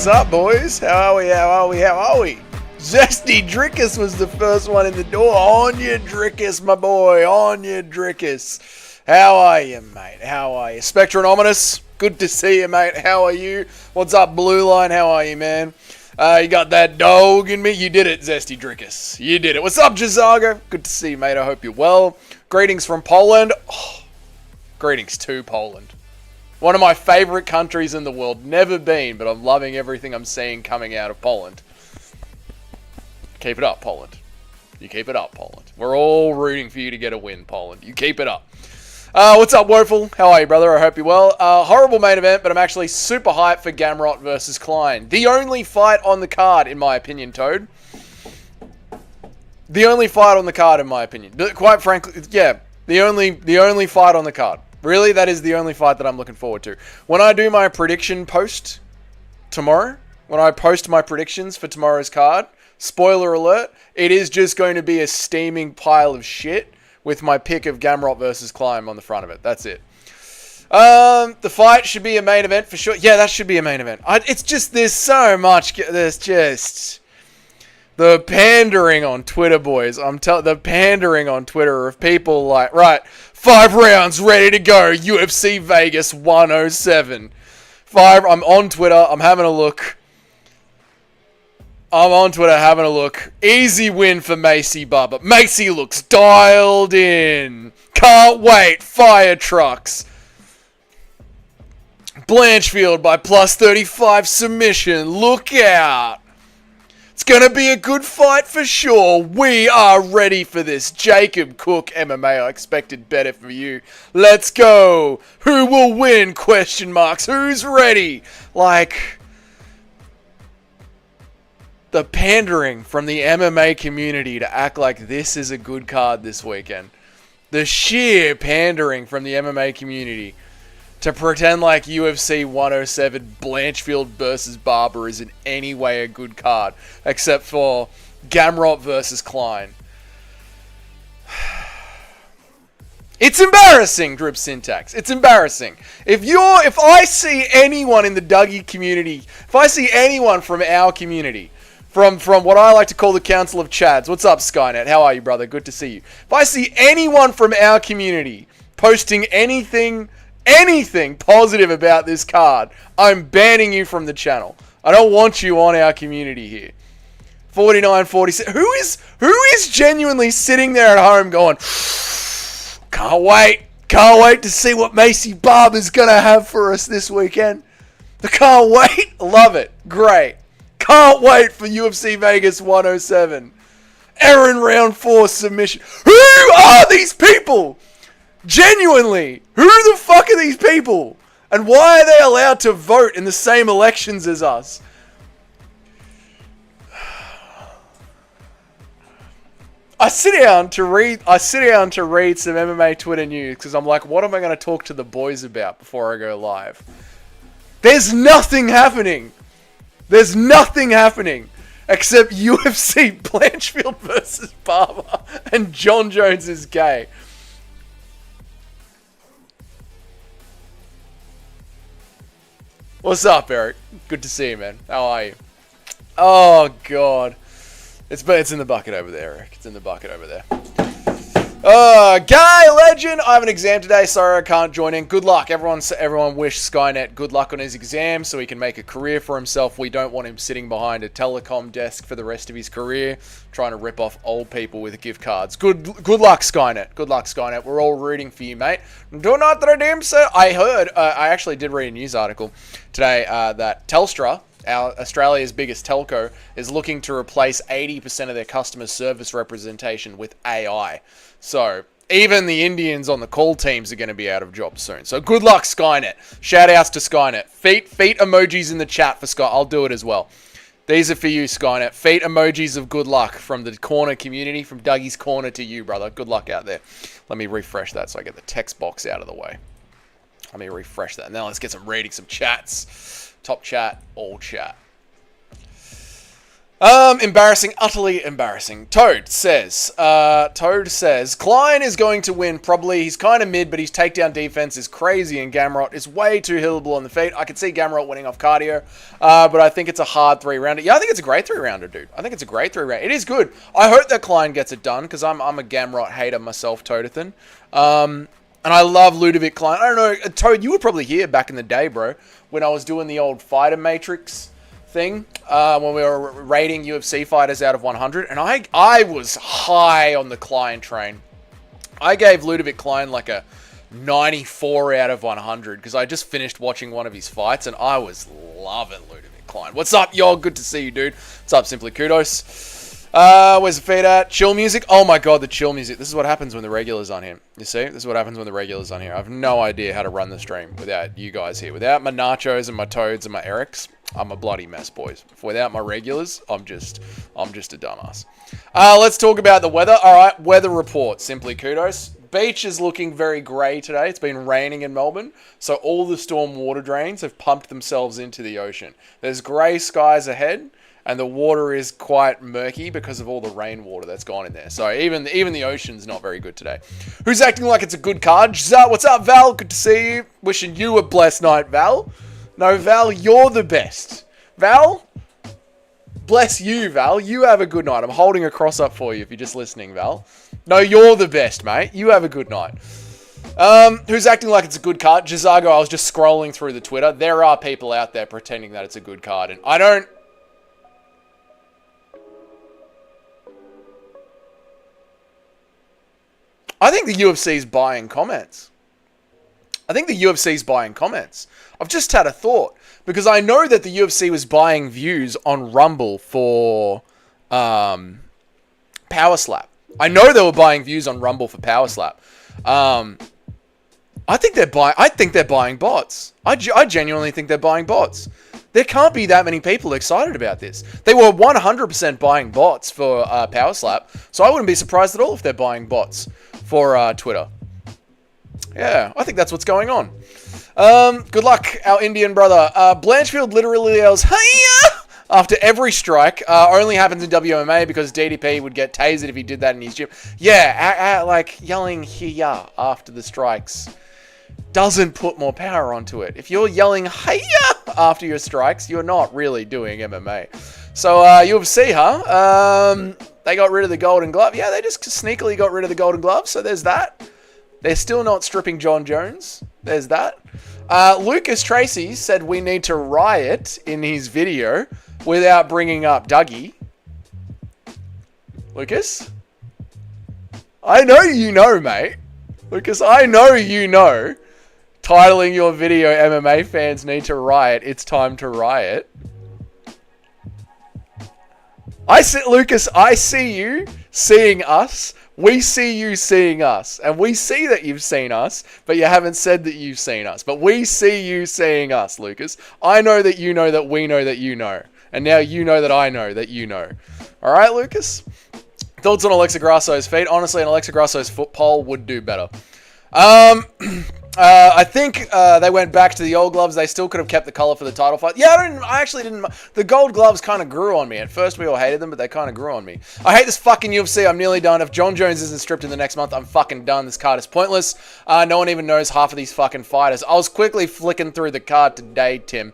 What's up, boys? How are we? Zesty Drickus was the first one in the door. On your Drickus, my boy. On your Drickus. How are you, mate? How are you? Spectronominous, good to see you, mate. How are you? What's up, Blue Line? How are you, man? You got that dog in me? You did it, Zesty Drickus. You did it. What's up, Jazago? Good to see you, mate. I hope you're well. Greetings from Poland. Oh, greetings to Poland. One of my favorite countries in the world. Never been, but I'm loving everything I'm seeing coming out of Poland. Keep it up, Poland. You keep it up, Poland. We're all rooting for you to get a win, Poland. You keep it up. What's up, Woeful? How are you, brother? I hope you're well. Horrible main event, but I'm actually super hyped for Gamrot versus Klein. The only fight on the card, in my opinion, Toad. The only fight on the card, in my opinion. Quite frankly, yeah. The only fight on the card. Really, that is the only fight that I'm looking forward to. When I do my prediction post tomorrow, when I post my predictions for tomorrow's card, spoiler alert, it is just going to be a steaming pile of shit with my pick of Gamrot versus Klein on the front of it. That's it. The fight should be a main event for sure. Yeah, that should be a main event. It's just, there's so much, there's just... The pandering on Twitter, boys. The pandering on Twitter of people like, right, 5 rounds ready to go. UFC Vegas 107. I'm on Twitter. I'm having a look. Easy win for Macy Barber. Macy looks dialed in. Can't wait. Fire trucks. Blanchfield by plus 35 submission. Look out. It's going to be a good fight for sure. We are ready for this. Jacob Cook MMA. I expected better from you. Let's go. Who will win? Question marks. Who's ready? Like, the pandering from the MMA community to act like this is a good card this weekend. The sheer pandering from the MMA community to pretend like UFC 107 Blanchfield versus Barber is in any way a good card, except for Gamrot versus Klein. It's embarrassing, Drip Syntax. It's embarrassing. If I see anyone in the Dougie community, if I see anyone from our community, from what I like to call the Council of Chads. What's up, Skynet? How are you, brother? Good to see you. If I see anyone from our community posting anything positive about this card, I'm banning you from the channel. I don't want you on our community here. 49-46. Who is genuinely sitting there at home going, can't wait to see what Macy Barber's gonna have for us this weekend. I can't wait. Love it. Great. Can't wait for UFC Vegas 107. Aaron round 4 submission. Who are these people? Genuinely, who the fuck are these people? And why are they allowed to vote in the same elections as us? I sit down to read some MMA Twitter news because I'm like, what am I going to talk to the boys about before I go live? There's nothing happening. There's nothing happening except UFC Blanchfield versus Barber and John Jones is gay. What's up, Eric? Good to see you, man. How are you? Oh, God. It's in the bucket over there, Eric. It's in the bucket over there. Guy Legend, I have an exam today. Sorry I can't join in. Good luck. Everyone wish Skynet good luck on his exam so he can make a career for himself. We don't want him sitting behind a telecom desk for the rest of his career, trying to rip off old people with gift cards. Good luck, Skynet. Good luck, Skynet. We're all rooting for you, mate. Do not redeem, sir. I heard, I actually did read a news article today that Telstra, Australia's biggest telco, is looking to replace 80% of their customer service representation with AI. So, even the Indians on the call teams are going to be out of jobs soon. So, good luck, Skynet. Shout outs to Skynet. Feet emojis in the chat for Sky. I'll do it as well. These are for you, Skynet. Feet emojis of good luck from the corner community, from Dougie's Corner to you, brother. Good luck out there. Let me refresh that so I get the text box out of the way. Let me refresh that. Now let's get some chats. Top chat, all chat. Embarrassing, utterly embarrassing. Toad says, Klein is going to win, probably. He's kind of mid, but his takedown defense is crazy, and Gamrot is way too hillable on the feet. I can see Gamrot winning off cardio, but I think it's a hard 3-rounder. Yeah, I think it's a great 3-rounder, dude. I think it's a great 3-rounder. It is good. I hope that Klein gets it done, because I'm a Gamrot hater myself, Toadathan. And I love Ludovic Klein. I don't know, Toad, you were probably here back in the day, bro, when I was doing the old Fighter Matrix thing, when we were rating UFC fighters out of 100, and I was high on the Klein train. I gave Ludovic Klein like a 94 out of 100, because I just finished watching one of his fights, and I was loving Ludovic Klein. What's up, y'all? Good to see you, dude. What's up, Simply Kudos? Where's the feed at? Chill music? Oh my god, the chill music. This is what happens when the regulars aren't here. You see? This is what happens when the regulars aren't here. I have no idea how to run the stream without you guys here. Without my Nachos and my Toads and my Erics, I'm a bloody mess, boys. Without my regulars, I'm just a dumbass. Let's talk about the weather. Alright, weather report. Simply Kudos. Beach is looking very grey today. It's been raining in Melbourne, so all the storm water drains have pumped themselves into the ocean. There's grey skies ahead, and the water is quite murky because of all the rainwater that's gone in there. So even the ocean's not very good today. Who's acting like it's a good card? What's up, Val? Good to see you. Wishing you a blessed night, Val. No, Val, you're the best. Val, bless you, Val. You have a good night. I'm holding a cross up for you if you're just listening, Val. No, you're the best, mate. You have a good night. Who's acting like it's a good card? Jazago, I was just scrolling through the Twitter. There are people out there pretending that it's a good card, and I think the UFC's buying comments. I've just had a thought, because I know that the UFC was buying views on Rumble for Power Slap. I know they were buying views on Rumble for Power Slap. I think they're buying bots. I genuinely think they're buying bots. There can't be that many people excited about this. They were 100% buying bots for Power Slap, so I wouldn't be surprised at all if they're buying bots for Twitter. Yeah, I think that's what's going on. Good luck, our Indian brother. Blanchfield literally yells, "Hiya!" after every strike. Only happens in WMA because DDP would get tasered if he did that in his gym. Yeah, like yelling "Hiya" after the strikes doesn't put more power onto it. If you're yelling "Hiya" after your strikes, you're not really doing MMA. So, UFC, huh? They got rid of the Golden Glove. Yeah, they just sneakily got rid of the Golden Glove, so there's that. They're still not stripping John Jones. There's that. Lucas Tracy said we need to riot in his video without bringing up Dougie. Lucas? I know you know, mate. Lucas, I know you know. Titling your video MMA fans need to riot. It's time to riot. Lucas, I see you seeing us. We see you seeing us. And we see that you've seen us, but you haven't said that you've seen us. But we see you seeing us, Lucas. I know that you know that we know that you know. And now you know that I know that you know. Alright, Lucas? Thoughts on Alexa Grasso's feet? Honestly, an Alexa Grasso's foot pole would do better. I think they went back to the old gloves. They still could have kept the color for the title fight. Yeah, I actually didn't. The gold gloves kind of grew on me. At first, we all hated them, but they kind of grew on me. I hate this fucking UFC. I'm nearly done. If John Jones isn't stripped in the next month, I'm fucking done. This card is pointless. No one even knows half of these fucking fighters. I was quickly flicking through the card today, Tim.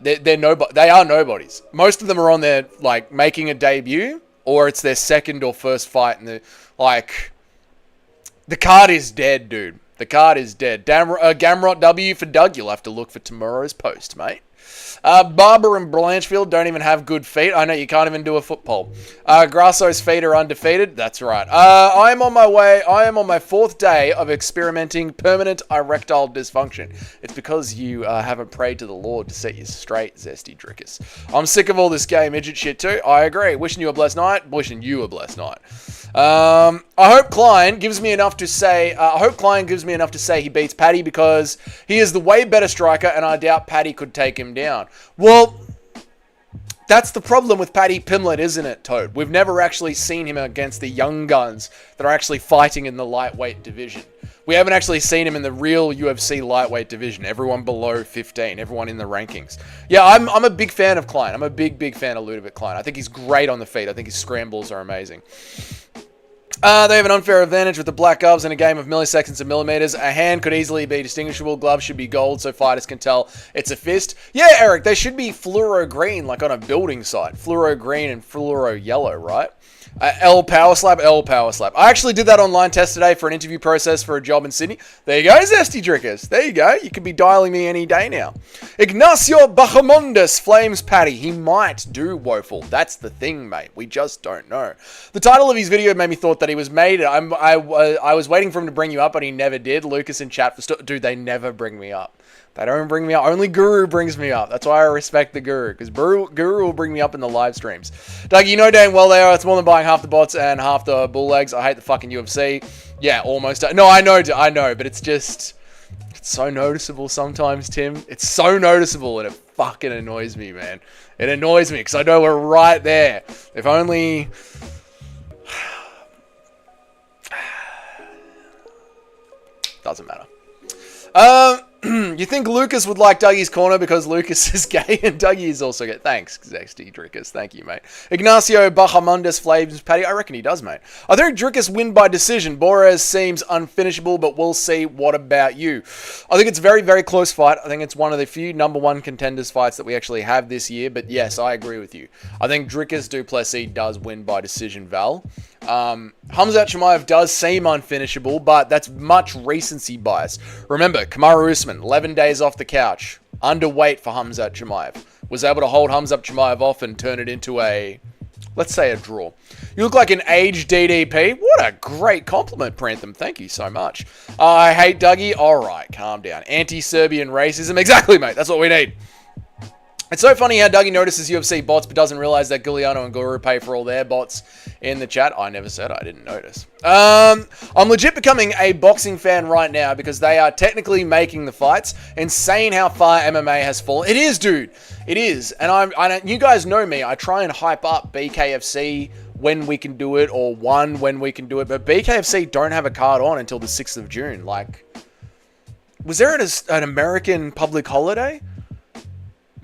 They are nobodies. Most of them are on there, like, making a debut, or it's their second or first fight, and the card is dead, dude. The card is dead. Gamrot W for Doug. You'll have to look for tomorrow's post, mate. Barber and Blanchfield don't even have good feet. I know you can't even do a foot pole. Grasso's feet are undefeated. That's right. I am on my way. I am on my 4th day of experimenting permanent erectile dysfunction. It's because you haven't prayed to the Lord to set you straight, Zesty Drickus. I'm sick of all this gay midget shit too. I agree. Wishing you a blessed night. Wishing you a blessed night. I hope Klein gives me enough to say. He beats Paddy because he is the way better striker, and I doubt Paddy could take him down. Well, that's the problem with Paddy Pimblett, isn't it, Toad? We've never actually seen him against the young guns that are actually fighting in the lightweight division. We haven't actually seen him in the real UFC lightweight division. Everyone below 15, everyone in the rankings. Yeah, I'm a big fan of Klein. I'm a big fan of Ludovic Klein. I think he's great on the feet. I think his scrambles are amazing. They have an unfair advantage with the black gloves in a game of milliseconds and millimeters. A hand could easily be distinguishable. Gloves should be gold so fighters can tell it's a fist. Yeah, Eric, they should be fluoro green like on a building site. Fluoro green and fluoro yellow, right? L power slap. I actually did that online test today for an interview process for a job in Sydney. There you go, Zesty Drickers. There you go. You could be dialing me any day now. Ignacio Bahamondes flames Paddy. He might do Woeful. That's the thing, mate. We just don't know. The title of his video made me thought that he was made. I was waiting for him to bring you up, but he never did. Lucas in chat dude, they never bring me up. They don't bring me up. Only Guru brings me up. That's why I respect the Guru, because Guru will bring me up in the live streams. Doug, you know damn well they are. It's more than buying half the bots and half the bull legs. I hate the fucking UFC. Yeah, almost. No, I know, but it's just... It's so noticeable sometimes, Tim. It's so noticeable, and it fucking annoys me, man. It annoys me, because I know we're right there. If only... Doesn't matter. You think Lucas would like Dougie's corner because Lucas is gay and Dougie is also gay? Thanks, Zesty Drickers. Thank you, mate. Ignacio Bahamondes flames Paddy. I reckon he does, mate. I think Drickers win by decision. Borez seems unfinishable, but we'll see. What about you? I think it's a very, very close fight. I think it's one of the few number one contenders fights that we actually have this year. But yes, I agree with you. I think Drickers du Plessis does win by decision, Val. Khamzat Chimaev does seem unfinishable, but that's much recency bias. Remember, Kamaru Usman, 11 days off the couch, underweight for Khamzat Chimaev, was able to hold Khamzat Chimaev off and turn it into a, let's say, a draw. You look like an aged DDP. What a great compliment, Prantham. Thank you so much. I hate Dougie. All right, calm down. Anti-Serbian racism. Exactly, mate. That's what we need. It's so funny how Dougie notices UFC bots but doesn't realize that Giuliano and Guru pay for all their bots in the chat. I never said I didn't notice. I'm legit becoming a boxing fan right now because they are technically making the fights. Insane how far MMA has fallen. It is, dude. It is. And you guys know me. I try and hype up BKFC when we can do it or one when we can do it. But BKFC don't have a card on until the 6th of June. Like, was there an American public holiday?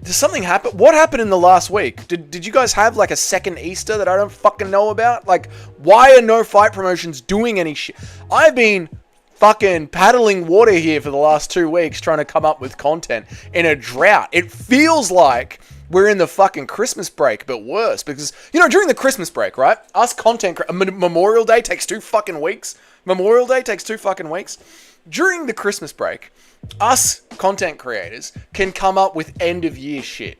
Did something happen? What happened in the last week? Did you guys have like a second Easter that I don't fucking know about? Like, why are no fight promotions doing any shit? I've been fucking paddling water here for the last 2 weeks trying to come up with content in a drought. It feels like we're in the fucking Christmas break, but worse. Because, you know, during the Christmas break, right? Us Memorial Day takes 2 fucking weeks. Memorial Day takes 2 fucking weeks. During the Christmas break, us content creators can come up with end of year shit.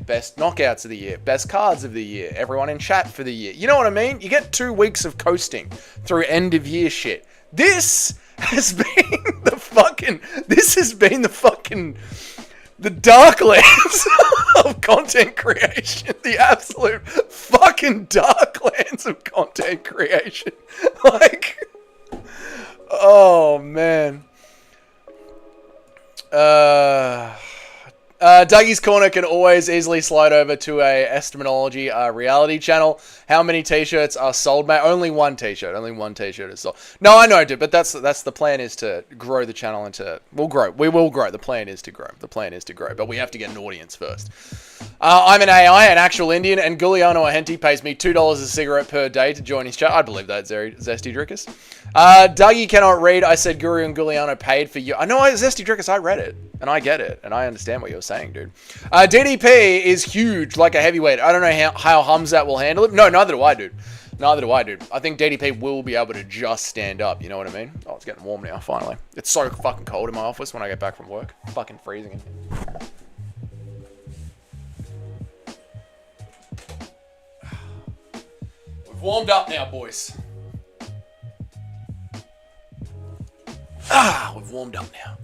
Best knockouts of the year, best cards of the year, everyone in chat for the year. You know what I mean? You get 2 weeks of coasting through end of year shit. This has been the darklands of content creation. The absolute fucking darklands of content creation. Like, oh man. Dougie's Corner can always easily slide over to a Estimology reality channel. How many t-shirts are sold, mate? Only one t-shirt. Only one t-shirt is sold. No, I know, dude, but that's the plan is to grow the channel into... We'll grow. We will grow. The plan is to grow. The plan is to grow, but we have to get an audience first. I'm an AI, an actual Indian, and Giuliano Ahenti pays me $2 a cigarette per day to join his chat. I believe that, Zesty Drickus. Dougie cannot read. I said Guru and Giuliano paid for you. I know, Zesty Drickus, I read it, and I get it, and I understand what you're saying, dude. DDP is huge, like a heavyweight. I don't know how Khamzat will handle it. No, neither do I, dude. Neither do I, dude. I think DDP will be able to just stand up, you know what I mean? Oh, it's getting warm now, finally. It's so fucking cold in my office when I get back from work. Fucking freezing in here. We've warmed up now, boys. We've warmed up now.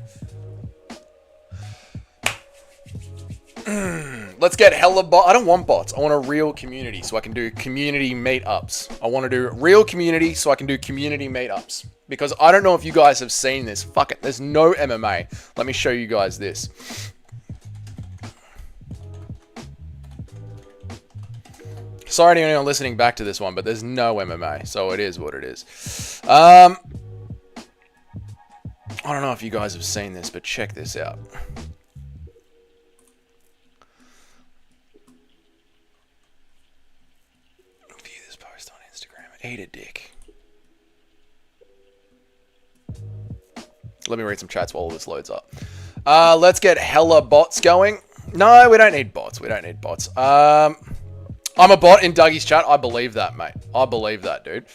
Let's get hella bots. I don't want bots. I want a real community so I can do community meetups. I want to do real community so I can do community meetups. Because I don't know if you guys have seen this. Fuck it. There's no MMA. Let me show you guys this. Sorry to anyone listening back to this one, but there's no MMA, so it is what it is. I don't know if you guys have seen this, but check this out. View this post on Instagram. Eat a dick. Let me read some chats while all this loads up. Let's get hella bots going. No, we don't need bots. We don't need bots. I'm a bot in Dougie's chat. I believe that, mate. I believe that, dude.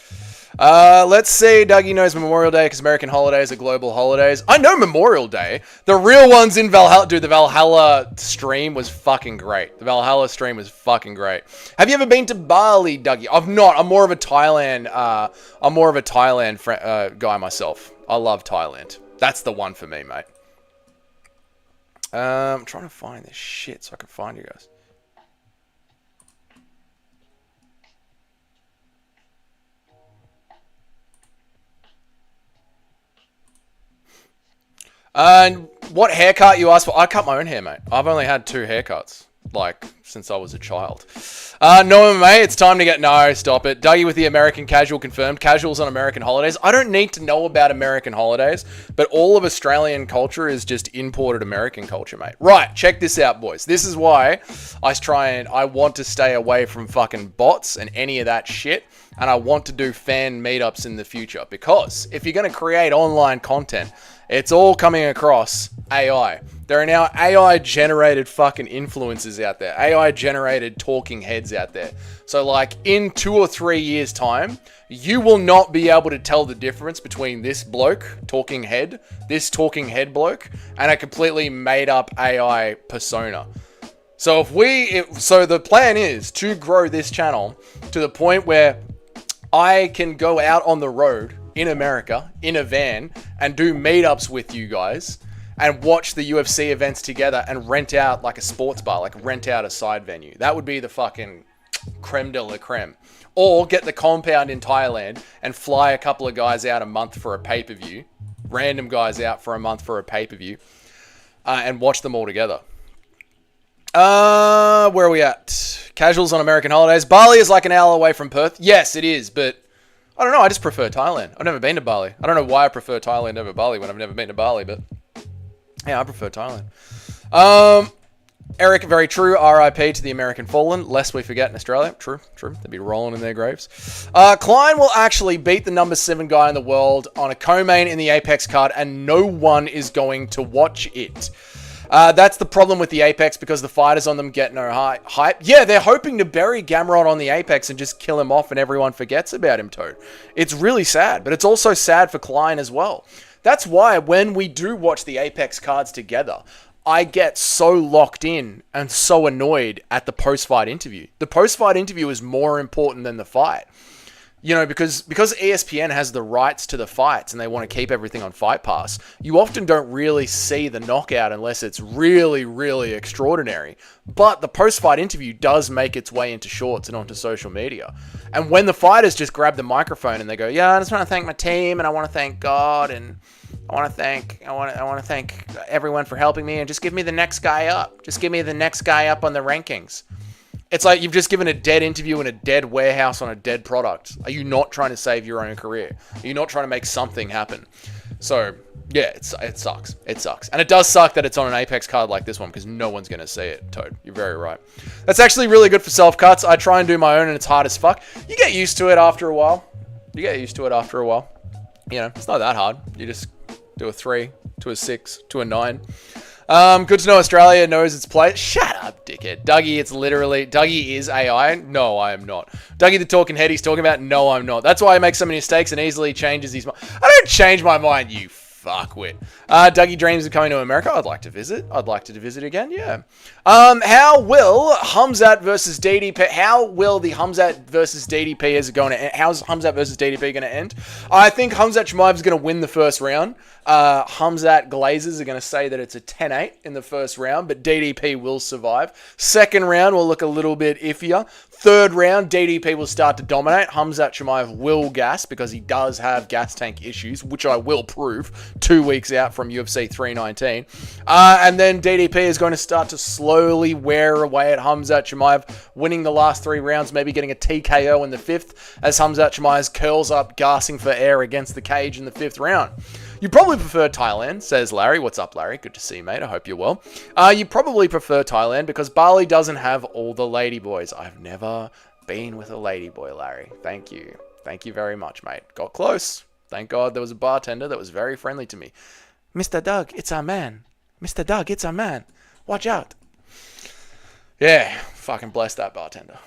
Let's see. Dougie knows Memorial Day because American holidays are global holidays. I know Memorial Day. The real ones in Valhalla. Dude, the Valhalla stream was fucking great. The Valhalla stream was fucking great. Have you ever been to Bali, Dougie? I've not. I'm more of a Thailand guy myself. I love Thailand. That's the one for me, mate. I'm trying to find this shit so I can find you guys. And what haircut you asked for? I cut my own hair, mate. I've only had 2 haircuts, like, since I was a child. No, mate, it's time to get... No, stop it. Dougie with the American casual confirmed. Casuals on American holidays. I don't need to know about American holidays, but all of Australian culture is just imported American culture, mate. Right, check this out, boys. This is why I want to stay away from fucking bots and any of that shit, and I want to do fan meetups in the future, because if you're going to create online content, it's all coming across AI. There are now AI-generated fucking influencers out there. AI-generated talking heads out there. So, like, in 2 or 3 years' time, you will not be able to tell the difference between this bloke, talking head bloke, and a completely made-up AI persona. So, so the plan is to grow this channel to the point where I can go out on the road in America, in a van, and do meetups with you guys, and watch the UFC events together, and rent out like a sports bar, like rent out a side venue. That would be the fucking creme de la creme. Or get the compound in Thailand and fly a couple of guys out a month for a pay-per-view, random guys out for a month for a pay-per-view, and watch them all together. Where are we at? Casuals on American holidays. Bali is like an hour away from Perth. Yes, it is, but I don't know. I just prefer Thailand. I've never been to Bali. I don't know why I prefer Thailand over Bali when I've never been to Bali, but yeah, I prefer Thailand. Eric, very true. RIP to the American fallen. Lest we forget in Australia. True. They'd be rolling in their graves. Klein will actually beat the number 7 guy in the world on a co-main in the Apex card, and no one is going to watch it. That's the problem with the Apex, because the fighters on them get no hype. Yeah, they're hoping to bury Gamrot on the Apex and just kill him off and everyone forgets about him, Toad. It's really sad, but it's also sad for Klein as well. That's why when we do watch the Apex cards together, I get so locked in and so annoyed at the post-fight interview. The post-fight interview is more important than the fight. You know, because ESPN has the rights to the fights and they want to keep everything on Fight Pass, you often don't really see the knockout unless it's really, really extraordinary. But the post-fight interview does make its way into shorts and onto social media. And when the fighters just grab the microphone and they go, yeah, I just want to thank my team and I want to thank God and I want to thank everyone for helping me and just give me the next guy up. Just give me the next guy up on the rankings. It's like you've just given a dead interview in a dead warehouse on a dead product. Are you not trying to save your own career? Are you not trying to make something happen? So, yeah, it sucks. It sucks. And it does suck that it's on an Apex card like this one, because no one's going to see it, Toad. You're very right. That's actually really good for self-cuts. I try and do my own, and it's hard as fuck. You get used to it after a while. You know, it's not that hard. You just do a 3, to a 6, to a 9. Good to know Australia knows its place. Shut up, dickhead. Dougie is AI. No, I am not. Dougie the talking head he's talking about. No, I'm not. That's why he makes so many mistakes and easily changes his mind. I don't change my mind, you fuckwit. Dougie dreams of coming to America. I'd like to visit. I'd like to visit again. Yeah. How will Hamzat versus DDP? How will the Hamzat versus DDP is going to end? How's Hamzat versus DDP going to end? I think Hamzat Chimaev is going to win the first round. Hamzat Glazers are going to say that it's a 10-8 in the first round, but DDP will survive. Second round will look a little bit iffier. Third round, DDP will start to dominate. Hamzat Chimaev will gas because he does have gas tank issues, which I will prove 2 weeks out from UFC 319. And then DDP is going to start to slowly wear away at Hamzat Chimaev, winning the last 3 rounds, maybe getting a TKO in the 5th, as Hamzat Chimaev curls up, gasping for air against the cage in the 5th round. You probably prefer Thailand, says Larry. What's up, Larry? Good to see you, mate. I hope you're well. You probably prefer Thailand because Bali doesn't have all the ladyboys. I've never been with a ladyboy, Larry. Thank you. Thank you very much, mate. Got close. Thank God there was a bartender that was very friendly to me. Mr. Doug, it's our man. Mr. Doug, it's our man. Watch out. Yeah, fucking bless that bartender.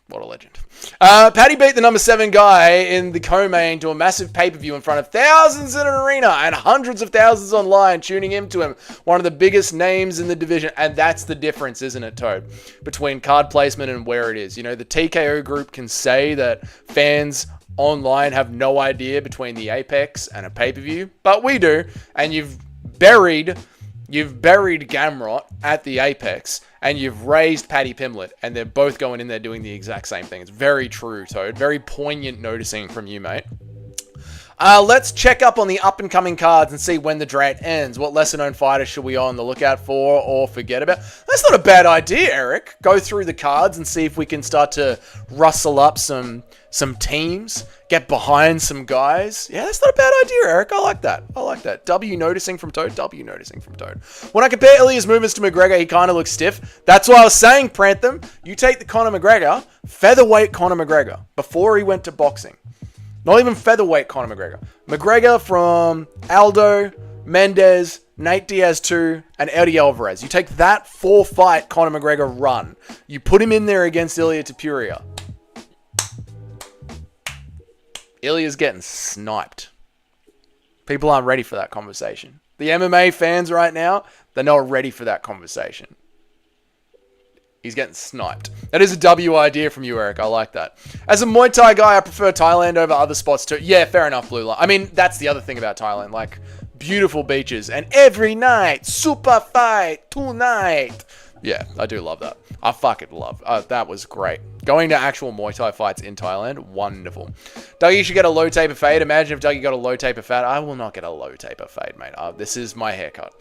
What a legend. Paddy beat the number 7 guy in the co-main to a massive pay-per-view in front of thousands in an arena and hundreds of thousands online tuning into him. One of the biggest names in the division. And that's the difference, isn't it, Toad? Between card placement and where it is. You know, the TKO group can say that fans online have no idea between the Apex and a pay-per-view, but we do. And you've buried Gamrot at the Apex, and you've raised Paddy Pimblett, and they're both going in there doing the exact same thing. It's very true, Toad. Very poignant noticing from you, mate. Let's check up on the up-and-coming cards and see when the draft ends. What lesser-known fighters should we be on the lookout for or forget about? That's not a bad idea, Eric. Go through the cards and see if we can start to rustle up some teams, get behind some guys. Yeah, that's not a bad idea, Eric. I like that. W noticing from Toad. When I compare Ilya's movements to McGregor, he kind of looks stiff. That's why I was saying, Prantham, you take the Conor McGregor, featherweight Conor McGregor, before he went to boxing. Not even featherweight Conor McGregor. McGregor from Aldo, Mendez, Nate Diaz 2, and Eddie Alvarez. You take that 4-fight Conor McGregor run. You put him in there against Ilya Topuria. Ilya's getting sniped. People aren't ready for that conversation. The MMA fans right now, they're not ready for that conversation. He's getting sniped. That is a W idea from you, Eric. I like that. As a Muay Thai guy, I prefer Thailand over other spots too. Yeah, fair enough, Blue Line. I mean, that's the other thing about Thailand. Like, beautiful beaches. And every night, super fight, tonight. Yeah, I do love that. I fucking love. That was great. Going to actual Muay Thai fights in Thailand, wonderful. Dougie should get a low taper fade. Imagine if Dougie got a low taper fade. I will not get a low taper fade, mate. This is my haircut.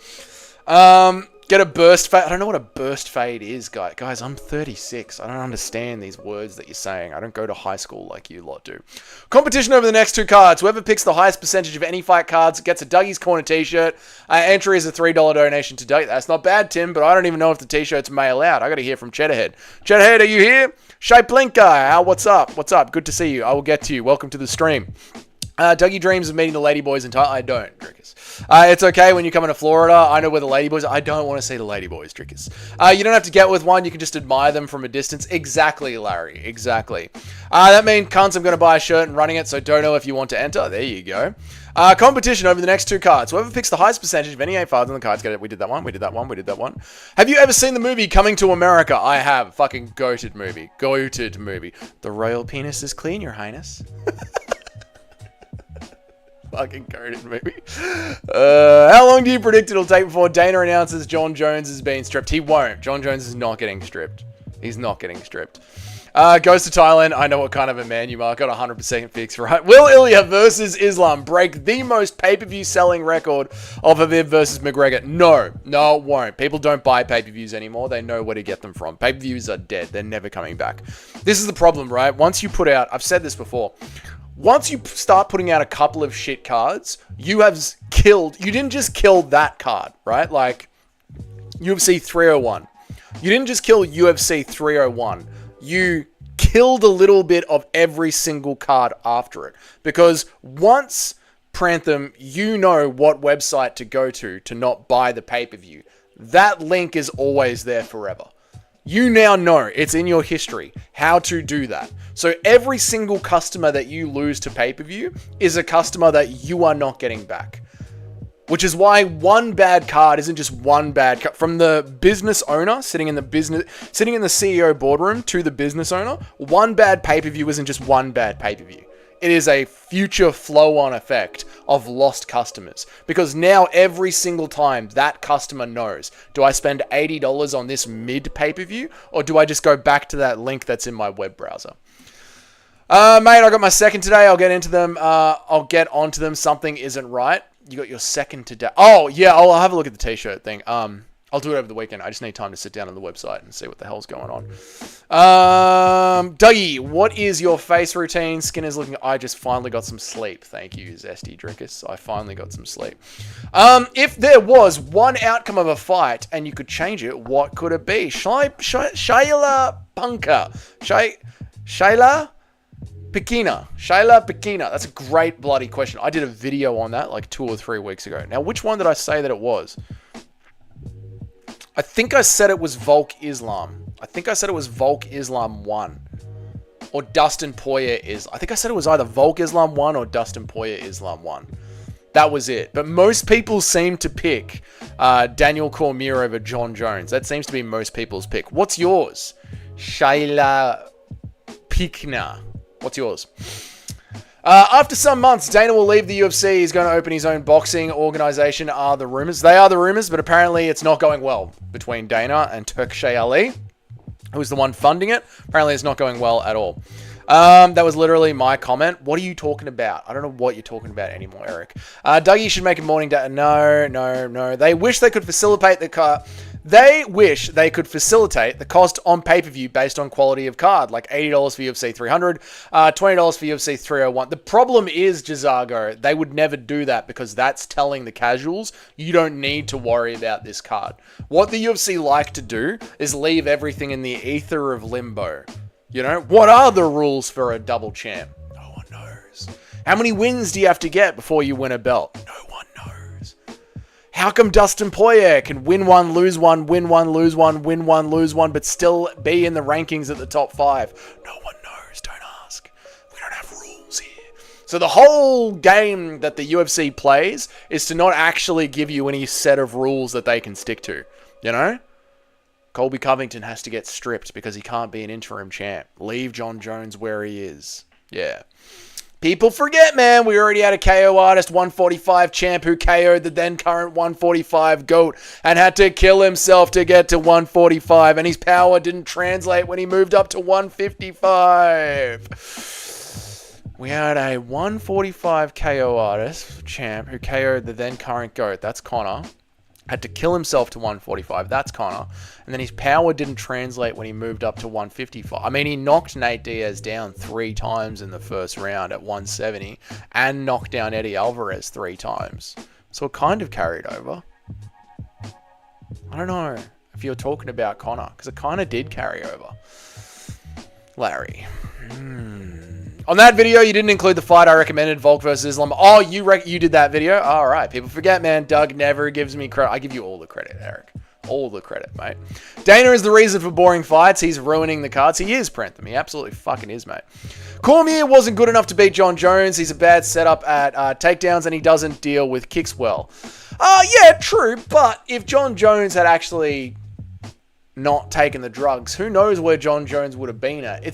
Get a burst fade. I don't know what a burst fade is, guys. Guys, I'm 36. I don't understand these words that you're saying. I don't go to high school like you lot do. Competition over the next 2 cards. Whoever picks the highest percentage of any fight cards gets a Dougie's Corner t-shirt. Entry is a $3 donation to Dougie. That's not bad, Tim, but I don't even know if the t-shirts mail out. I got to hear from Cheddarhead. Cheddarhead, are you here? Shaplinka, what's up? What's up? Good to see you. I will get to you. Welcome to the stream. Dougie dreams of meeting the ladyboys in Thailand. I don't, Drickers. It's okay when you come into Florida. I know where the ladyboys are. I don't want to see the ladyboys, Drickers. You don't have to get with one. You can just admire them from a distance. Exactly, Larry. Exactly. That means, cunts, I'm going to buy a shirt and running it, so don't know if you want to enter. There you go. Competition over the next 2 cards. Whoever picks the highest percentage of any 8 cards on the cards, get it. We did that one. Have you ever seen the movie Coming to America? I have. Fucking goated movie. The royal penis is clean, your highness. Fucking goated movie. How long do you predict it'll take before Dana announces John Jones is being stripped? He won't. John Jones is not getting stripped. He's not getting stripped. Goes to Thailand. I know what kind of a man you are. Got 100% fix right. Will Ilya versus Islam break the most pay-per-view selling record of Habib versus McGregor? No, it won't. People don't buy pay-per-views anymore. They know where to get them from. Pay-per-views are dead. They're never coming back. This is the problem, right? Once you put out, I've said this before, once you start putting out a couple of shit cards, you didn't just kill that card, right? Like, UFC 301. You didn't just kill UFC 301. You killed a little bit of every single card after it. Because once, Prantham, you know what website to go to not buy the pay-per-view, that link is always there forever. You now know, it's in your history, how to do that. So every single customer that you lose to pay-per-view is a customer that you are not getting back. Which is why one bad card isn't just one bad card. From the business owner sitting in the CEO boardroom to the business owner, one bad pay-per-view isn't just one bad pay-per-view. It is a future flow-on effect of lost customers. Because now every single time that customer knows, do I spend $80 on this mid-pay-per-view? Or do I just go back to that link that's in my web browser? Mate, I got my second today. I'll get into them. I'll get onto them. Something isn't right. You got your second today. Oh, yeah, I'll have a look at the t-shirt thing. I'll do it over the weekend. I just need time to sit down on the website and see what the hell's going on. Dougie, what is your face routine? Skin is looking... I just finally got some sleep. Thank you, Zesty Drinkus. I finally got some sleep. If there was one outcome of a fight and you could change it, what could it be? Shayla Punker. Shayla Pekina. That's a great bloody question. I did a video on that like 2 or 3 weeks ago. Now, which one did I say that it was? I think I said it was Volk Islam. I think I said it was Volk Islam 1. Or Dustin Poirier is. I think I said it was either Volk Islam 1 or Dustin Poirier Islam 1. That was it. But most people seem to pick Daniel Cormier over John Jones. That seems to be most people's pick. What's yours? Shayla Pikna. What's yours? After some months, Dana will leave the UFC. He's going to open his own boxing organization, are the rumors. They are the rumors, but apparently it's not going well between Dana and Turkshay Ali, who's the one funding it. Apparently it's not going well at all. That was literally my comment. What are you talking about? I don't know what you're talking about anymore, Eric. Dougie should make a morning day. No. They wish they could facilitate the cost on pay-per-view based on quality of card, like $80 for UFC 300, $20 for UFC 301. The problem is, Jazago, they would never do that because that's telling the casuals, you don't need to worry about this card. What the UFC like to do is leave everything in the ether of limbo. You know, what are the rules for a double champ? No one knows. How many wins do you have to get before you win a belt? No one knows. How come Dustin Poirier can win one, lose one, win one, lose one, win one, lose one, but still be in the rankings at the top 5? No one knows. Don't ask. We don't have rules here. So the whole game that the UFC plays is to not actually give you any set of rules that they can stick to. You know? Colby Covington has to get stripped because he can't be an interim champ. Leave John Jones where he is. Yeah. People forget, man. We already had a KO artist, 145 champ, who KO'd the then current 145 GOAT and had to kill himself to get to 145. And his power didn't translate when he moved up to 155. We had a 145 KO artist, champ, who KO'd the then current GOAT. That's Connor. Had to kill himself to 145. That's Connor. And then his power didn't translate when he moved up to 155. I mean, he knocked Nate Diaz down 3 times in the first round at 170 and knocked down Eddie Alvarez 3 times. So it kind of carried over. I don't know if you're talking about Connor, because it kind of did carry over. Larry. On that video, you didn't include the fight I recommended, Volk versus Islam. Oh, you did that video? All right. People forget, man. Doug never gives me credit. I give you all the credit, Eric. All the credit, mate. Dana is the reason for boring fights. He's ruining the cards. He is, Prentham. He absolutely fucking is, mate. Cormier wasn't good enough to beat John Jones. He's a bad setup at takedowns, and he doesn't deal with kicks well. Yeah, true. But if John Jones had actually not taken the drugs, who knows where John Jones would have been at?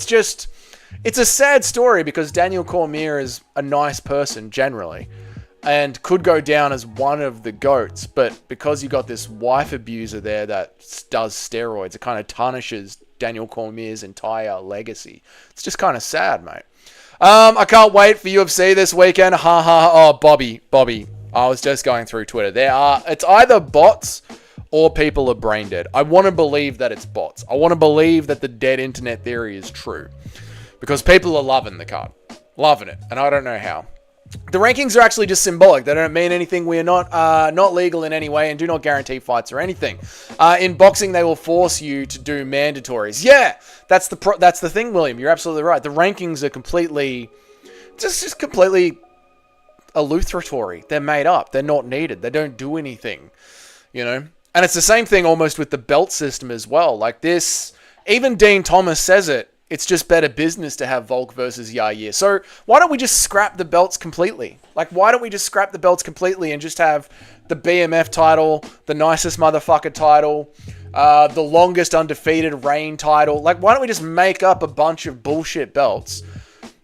It's a sad story because Daniel Cormier is a nice person generally and could go down as one of the GOATs, but because you got this wife abuser there that does steroids, it kind of tarnishes Daniel Cormier's entire legacy. It's just kind of sad, mate. I can't wait for UFC this weekend. Oh, Bobby. I was just going through Twitter. It's either bots or people are brain dead. I want to believe that it's bots. I want to believe that the dead internet theory is true. Because people are loving the card. Loving it. And I don't know how. The rankings are actually just symbolic. They don't mean anything. We are not legal in any way and do not guarantee fights or anything. In boxing, they will force you to do mandatories. Yeah, that's the thing, William. You're absolutely right. The rankings are completely eluthatory. They're made up. They're not needed. They don't do anything. You know? And it's the same thing almost with the belt system as well. Like this, even Dean Thomas says it. It's just better business to have Volk versus Yair. So why don't we just scrap the belts completely? Like, why don't we just scrap the belts completely and just have the BMF title, the nicest motherfucker title, the longest undefeated reign title? Like, why don't we just make up a bunch of bullshit belts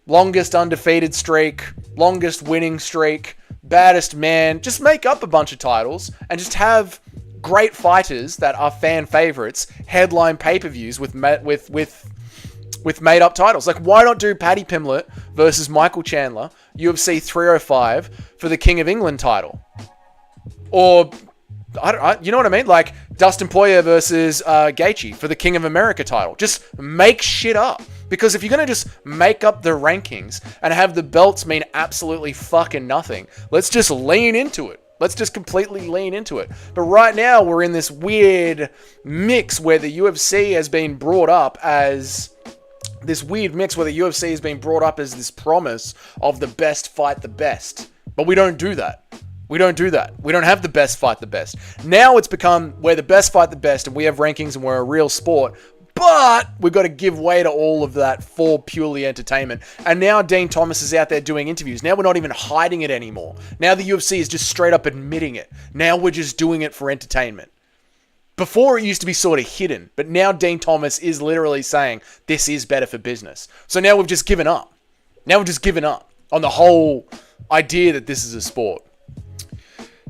longest undefeated streak, longest winning streak, baddest man. Just make up a bunch of titles and just have great fighters that are fan favorites headline pay-per-views with made up titles. Like, why not do Paddy Pimblett versus Michael Chandler, UFC 305 for the King of England title? Or, you know what I mean? Like, Dustin Poirier versus Gaethje for the King of America title. Just make shit up. Because if you're going to just make up the rankings and have the belts mean absolutely fucking nothing, let's just lean into it. Let's just completely lean into it. But right now, we're in this weird mix where the UFC has been brought up as... this promise of the best fight the best. But we don't do that. We don't have the best fight the best. Now it's become we're the best fight the best and we have rankings and we're a real sport. But we've got to give way to all of that for purely entertainment. And now Dean Thomas is out there doing interviews. Now we're not even hiding it anymore. Now the UFC is just straight up admitting it. Now we're just doing it for entertainment. Before it used to be sort of hidden. But now Dean Thomas is literally saying this is better for business. So now we've just given up. On the whole idea that this is a sport.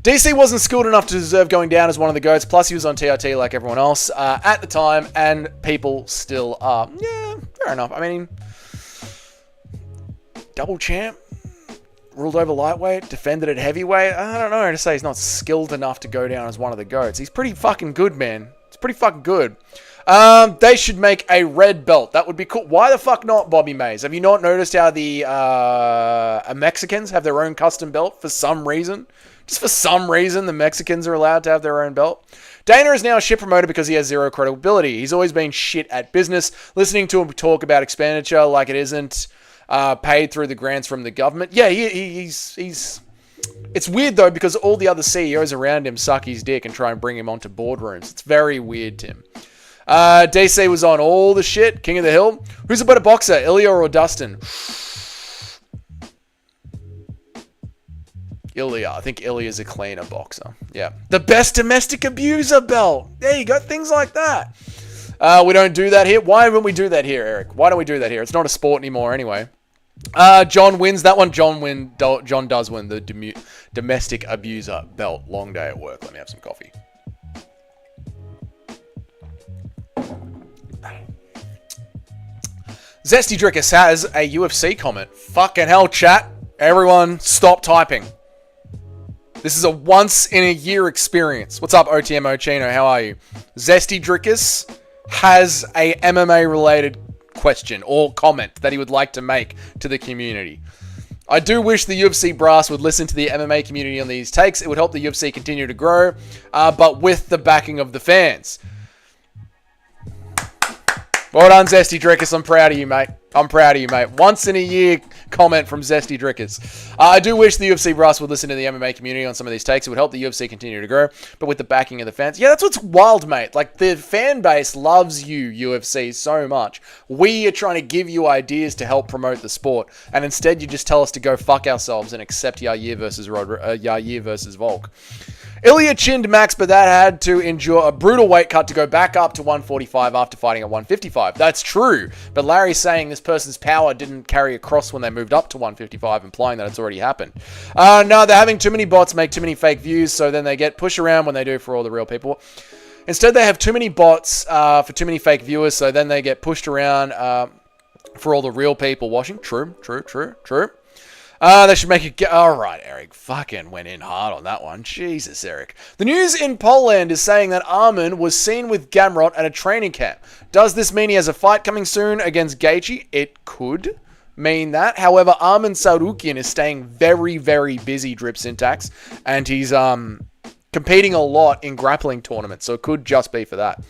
DC wasn't skilled enough to deserve going down as one of the GOATs, plus he was on TRT like everyone else at the time, and people still are. Yeah, fair enough. I mean, double champ, ruled over lightweight, defended at heavyweight. I don't know to say he's not skilled enough to go down as one of the GOATs. He's pretty fucking good, man. It's pretty fucking good. They should make a red belt. That would be cool. Why the fuck not, Bobby Mays? Have you not noticed how the Mexicans have their own custom belt for some reason? Just for some reason, the Mexicans are allowed to have their own belt. Dana is now a shit promoter because he has zero credibility. He's always been shit at business. Listening to him talk about expenditure like it isn't paid through the grants from the government. Yeah, he's... It's weird, though, because all the other CEOs around him suck his dick and try and bring him onto boardrooms. It's very weird, Tim. DC was on all the shit. King of the Hill. Who's a better boxer, Ilya or Dustin? Ilya. I think Ilya's a cleaner boxer. Yeah. The best domestic abuser belt. There you go. Things like that. We don't do that here. Why don't we do that here, Eric? Why don't we do that here? It's not a sport anymore anyway. John wins that one. John does win the domestic abuser belt. Long day at work. Let me have some coffee. Zesty Drickus has a UFC comment. Fucking hell, chat. Everyone, stop typing. This is a once-in-a-year experience. What's up, OTM Ochino? How are you? Zesty Drickus has a MMA-related question or comment that he would like to make to the community. I do wish the UFC brass would listen to the MMA community on these takes. It would help the UFC continue to grow, but with the backing of the fans. Well done, Zesty Drickus. I'm proud of you, mate. Once in a year comment from Zesty Drickus. I do wish the UFC brass would listen to the MMA community on some of these takes. It would help the UFC continue to grow, but with the backing of the fans. Yeah, that's what's wild, mate. Like, the fan base loves you, UFC, so much. We are trying to give you ideas to help promote the sport, and instead you just tell us to go fuck ourselves and accept Yair versus Volk. Ilya chinned Max, but that had to endure a brutal weight cut to go back up to 145 after fighting at 155. That's true, but Larry's saying this person's power didn't carry across when they moved up to 155, implying that it's already happened. No, they're having too many bots make too many fake views, so then they get pushed around when they do for all the real people. Instead, they have too many bots for too many fake viewers, so then they get pushed around for all the real people watching. True. They should make it... Alright, Eric. Fucking went in hard on that one. Jesus, Eric. The news in Poland is saying that Arman was seen with Gamrot at a training camp. Does this mean he has a fight coming soon against Gaethje? It could mean that. However, Arman Sarukian is staying very, very busy, Drip Syntax. And he's competing a lot in grappling tournaments. So it could just be for that.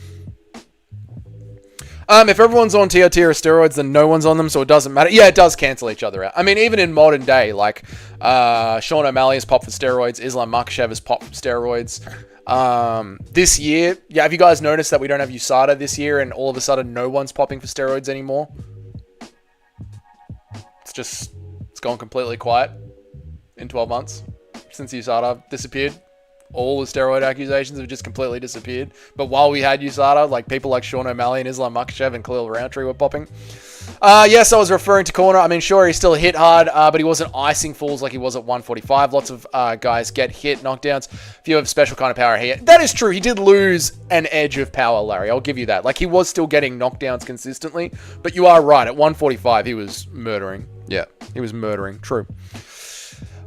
If everyone's on TRT or steroids, then no one's on them, so it doesn't matter. Yeah, it does cancel each other out. I mean, even in modern day, like, Sean O'Malley has popped for steroids, Islam Makhachev has popped for steroids. This year, yeah, have you guys noticed that we don't have USADA this year, and all of a sudden no one's popping for steroids anymore? It's gone completely quiet in 12 months since USADA disappeared. All the steroid accusations have just completely disappeared. But while we had USADA, like people like Sean O'Malley and Islam Makhachev and Khalil Roundtree were popping. Yes, I was referring to corner. I mean, sure, he still hit hard, but he wasn't icing fools like he was at 145. Lots of guys get hit, knockdowns. If you have special kind of power here. That is true. He did lose an edge of power, Larry. I'll give you that. Like, he was still getting knockdowns consistently, but you are right. At 145, he was murdering. Yeah, he was murdering. True.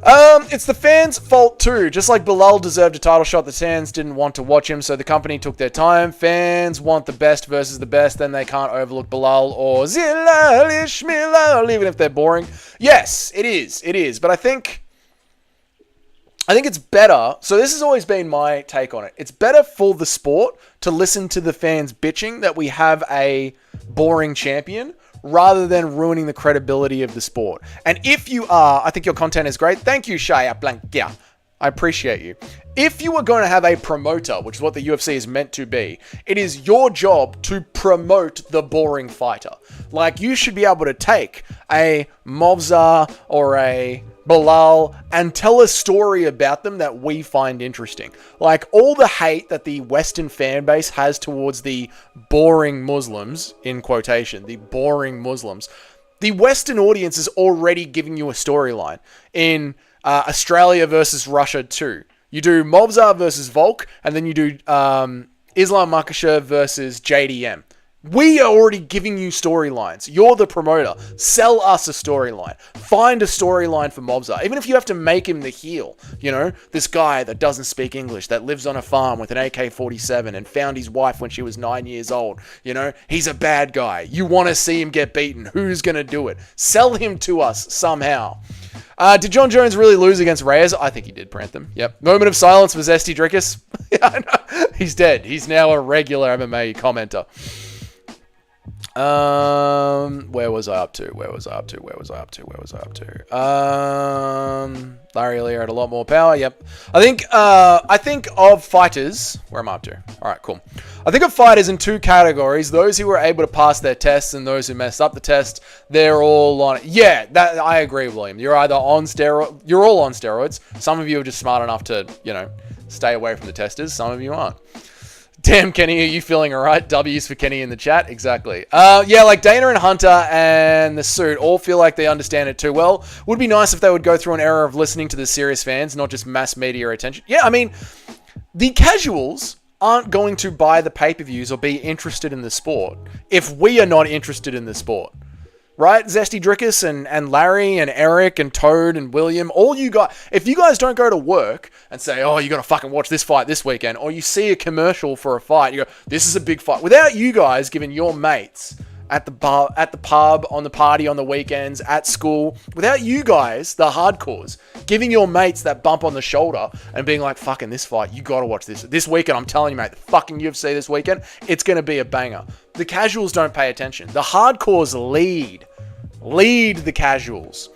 It's the fans' fault too. Just like Bilal deserved a title shot, the fans didn't want to watch him, so the company took their time. Fans want the best versus the best, then they can't overlook Bilal or Zilal Ishmael, even if they're boring. Yes, it is. It is. But I think it's better. So this has always been my take on it. It's better for the sport to listen to the fans bitching that we have a boring champion, rather than ruining the credibility of the sport. And if you are, I think your content is great. Thank you, Shia Blanchfield. I appreciate you. If you are going to have a promoter, which is what the UFC is meant to be, it is your job to promote the boring fighter. Like, you should be able to take a Movzar or a Bilal and tell a story about them that we find interesting. Like, all the hate that the Western fan base has towards the boring Muslims, in quotation, the boring Muslims, the Western audience is already giving you a storyline. In Australia versus Russia 2, you do Movzar versus Volk, and then you do Islam Makhachev versus JDM. We are already giving you storylines. You're the promoter. Sell us a storyline. Find a storyline for Movzar. Even if you have to make him the heel. You know, this guy that doesn't speak English, that lives on a farm with an AK-47 and found his wife when she was 9 years old. You know, he's a bad guy. You want to see him get beaten. Who's going to do it? Sell him to us somehow. Did John Jones really lose against Reyes? I think he did, Prantham. Yep. Moment of silence for Zesty Drickus. Yeah, I know. He's dead. He's now a regular MMA commenter. Where was I up to? Larry Lee had a lot more power. Yep. I think of fighters. Where am I up to? All right, cool. I think of fighters in two categories: those who were able to pass their tests and those who messed up the test. They're all on it. Yeah, that I agree, William. You're either on steroids. You're all on steroids. Some of you are just smart enough to, stay away from the testers. Some of you aren't. Damn, Kenny, are you feeling all right? W's for Kenny in the chat. Exactly. Yeah, like Dana and Hunter and the suit all feel like they understand it too well. Would be nice if they would go through an era of listening to the serious fans, not just mass media attention. Yeah, I mean, the casuals aren't going to buy the pay-per-views or be interested in the sport if we are not interested in the sport. Right? Zesty Drickus and Larry and Eric and Toad and William, all you guys, if you guys don't go to work and say, oh, you got to fucking watch this fight this weekend, or you see a commercial for a fight, you go, this is a big fight. Without you guys giving your mates at the bar, at the pub, on the party on the weekends, at school, without you guys, the hardcores, giving your mates that bump on the shoulder and being like, fucking this fight, you got to watch this. This weekend, I'm telling you, mate, the fucking UFC this weekend, it's going to be a banger. The casuals don't pay attention. The hardcores lead the casuals.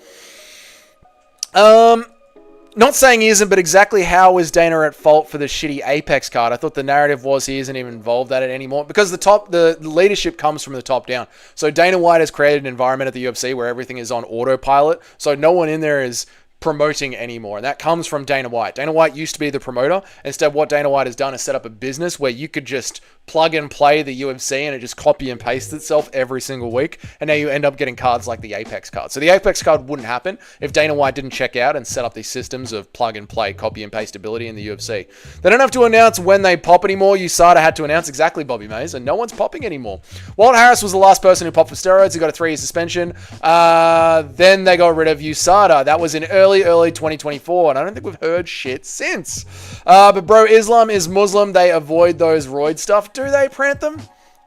Not saying he isn't, but exactly how is Dana at fault for the shitty Apex card? I thought the narrative was he isn't even involved at it anymore because the leadership comes from the top down. So Dana White has created an environment at the UFC where everything is on autopilot. So no one in there is promoting anymore, and that comes from Dana White. Dana White used to be the promoter. Instead, what Dana White has done is set up a business where you could just plug and play the UFC and it just copy and paste itself every single week, and now you end up getting cards like the Apex card. So the Apex card wouldn't happen if Dana White didn't check out and set up these systems of plug and play, copy and paste ability in the UFC. They don't have to announce when they pop anymore. USADA had to announce exactly, Bobby Mays, and no one's popping anymore. Walt Harris was the last person who popped for steroids. He got a 3-year suspension. Then they got rid of USADA. That was in early 2024, and I don't think we've heard shit since. But bro, Islam is Muslim. They avoid those roid stuff. Do they, Prantham?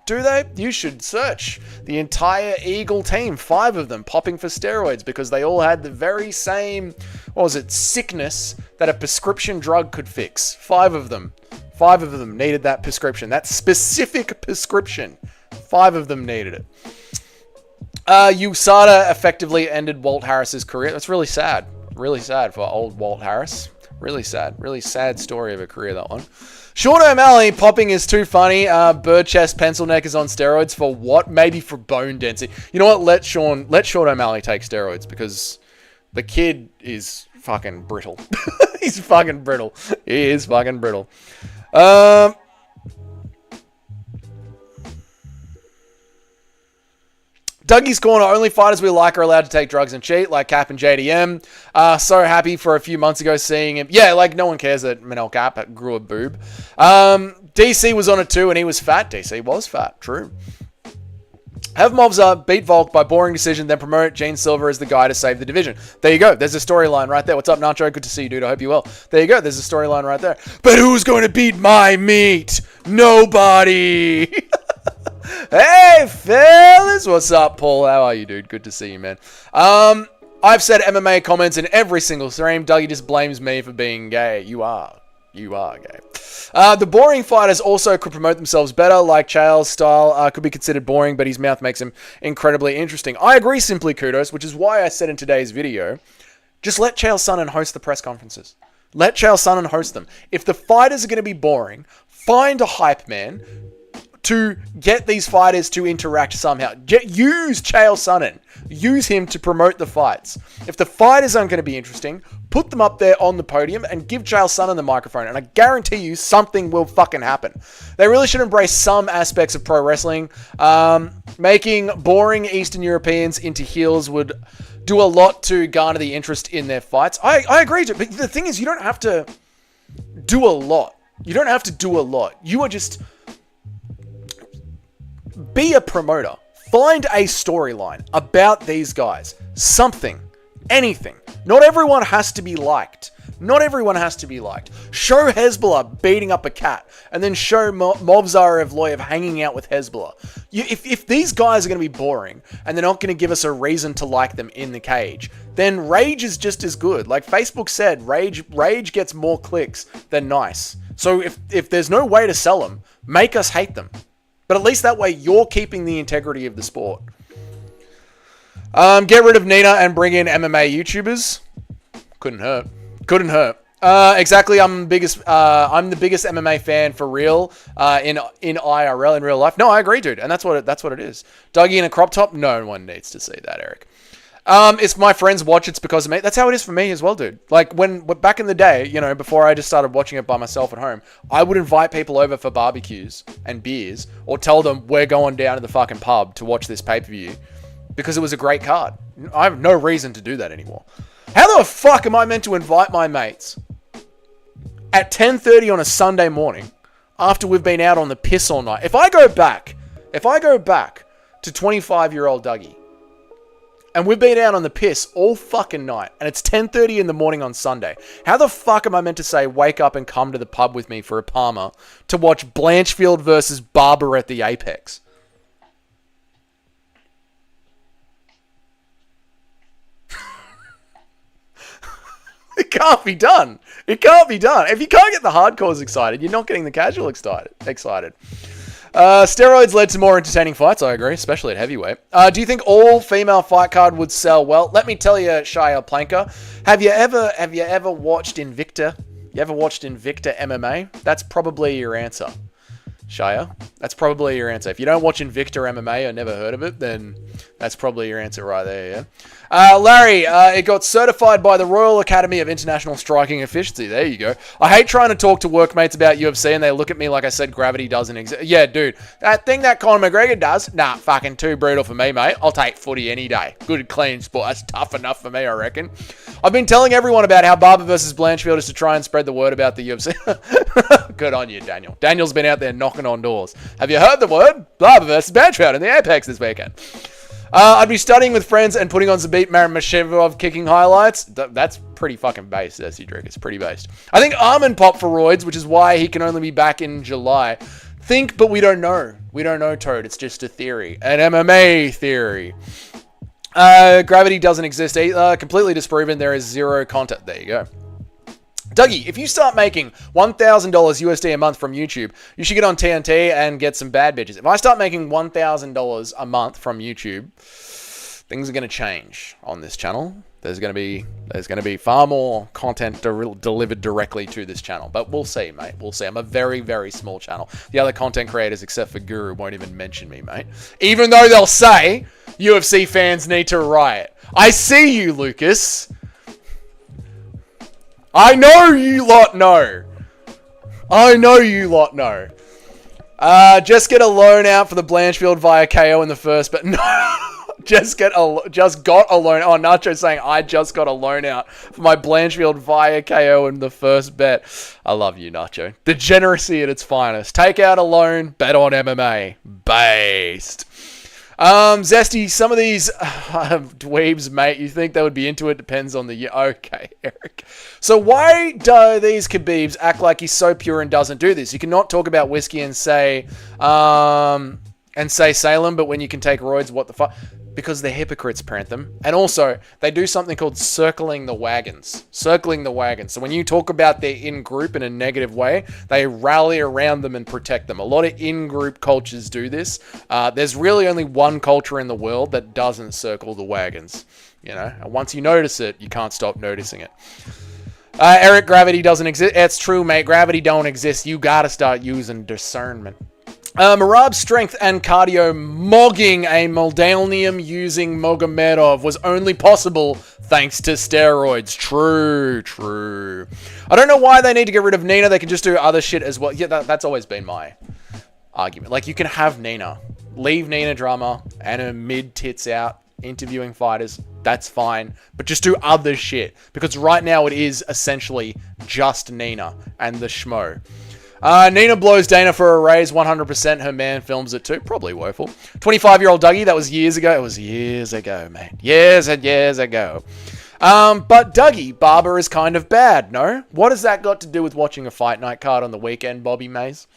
Do they? You should search the entire Eagle team, 5 of them popping for steroids because they all had the very same, sickness that a prescription drug could fix. 5 of them. 5 of them needed that prescription, that specific prescription. 5 of them needed it. USADA effectively ended Walt Harris's career. That's really sad. Really sad for old Walt Harris. Really sad. Really sad story of a career, that one. Sean O'Malley, popping is too funny. Bird chest pencil neck is on steroids for what? Maybe for bone density. You know what? Let Sean O'Malley take steroids because the kid is fucking brittle. He's fucking brittle. He is fucking brittle. Dougie's Corner, only fighters we like are allowed to take drugs and cheat, like Cap and JDM. So happy for a few months ago seeing him. Yeah, like no one cares that Manel Cap grew a boob. DC was on it too, and he was fat. DC was fat, true. Have Mobza beat Volk by boring decision, then promote Gene Silver as the guy to save the division. There you go. There's a storyline right there. What's up, Nacho? Good to see you, dude. I hope you're well. There you go. There's a storyline right there. But who's going to beat my meat? Nobody. Hey, fellas. What's up, Paul? How are you, dude? Good to see you, man. I've said MMA comments in every single stream. Dougie just blames me for being gay. You are gay. The boring fighters also could promote themselves better, like Chael's style could be considered boring, but his mouth makes him incredibly interesting. I agree, Simply Kudos, which is why I said in today's video, just let Chael Sonnen host the press conferences. Let Chael Sonnen host them. If the fighters are going to be boring, find a hype man to get these fighters to interact somehow. Use Chael Sonnen. Use him to promote the fights. If the fighters aren't going to be interesting, put them up there on the podium and give Chael Sonnen the microphone, and I guarantee you something will fucking happen. They really should embrace some aspects of pro wrestling. Making boring Eastern Europeans into heels would do a lot to garner the interest in their fights. I agree, but the thing is, you don't have to do a lot. You don't have to do a lot. You are just... Be a promoter. Find a storyline about these guys. Something. Anything. Not everyone has to be liked. Not everyone has to be liked. Show Hezbollah beating up a cat, and then show Movzar Evloev hanging out with Hezbollah. If these guys are going to be boring, and they're not going to give us a reason to like them in the cage, then Rage is just as good. Like Facebook said, Rage gets more clicks than nice. So if there's no way to sell them, make us hate them. But at least that way, you're keeping the integrity of the sport. Get rid of Nina and bring in MMA YouTubers. Couldn't hurt. Couldn't hurt. Exactly. I'm the biggest MMA fan for real. In IRL, in real life. No, I agree, dude. And that's what it is. Dougie in a crop top. No one needs to see that, Eric. If my friends watch, it's because of me. That's how it is for me as well, dude. Like when back in the day, you know, before I just started watching it by myself at home, I would invite people over for barbecues and beers, or tell them we're going down to the fucking pub to watch this pay-per-view because it was a great card. I have no reason to do that anymore. How the fuck am I meant to invite my mates at 10:30 on a Sunday morning after we've been out on the piss all night? If I go back to 25-year-old Dougie, and we've been out on the piss all fucking night, and it's 10:30 in the morning on Sunday, how the fuck am I meant to say, wake up and come to the pub with me for a Palmer to watch Blanchfield versus Barber at the Apex? It can't be done. It can't be done. If you can't get the hardcores excited, you're not getting the casual excited. Steroids led to more entertaining fights, I agree, especially at heavyweight. Do you think all female fight card would sell well? Let me tell you, Shia Planker, have you ever watched Invicta? You ever watched Invicta MMA? That's probably your answer, Shia. That's probably your answer. If you don't watch Invicta MMA or never heard of it, then that's probably your answer right there, yeah? Larry, it got certified by the Royal Academy of International Striking Efficiency. There you go. I hate trying to talk to workmates about UFC and they look at me like I said gravity doesn't exist. Yeah, dude. That thing that Conor McGregor does, nah, fucking too brutal for me, mate. I'll take footy any day. Good, clean sport. That's tough enough for me, I reckon. I've been telling everyone about how Barber versus Blanchfield is to try and spread the word about the UFC. Good on you, Daniel. Daniel's been out there knocking on doors. Have you heard the word? Barber versus Blanchfield in the Apex this weekend. I'd be studying with friends and putting on some Beat Maramashevov kicking highlights. That's pretty fucking based, SC Drake. It's pretty based. I think Armin popped for roids, which is why he can only be back in July. Think, but we don't know. We don't know, Toad. It's just a theory. An MMA theory. Gravity doesn't exist either. Completely disproven. There is zero content. There you go. Dougie, if you start making $1,000 USD a month from YouTube, you should get on TNT and get some bad bitches. If I start making $1,000 a month from YouTube, things are going to change on this channel. There's going to be far more content delivered directly to this channel. But we'll see, mate. We'll see. I'm a very, very small channel. The other content creators, except for Guru, won't even mention me, mate. Even though they'll say UFC fans need to riot. I see you, Lucas. I know you lot know. I know you lot know. Just get a loan out for the Blanchfield via KO in the first, but no. just got a loan. Oh, Nacho saying I just got a loan out for my Blanchfield via KO in the first bet. I love you, Nacho. Degeneracy at its finest. Take out a loan, bet on MMA. Based. Zesty, some of these dweebs, mate, you think they would be into it, depends on the... Okay, Eric. So why do these Khabibs act like he's so pure and doesn't do this? You cannot talk about whiskey and say Salem, but when you can take roids, what the fuck? Because they're hypocrites, Prantham. And also, they do something called circling the wagons. Circling the wagons. So when you talk about their in-group in a negative way, they rally around them and protect them. A lot of in-group cultures do this. There's really only one culture in the world that doesn't circle the wagons. You know, and once you notice it, you can't stop noticing it. Eric, gravity doesn't exist. It's true, mate. Gravity don't exist. You gotta start using discernment. Marab's strength and cardio mogging a Moldanium using Mogomedov was only possible thanks to steroids. True. I don't know why they need to get rid of Nina. They can just do other shit as well. Yeah, that's always been my argument. Like, you can have Nina. Leave Nina drama and her mid-tits out interviewing fighters. That's fine. But just do other shit. Because right now it is essentially just Nina and the schmo. Nina blows Dana for a raise, 100%. Her man films it too. Probably woeful. 25-year-old Dougie, that was years ago. It was years ago, man. Years and years ago. But Dougie, Barber is kind of bad, no? What has that got to do with watching a fight night card on the weekend, Bobby Mays?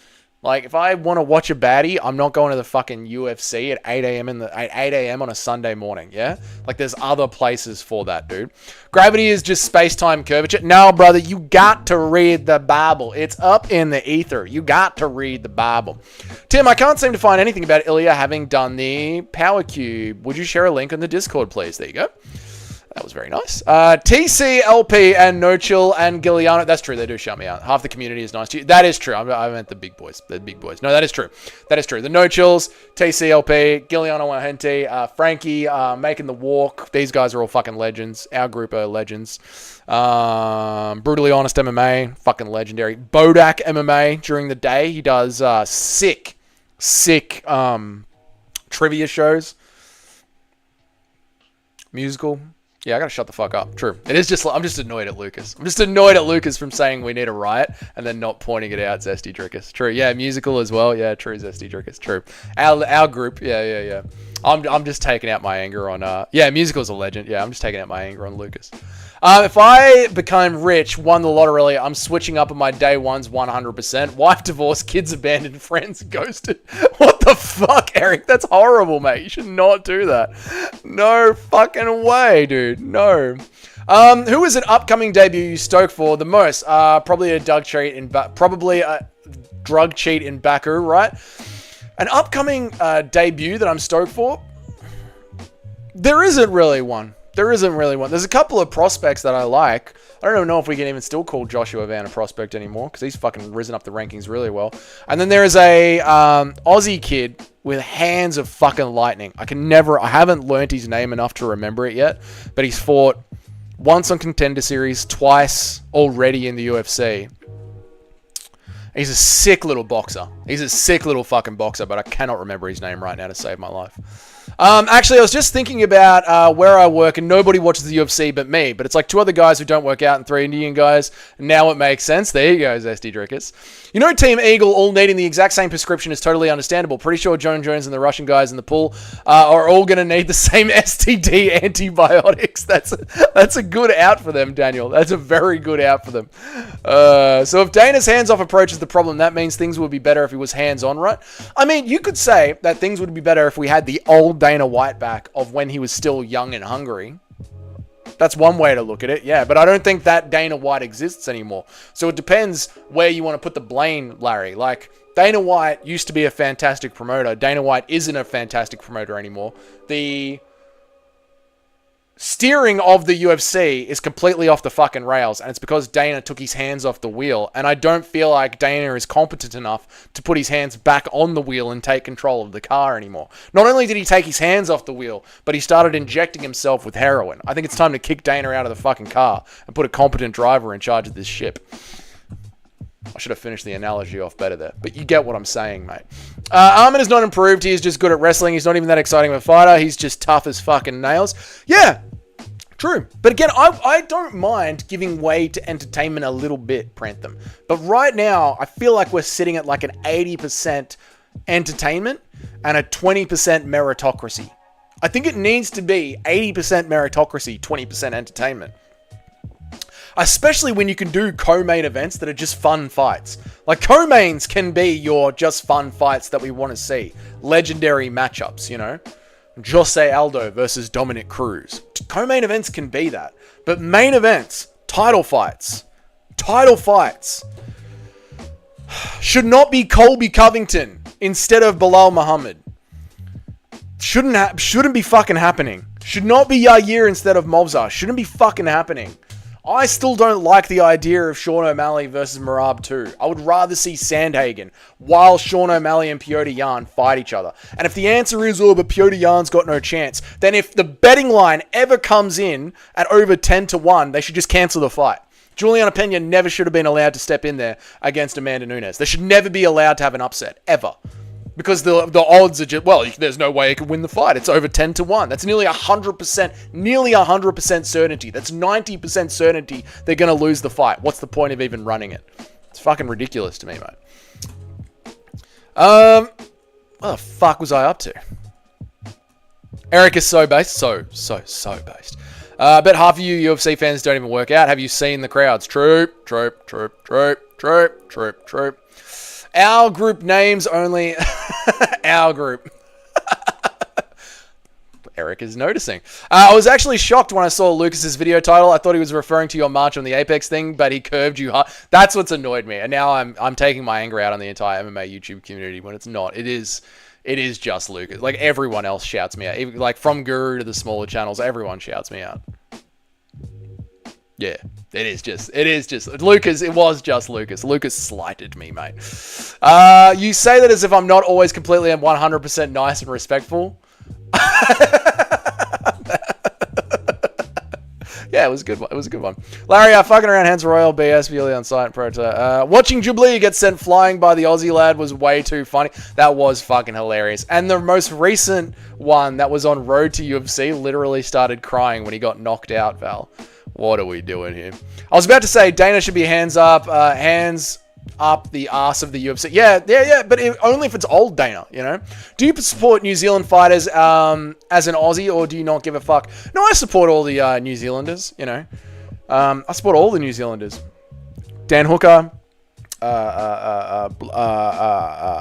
Like, if I want to watch a baddie, I'm not going to the fucking UFC at 8 a.m. on a Sunday morning, yeah? Like, there's other places for that, dude. Gravity is just space-time curvature. No, brother, you got to read the Bible. It's up in the ether. You got to read the Bible. Tim, I can't seem to find anything about Ilya having done the Power Cube. Would you share a link on the Discord, please? There you go. That was very nice. TCLP and No Chill and Gilliano. That's true. They do shout me out. Half the community is nice to you. That is true. I meant the big boys. The big boys. No, that is true. That is true. The No Chills, TCLP, Gilliano Wahente, Frankie, Making the Walk. These guys are all fucking legends. Our group are legends. Brutally Honest MMA. Fucking legendary. Bodak MMA during the day. He does sick trivia shows. Musical. Yeah, I gotta shut the fuck up. True. It is just... I'm just annoyed at Lucas. I'm just annoyed at Lucas from saying we need a riot and then not pointing it out, Zesty Drickus. True. Yeah, musical as well. Yeah, true, Zesty Drickus. True. Our group. Yeah. I'm just taking out my anger on... Yeah, musical's a legend. Yeah, I'm just taking out my anger on Lucas. If I become rich, won the lottery, I'm switching up on my day ones 100%. Wife divorced, kids abandoned, friends ghosted. What the fuck, Eric? That's horrible, mate. You should not do that. No fucking way, dude. No. Who is an upcoming debut you stoked for the most? Probably a drug cheat in Baku, right? An upcoming debut that I'm stoked for? There isn't really one. There's a couple of prospects that I like. I don't even know if we can even still call Joshua Van a prospect anymore because he's fucking risen up the rankings really well. And then there is a Aussie kid with hands of fucking lightning. I haven't learnt his name enough to remember it yet, but he's fought once on Contender Series, twice already in the UFC. He's a sick little boxer. He's a sick little fucking boxer, but I cannot remember his name right now to save my life. Actually, I was just thinking about where I work, and nobody watches the UFC but me. But it's like 2 other guys who don't work out and 3 Indian guys. Now it makes sense. There you go, Zesty Drickus. You know, Team Eagle all needing the exact same prescription is totally understandable. Pretty sure Jones and the Russian guys in the pool are all going to need the same STD antibiotics. That's a good out for them, Daniel. That's a very good out for them. So if Dana's hands-off approach is the problem, that means things would be better if he was hands-on, right? I mean, you could say that things would be better if we had the old Dana White back of when he was still young and hungry. That's one way to look at it, yeah. But I don't think that Dana White exists anymore. So it depends where you want to put the blame, Larry. Like, Dana White used to be a fantastic promoter. Dana White isn't a fantastic promoter anymore. The steering of the UFC is completely off the fucking rails, and it's because Dana took his hands off the wheel, and I don't feel like Dana is competent enough to put his hands back on the wheel and take control of the car anymore. Not only did he take his hands off the wheel, but he started injecting himself with heroin. I think it's time to kick Dana out of the fucking car and put a competent driver in charge of this ship. I should have finished the analogy off better there. But you get what I'm saying, mate. Armin is not improved. He is just good at wrestling. He's not even that exciting of a fighter. He's just tough as fucking nails. Yeah, true. But again, I don't mind giving way to entertainment a little bit, Prantham. But right now, I feel like we're sitting at like an 80% entertainment and a 20% meritocracy. I think it needs to be 80% meritocracy, 20% entertainment. Especially when you can do co-main events that are just fun fights. Like, co-mains can be your just fun fights that we want to see. Legendary matchups, you know? Jose Aldo versus Dominic Cruz. Co-main events can be that. But main events, title fights, should not be Colby Covington instead of Bilal Muhammad. Shouldn't be fucking happening. Should not be Yair instead of Movzar. Shouldn't be fucking happening. I still don't like the idea of Sean O'Malley versus Merab 2. I would rather see Sandhagen while Sean O'Malley and Piotr Jan fight each other. And if the answer is, oh, but Piotr Jan's got no chance, then if the betting line ever comes in at over 10-1, they should just cancel the fight. Juliana Pena never should have been allowed to step in there against Amanda Nunes. They should never be allowed to have an upset, ever. Because the odds are just, well, there's no way it could win the fight. It's over 10-1. That's nearly 100% certainty. That's 90% certainty they're going to lose the fight. What's the point of even running it? It's fucking ridiculous to me, mate. What the fuck was I up to? Eric is so based. So based. I bet half of you UFC fans don't even work out. Have you seen the crowds? Troop. Our group names only. Our group. Eric is noticing. I was actually shocked when I saw Lucas's video title. I thought he was referring to your March on the Apex thing, but he curved you hard. That's what's annoyed me. And now I'm taking my anger out on the entire MMA YouTube community when it's not. It is just Lucas. Like, everyone else shouts me out. Even, like, from Guru to the smaller channels, everyone shouts me out. Yeah, it is just Lucas. It was just Lucas. Lucas slighted me, mate. You say that as if I'm not always completely and 100% nice and respectful. Yeah, it was a good one. It was a good one. Larry, fucking around Hands Royal, BS, purely on site, Proto. Watching Jubilee get sent flying by the Aussie lad was way too funny. That was fucking hilarious. And the most recent one that was on Road to UFC literally started crying when he got knocked out, Val. What are we doing here? I was about to say Dana should be hands up the arse of the UFC. Yeah, but only if it's old Dana, you know? Do you support New Zealand fighters as an Aussie, or do you not give a fuck? No, I support all the New Zealanders, you know? I support all the New Zealanders. Dan Hooker,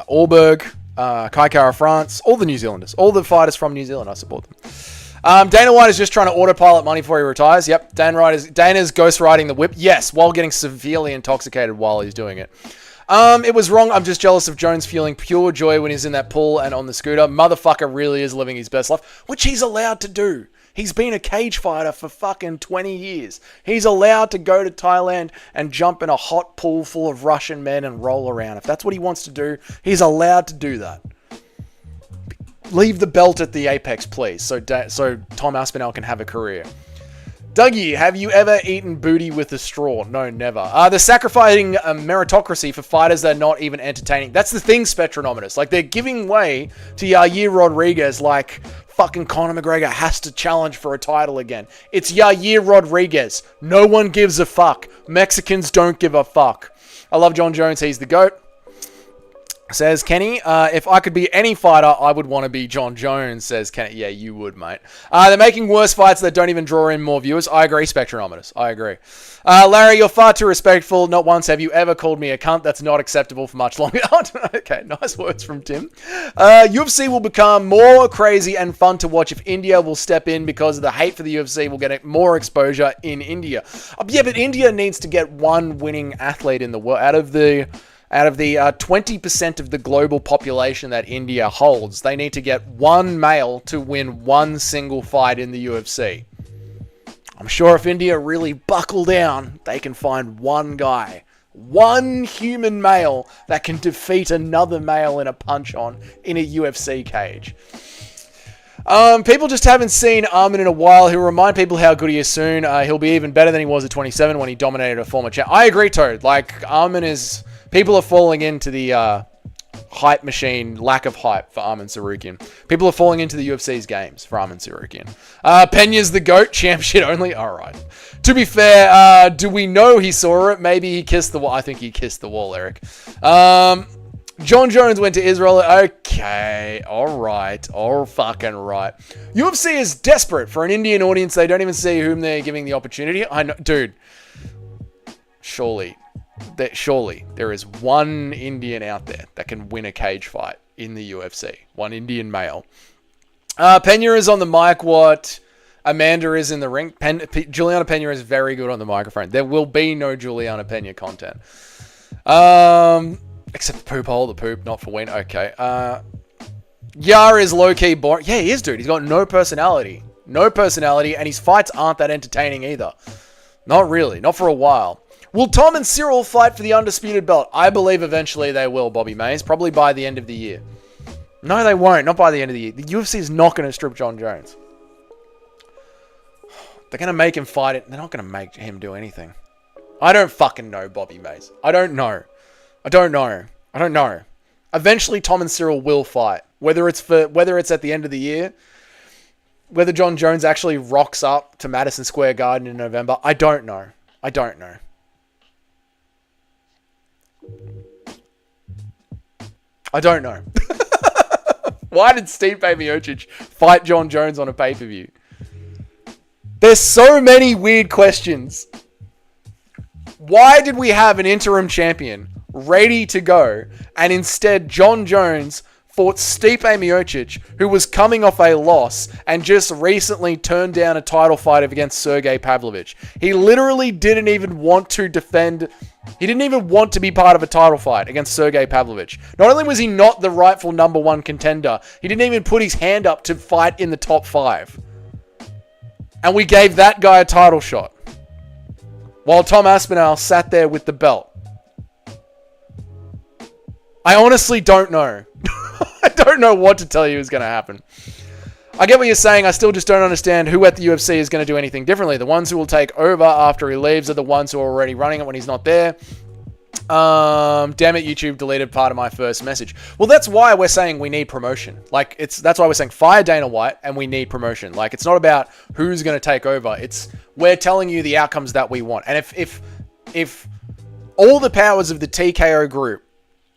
Allberg, Kai Kara France, all the New Zealanders. All the fighters from New Zealand, I support them. Dana White is just trying to autopilot money before he retires. Yep, Dana's ghostwriting the whip. Yes, while getting severely intoxicated while he's doing it. It was wrong. I'm just jealous of Jones feeling pure joy when he's in that pool and on the scooter. Motherfucker really is living his best life, which he's allowed to do. He's been a cage fighter for fucking 20 years. He's allowed to go to Thailand and jump in a hot pool full of Russian men and roll around. If that's what he wants to do, he's allowed to do that. Leave the belt at the Apex, please, so Tom Aspinall can have a career. Dougie, have you ever eaten booty with a straw? No, never. They're sacrificing meritocracy for fighters that are not even entertaining. That's the thing, Spectronominus. Like, they're giving way to Yair Rodriguez like fucking Conor McGregor has to challenge for a title again. It's Yair Rodriguez. No one gives a fuck. Mexicans don't give a fuck. I love John Jones. He's the GOAT. Says Kenny, if I could be any fighter, I would want to be John Jones, says Kenny. Yeah, you would, mate. They're making worse fights that don't even draw in more viewers. I agree, Spectronominus. I agree. Larry, you're far too respectful. Not once have you ever called me a cunt. That's not acceptable for much longer. Okay, nice words from Tim. UFC will become more crazy and fun to watch if India will step in because of the hate for the UFC will get more exposure in India. Yeah, but India needs to get one winning athlete in the world out of the 20% of the global population that India holds. They need to get one male to win one single fight in the UFC. I'm sure if India really buckle down, they can find one guy, one human male that can defeat another male in a punch-on in a UFC cage. People just haven't seen Armin in a while. He'll remind people how good he is soon. He'll be even better than he was at 27 when he dominated a former champ. I agree, Toad. Like, Armin is People are falling into the hype machine, lack of hype for Arman Tsarukyan. People are falling into the UFC's games for Arman Tsarukyan. Pena's the GOAT, champ shit only. All right. To be fair, do we know he saw it? Maybe he kissed the wall. I think he kissed the wall, Eric. John Jones went to Israel. Okay. All right. All fucking right. UFC is desperate for an Indian audience. They don't even see whom they're giving the opportunity. I know, dude. Surely there is one Indian out there that can win a cage fight in the UFC. One Indian male. Pena is on the mic. What? Amanda is in the ring. Juliana Pena is very good on the microphone. There will be no Juliana Pena content. Except the poop hole. The poop, not for win. Okay. Yar is low-key boring. Yeah, he is, dude. He's got no personality. No personality, and his fights aren't that entertaining either. Not really. Not for a while. Will Tom and Cyril fight for the undisputed belt? I believe eventually they will, Bobby Mays. Probably by the end of the year. No, they won't. Not by the end of the year. The UFC is not going to strip John Jones. They're going to make him fight it. They're not going to make him do anything. I don't fucking know, Bobby Mays. I don't know. Eventually, Tom and Cyril will fight. Whether it's at the end of the year, whether John Jones actually rocks up to Madison Square Garden in November, I don't know. Why did Stipe Miocic fight John Jones on a pay-per-view? There's so many weird questions. Why did we have an interim champion ready to go, and instead John Jones fought Stipe Miocic, who was coming off a loss and just recently turned down a title fight against Sergey Pavlovich? He literally didn't even want to defend. He didn't even want to be part of a title fight against Sergey Pavlovich. Not only was he not the rightful number one contender, he didn't even put his hand up to fight in the top 5. And we gave that guy a title shot. While Tom Aspinall sat there with the belt. I honestly don't know. I don't know what to tell you is going to happen. I get what you're saying. I still just don't understand who at the UFC is going to do anything differently. The ones who will take over after he leaves are the ones who are already running it when he's not there. Damn it, YouTube deleted part of my first message. Well, that's why we're saying we need promotion. That's why we're saying fire Dana White and we need promotion. It's not about who's going to take over. We're telling you the outcomes that we want. And if all the powers of the TKO group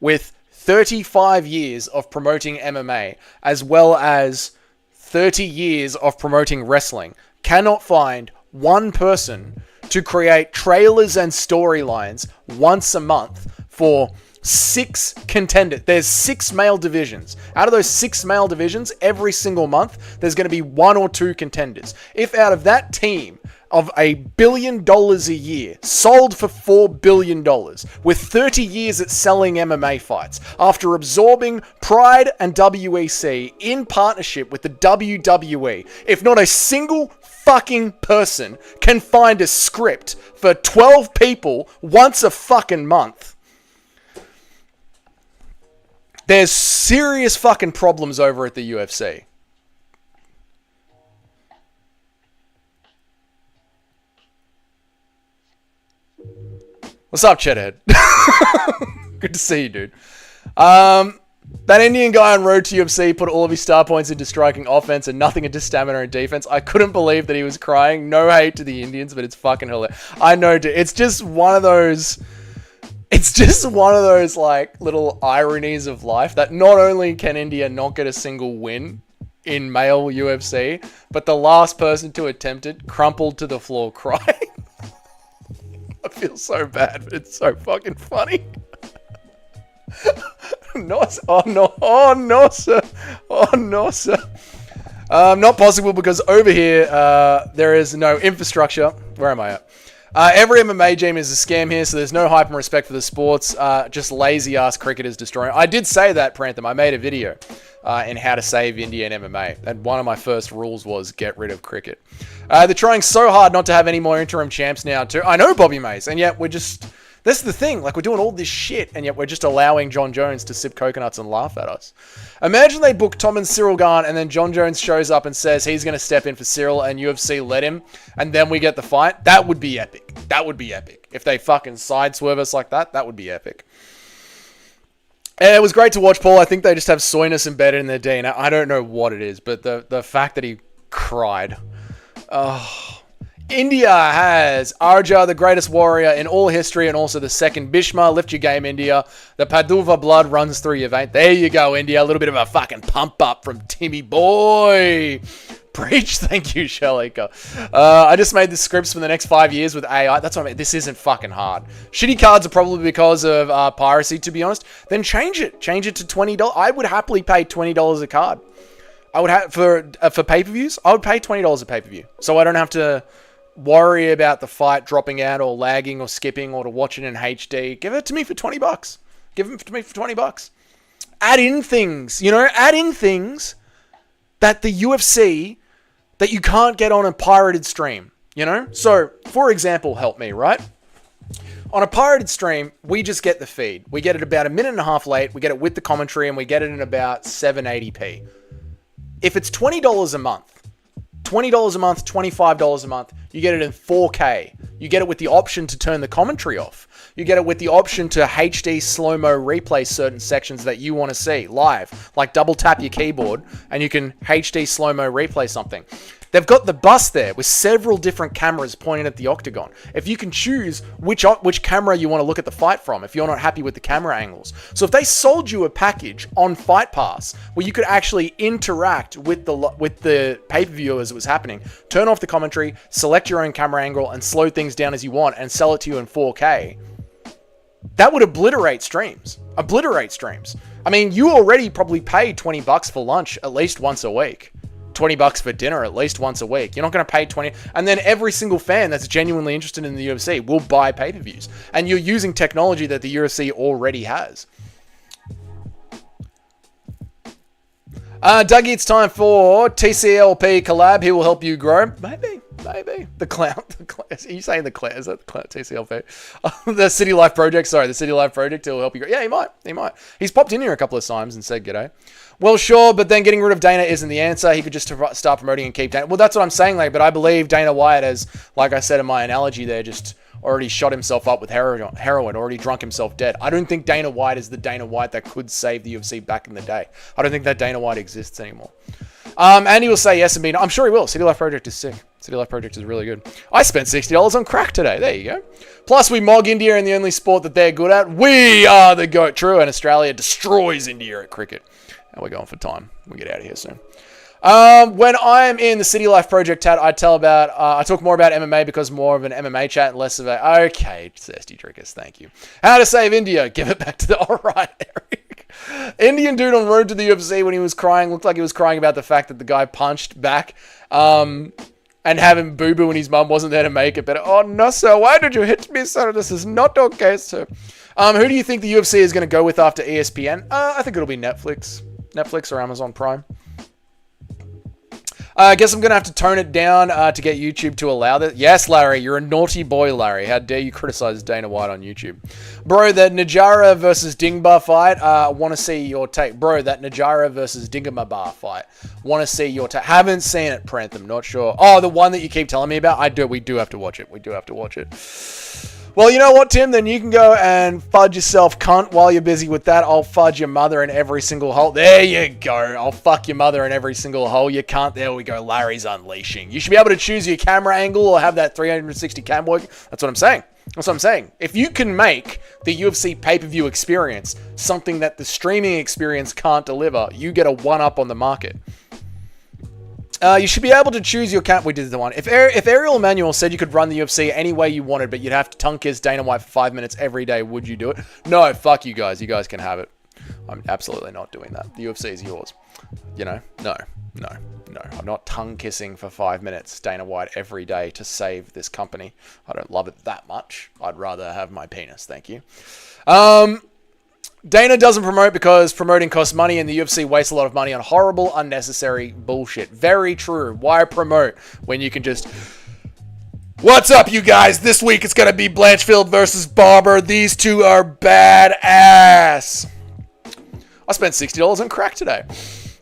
with 35 years of promoting MMA, as well as 30 years of promoting wrestling, cannot find one person to create trailers and storylines once a month for 6 contenders. There's 6 male divisions. Out of those 6 male divisions, every single month, there's going to be 1 or 2 contenders. If out of that team of $1 billion a year, sold for $4 billion, with 30 years at selling MMA fights, after absorbing Pride and WEC in partnership with the WWE, if not a single fucking person can find a script for 12 people once a fucking month, there's serious fucking problems over at the UFC. What's up, Cheddhead? Good to see you, dude. That Indian guy on road to UFC put all of his star points into striking offense and nothing into stamina and defense. I couldn't believe that he was crying. No hate to the Indians, but it's fucking hilarious. I know, dude. It's just one of those little ironies of life that not only can India not get a single win in male UFC, but the last person to attempt it crumpled to the floor crying. I feel so bad, but it's so fucking funny. No, sir. Not possible because over here, there is no infrastructure. Where am I at? Every MMA gym is a scam here, so there's no hype and respect for the sports. Just lazy ass cricketers destroying. I did say that, Prantham. I made a video in how to save Indian MMA. And one of my first rules was get rid of cricket. They're trying so hard not to have any more interim champs now, too. I know, Bobby Mays, and yet we're just... That's the thing. We're doing all this shit, and yet we're just allowing John Jones to sip coconuts and laugh at us. Imagine they book Tom and Cyril Gane, and then John Jones shows up and says he's going to step in for Cyril, and UFC let him, and then we get the fight. That would be epic. If they fucking sideswerve us like that, that would be epic. It was great to watch, Paul. I think they just have soyness embedded in their DNA. I don't know what it is, but the fact that he cried. Oh. India has Arja, the greatest warrior in all history, and also the second Bhishma. Lift your game, India. The Padova blood runs through your vein. There you go, India. A little bit of a fucking pump up from Timmy Boy. Preach. Thank you, Shalika. I just made the scripts for the next 5 years with AI. That's what I mean. This isn't fucking hard. Shitty cards are probably because of piracy, to be honest. Then change it. Change it to $20. I would happily pay $20 a card. I would have for pay-per-views. I would pay $20 a pay-per-view, so I don't have to worry about the fight dropping out or lagging or skipping or to watch it in HD. Give it to me for $20. Give it to me for $20. Add in things, add in things that the UFC that you can't get on a pirated stream, So, for example, help me, right? On a pirated stream, we just get the feed. We get it about a minute and a half late. We get it with the commentary, and we get it in about 780p. If it's $20 a month, $20 a month, $25 a month, you get it in 4K. You get it with the option to turn the commentary off. You get it with the option to HD slow-mo replay certain sections that you want to see live. Like double tap your keyboard and you can HD slow-mo replay something. They've got the bus there with several different cameras pointing at the octagon. If you can choose which camera you want to look at the fight from, if you're not happy with the camera angles. So if they sold you a package on Fight Pass where you could actually interact with the pay-per-view as it was happening, turn off the commentary, select your own camera angle, and slow things down as you want, and sell it to you in 4K, that would obliterate streams. I mean, you already probably pay $20 for lunch at least once a week. $20 for dinner at least once a week. You're not going to pay 20, and then every single fan that's genuinely interested in the UFC will buy pay-per-views, and you're using technology that the UFC already has. Dougie, it's time for TCLP collab. He will help you grow. Maybe. The clown. Are you saying the clown? Is that the clown? TCLP? The City Life Project. Sorry, the City Life Project. He'll help you grow. Yeah, he might. He's popped in here a couple of times and said g'day. Well, sure, but then getting rid of Dana isn't the answer. He could just start promoting and keep Dana. Well, that's what I'm saying, but I believe Dana White has, like I said in my analogy there, just already shot himself up with heroin, already drunk himself dead. I don't think Dana White is the Dana White that could save the UFC back in the day. I don't think that Dana White exists anymore. And he will say yes and be no. I'm sure he will. City Life Project is sick. City Life Project is really good. I spent $60 on crack today. There you go. Plus, we mog India in the only sport that they're good at. We are the GOAT. True, and Australia destroys India at cricket. And we're going for time. We'll get out of here soon. When I am in the City Life Project chat, I talk more about MMA because more of an MMA chat and less of a, okay, Zesty Trickers, thank you. How to save India. Give it back to the, all right, Eric. Indian dude on road to the UFC when he was crying, looked like he was crying about the fact that the guy punched back, and having boo-boo when his mum wasn't there to make it better. Oh, no, sir, why did you hit me, sir? This is not okay, sir. Who do you think the UFC is going to go with after ESPN? I think it'll be Netflix or Amazon Prime. I guess I'm going to have to tone it down to get YouTube to allow that. Yes, Larry, you're a naughty boy, Larry. How dare you criticize Dana White on YouTube? Bro, that Najara versus Dingba fight, want to see your take. Bro, that Najara versus Dingamabar fight, want to see your take. Haven't seen it, Prantham, not sure. Oh, the one that you keep telling me about? We do have to watch it. Well, you know what, Tim? Then you can go and fudge yourself, cunt. While you're busy with that, I'll fudge your mother in every single hole. There you go. I'll fuck your mother in every single hole. You can't. There we go. Larry's unleashing. You should be able to choose your camera angle or have that 360 cam work. That's what I'm saying. If you can make the UFC pay-per-view experience something that the streaming experience can't deliver, you get a one-up on the market. You should be able to choose your camp. We did the one. If Ariel Emanuel said you could run the UFC any way you wanted, but you'd have to tongue kiss Dana White for 5 minutes every day, would you do it? No, fuck you guys. You guys can have it. I'm absolutely not doing that. The UFC is yours. No. I'm not tongue kissing for 5 minutes Dana White every day to save this company. I don't love it that much. I'd rather have my penis. Thank you. Dana doesn't promote because promoting costs money and the UFC wastes a lot of money on horrible, unnecessary bullshit. Very true. Why promote when you can just... What's up, you guys? This week it's going to be Blanchfield versus Barber. These two are badass. I spent $60 on crack today.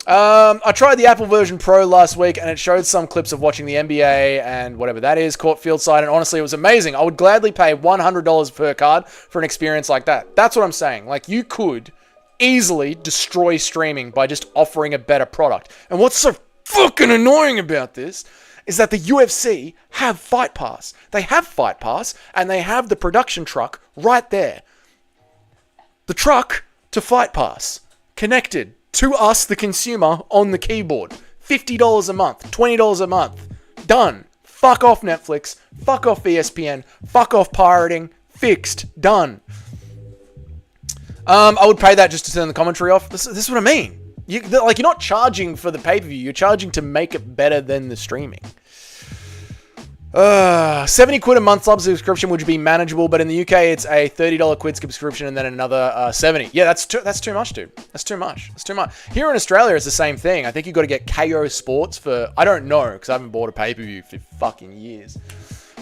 I tried the Apple version Pro last week and it showed some clips of watching the NBA and whatever that is, court field side, and honestly it was amazing. I would gladly pay $100 per card for an experience like that. That's what I'm saying. Like, you could easily destroy streaming by just offering a better product. And what's so fucking annoying about this is that the UFC have Fight Pass. They have Fight Pass, and they have the production truck right there. The truck to Fight Pass, connected to us, the consumer, on the keyboard. $50 a month, $20 a month. Done. Fuck off Netflix. Fuck off ESPN. Fuck off pirating. Fixed. Done. I would pay that just to turn the commentary off. This is what I mean. You're not charging for the pay-per-view. You're charging to make it better than the streaming. 70 quid a month subscription would be manageable, but in the UK it's a $30 quid subscription and then another 70. Yeah, that's too much, dude. That's too much. Here in Australia it's the same thing. I think you've got to get KO Sports for, I don't know, because I haven't bought a pay-per-view for fucking years.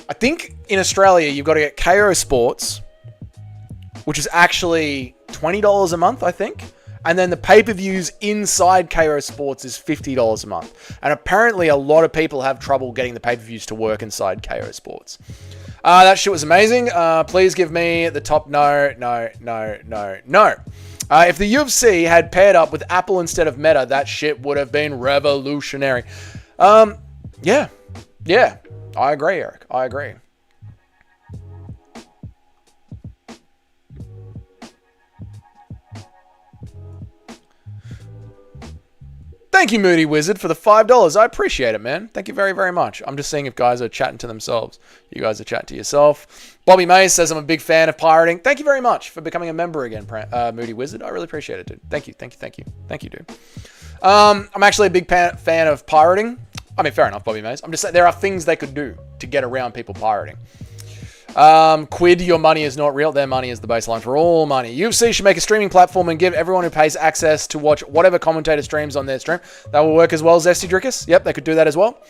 I think in Australia you've got to get KO Sports, which is actually $20 a month, I think. And then the pay-per-views inside KO Sports is $50 a month. And apparently a lot of people have trouble getting the pay-per-views to work inside KO Sports. That shit was amazing. Please give me the top no. If the UFC had paired up with Apple instead of Meta, that shit would have been revolutionary. Yeah. I agree, Eric. I agree. Thank you, Moody Wizard, for the $5. I appreciate it, man. Thank you very, very much. I'm just seeing if guys are chatting to themselves. You guys are chatting to yourself. Bobby Mays says, I'm a big fan of pirating. Thank you very much for becoming a member again, Moody Wizard. I really appreciate it, dude. Thank you, dude. I'm actually a big fan of pirating. I mean, fair enough, Bobby Mays. I'm just saying there are things they could do to get around people pirating. Quid, your money is not real. Their money is the baseline for all money. UFC should make a streaming platform and give everyone who pays access to watch whatever commentator streams on their stream. That will work as well, Zesty Drickus. Yep, they could do that as well.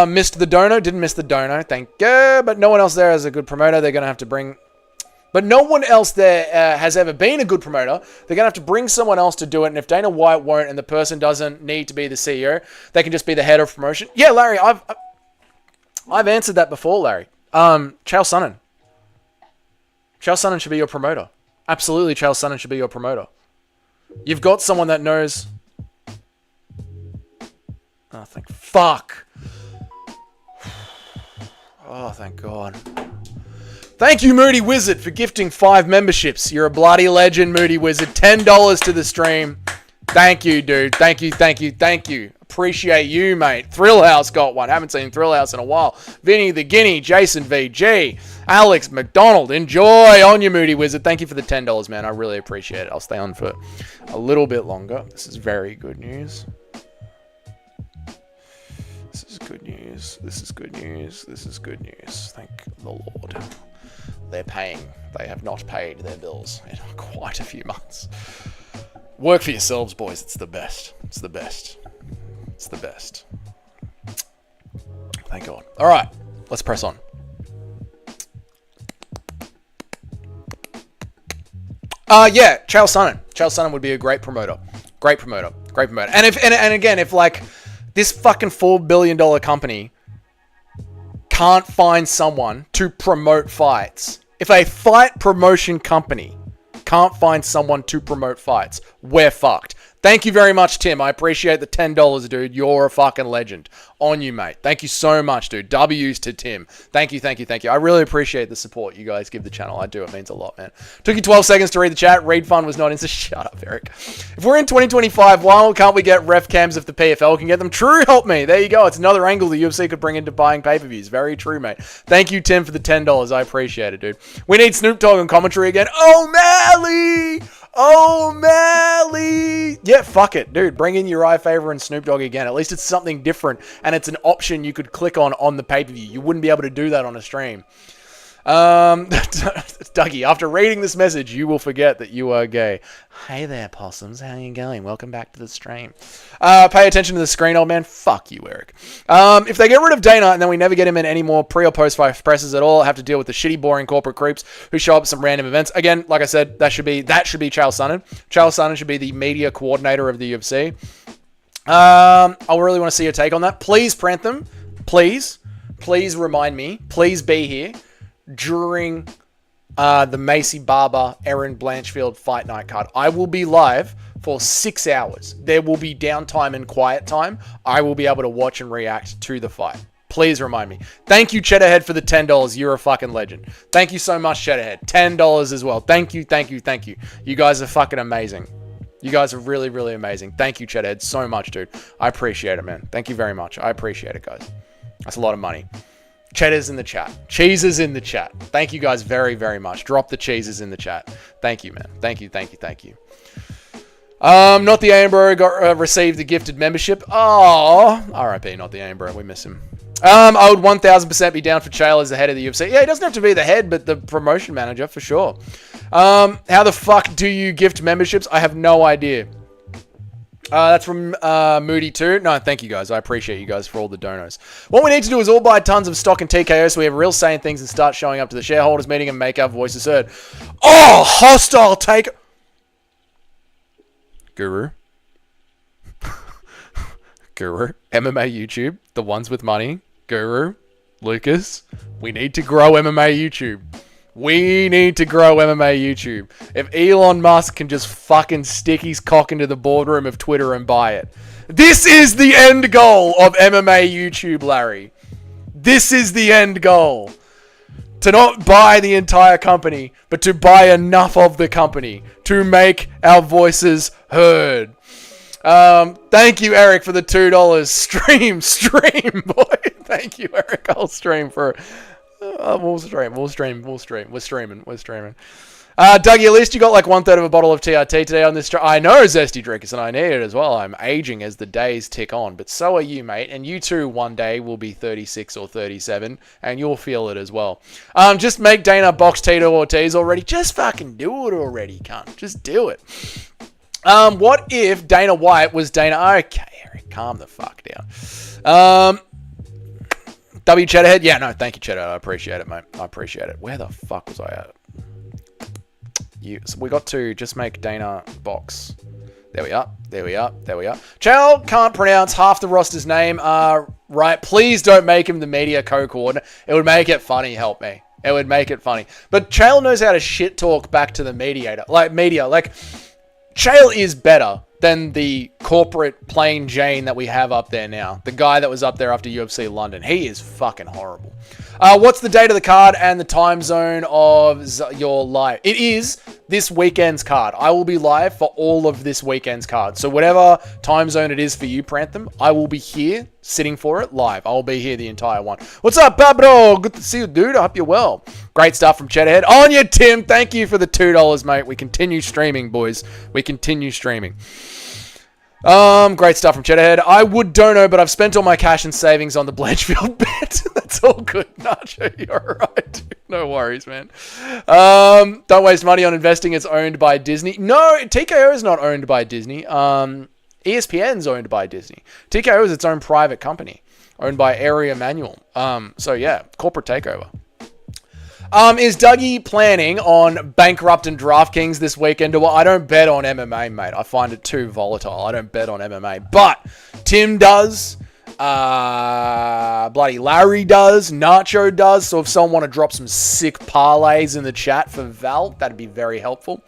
Missed the dono. Didn't miss the dono. Thank you. But no one else there is a good promoter. They're going to have to bring... But no one else there has ever been a good promoter. They're going to have to bring someone else to do it. And if Dana White won't and the person doesn't need to be the CEO, they can just be the head of promotion. Yeah, Larry, I've answered that before, Larry. Chael Sonnen. Chael Sonnen should be your promoter. Absolutely, Chael Sonnen should be your promoter. You've got someone that knows... Oh, thank fuck. Oh, thank God. Thank you, Moody Wizard, for gifting 5 memberships. You're a bloody legend, Moody Wizard. $10 to the stream. Thank you, dude. Thank you. Appreciate you, mate. Thrillhouse got one. Haven't seen Thrillhouse in a while. Vinny the Guinea, Jason VG, Alex McDonald. Enjoy on you, Moody Wizard. Thank you for the $10, man. I really appreciate it. I'll stay on for a little bit longer. This is very good news. This is good news. Thank the Lord. They're paying. They have not paid their bills in quite a few months. Work for yourselves, boys. It's the best. Thank God. All right, let's press on. Yeah, Chael Sonnen. Chael Sonnen would be a great promoter. And if like this fucking $4 billion company can't find someone to promote fights, if a fight promotion company can't find someone to promote fights, we're fucked. Thank you very much, Tim. I appreciate the $10, dude. You're a fucking legend. On you, mate. Thank you so much, dude. W's to Tim. Thank you. I really appreciate the support you guys give the channel. I do. It means a lot, man. Took you 12 seconds to read the chat. Read fund was not in. So shut up, Eric. If we're in 2025, why can't we get ref cams if the PFL can get them? True, help me. There you go. It's another angle the UFC could bring into buying pay-per-views. Very true, mate. Thank you, Tim, for the $10. I appreciate it, dude. We need Snoop Dogg on commentary again. O'Malley! Yeah, fuck it, dude. Bring in Uriah Faber and Snoop Dogg again. At least it's something different, and it's an option you could click on the pay-per-view. You wouldn't be able to do that on a stream. Dougie, after reading this message, you will forget that you are gay. Hey there, possums. How you going? Welcome back to the stream. Pay attention to the screen, old man. Fuck you, Eric. If they get rid of Dana and then we never get him in any more pre or post fight presses at all, I have to deal with the shitty, boring corporate creeps who show up at some random events. Again, like I said, that should be Chael Sonnen. Chael Sonnen should be the media coordinator of the UFC. I really want to see your take on that. Please, Prantham. Please remind me. Please be here during the Macy Barber, Erin Blanchfield fight night card. I will be live for 6 hours. There will be downtime and quiet time. I will be able to watch and react to the fight. Please remind me. Thank you, Cheddarhead, for the $10. You're a fucking legend. Thank you so much, Cheddarhead. $10 as well. Thank you. You guys are fucking amazing. You guys are really, really amazing. Thank you, Cheddarhead, so much, dude. I appreciate it, man. Thank you very much. I appreciate it, guys. That's a lot of money. Cheddar's in the chat. Cheeses in the chat. Thank you guys very, very much. Drop the cheeses in the chat. Thank you, man. Thank you. Not the Amber received the gifted membership. Oh, RIP, not the Amber. We miss him. I would 1000% be down for Chael as the head of the UFC. Yeah, he doesn't have to be the head, but the promotion manager for sure. How the fuck do you gift memberships? I have no idea. That's from Moody too. No, thank you guys. I appreciate you guys for all the donos. What we need to do is all buy tons of stock in TKO so we have real say in things and start showing up to the shareholders meeting and make our voices heard. Oh, hostile take. Guru. Guru. MMA YouTube. The ones with money. Guru. Lucas. We need to grow MMA YouTube. We need to grow MMA YouTube. If Elon Musk can just fucking stick his cock into the boardroom of Twitter and buy it. This is the end goal of MMA YouTube, Larry. This is the end goal. To not buy the entire company, but to buy enough of the company to make our voices heard. Thank you, Eric, for the $2. Stream, boy. Thank you, Eric. I'll stream for... We'll stream. We're streaming. Dougie, at least you got like 1/3 of a bottle of TRT today on this. I know, Zesty Drinkers, and I need it as well. I'm aging as the days tick on, but so are you, mate. And you too, one day, will be 36 or 37, and you'll feel it as well. Just make Dana box Tito Ortiz already. Just fucking do it already, cunt. Just do it. What if Dana White was Dana... Okay, Eric, calm the fuck down. W Cheddarhead? Yeah, no, thank you, Cheddar. I appreciate it, mate. I appreciate it. Where the fuck was I at? So we got to just make Dana box. There we are. Chael can't pronounce half the roster's name. Right. Please don't make him the media co-coordinator. It would make it funny, help me. It would make it funny. But Chael knows how to shit talk back to the media. Like, Chael is better than the corporate plain Jane that we have up there now. The guy that was up there after UFC London. He is fucking horrible. What's the date of the card and the time zone of your live? It is this weekend's card. I will be live for all of this weekend's card. So whatever time zone it is for you, Prantham, I will be here sitting for it live. I'll be here the entire one. What's up, Pablo? Good to see you, dude. I hope you're well. Great stuff from Cheddarhead. On you, Tim. Thank you for the $2, mate. We continue streaming, boys. We continue streaming. Great stuff from Cheddarhead. I would dono, but I've spent all my cash and savings on the Blanchfield bet. That's all good, Nacho. You're right, dude. No worries, man. Don't waste money on investing. It's owned by Disney. No, TKO is not owned by Disney. ESPN's owned by Disney. TKO is its own private company, owned by Ari Emanuel. So yeah, corporate takeover. Is Dougie planning on bankrupting DraftKings this weekend? Well, I don't bet on MMA, mate. I find it too volatile. I don't bet on MMA. But Tim does. Bloody Larry does. Nacho does. So if someone want to drop some sick parlays in the chat for Val, that'd be very helpful.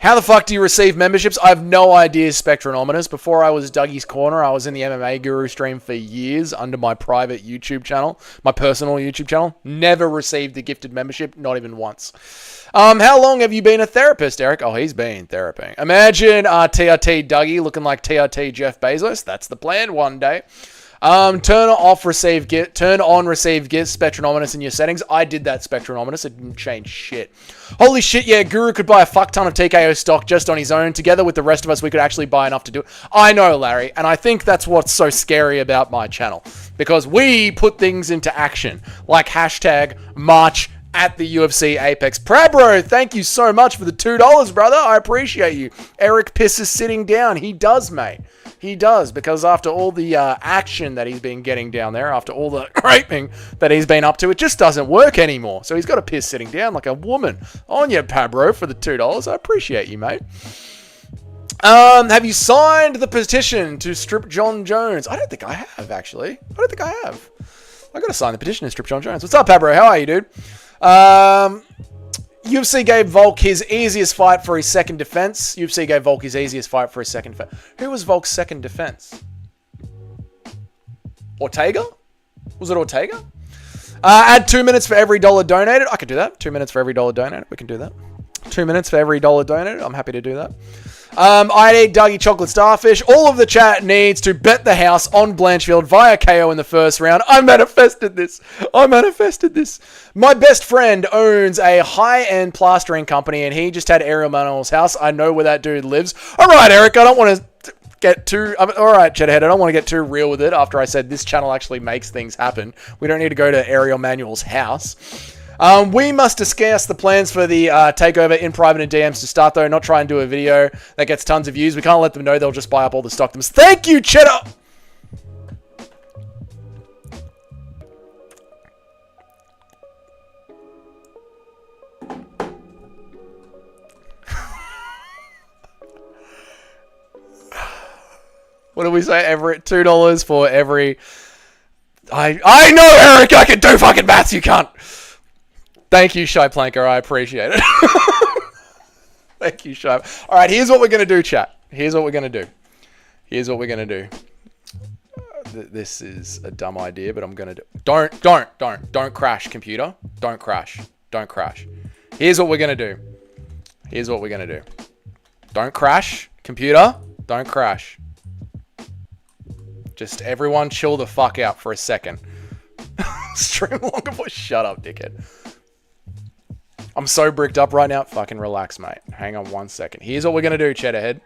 How the fuck do you receive memberships? I have no idea, Spectronominus. Before I was Dougie's Corner, I was in the MMA Guru stream for years under my private YouTube channel, my personal YouTube channel. Never received a gifted membership, not even once. How long have you been a therapist, Eric? Oh, he's been theraping. Imagine TRT Dougie looking like TRT Jeff Bezos. That's the plan one day. Turn on receive gifts, Spectronominus in your settings. I did that, Spectronominus. It didn't change shit. Holy shit, yeah, Guru could buy a fuck ton of TKO stock just on his own. Together with the rest of us, we could actually buy enough to do it. I know, Larry, and I think that's what's so scary about my channel. Because we put things into action, like hashtag March at the UFC Apex. Prabro, thank you so much for the $2, brother. I appreciate you. Eric Piss is sitting down. He does, mate. He does, because after all the action that he's been getting down there, after all the raping that he's been up to, it just doesn't work anymore. So he's got to piss sitting down like a woman. On you, Pabro, for the $2. I appreciate you, mate. Have you signed the petition to strip John Jones? I don't think I have, actually. I don't think I have. I gotta sign the petition, Strip John Jones. What's up, Pabro? How are you, dude? UFC gave Volk his easiest fight for his second defense. UFC gave Volk his easiest fight for his second defense. Who was Volk's second defense? Ortega? Was it Ortega? Add 2 minutes for every $1 donated. I could do that. 2 minutes for every $1 donated. We can do that. 2 minutes for every $1 donated. I'm happy to do that. I'd eat Dougie Chocolate Starfish. All of the chat needs to bet the house on Blanchfield via KO in the first round. I manifested this. My best friend owns a high-end plastering company, and he just had Ariel Manuel's house. I know where that dude lives. All right, Eric, I don't want to get too... all right, Cheddar, I don't want to get too real with it after I said this channel actually makes things happen. We don't need to go to Ariel Manuel's house. We must discuss the plans for the takeover in private and DMs to start, though. Not try and do a video that gets tons of views. We can't let them know. They'll just buy up all the stock. Thank you, Cheddar! What do we say? $2 for every... I know, Eric! I can do fucking maths, you cunt! Thank you, Shy Planker. I appreciate it. Thank you, Shy. All right, here's what we're going to do, chat. Here's what we're going to do. This is a dumb idea, but I'm going to do... Don't crash, computer. Don't crash. Here's what we're going to do. Don't crash, computer. Don't crash. Just everyone chill the fuck out for a second. Stream longer voice. Shut up, dickhead. I'm so bricked up right now. Fucking relax, mate. Hang on 1 second. Here's what we're gonna do, Cheddarhead.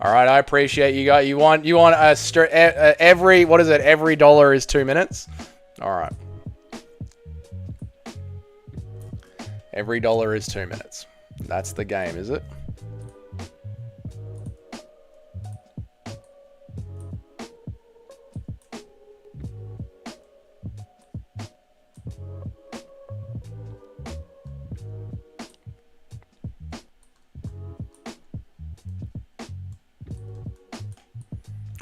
All right, I appreciate you guys. You want every what is it? Every $1 is 2 minutes. All right. Every $1 is 2 minutes. That's the game, is it?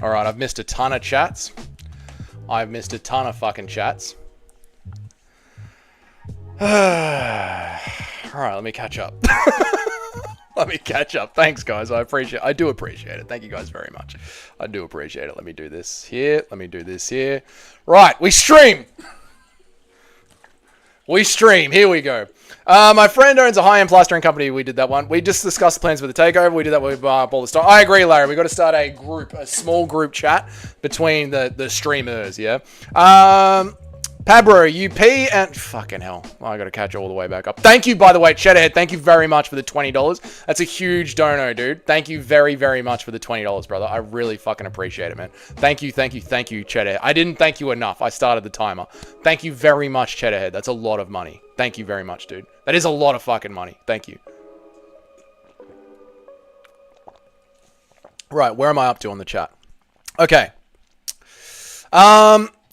All right, I've missed a ton of chats. I've missed a ton of fucking chats. All right, let me catch up. Thanks, guys. I do appreciate it. Thank you guys very much. I do appreciate it. Let me do this here. Right, we stream. Here we go. My friend owns a high-end plastering company. We did that one. We just discussed plans for the takeover. We did that with all the stuff. I agree, Larry. We got to start a small group chat between the streamers. Yeah. Pabro, UP, and fucking hell. I got to catch all the way back up. Thank you, by the way, Cheddarhead. Thank you very much for the $20. That's a huge dono, dude. Thank you very, very much for the $20, brother. I really fucking appreciate it, man. Thank you, Cheddarhead. I didn't thank you enough. I started the timer. Thank you very much, Cheddarhead. That's a lot of money. Thank you very much, dude. That is a lot of fucking money. Thank you. Right, where am I up to on the chat? Okay.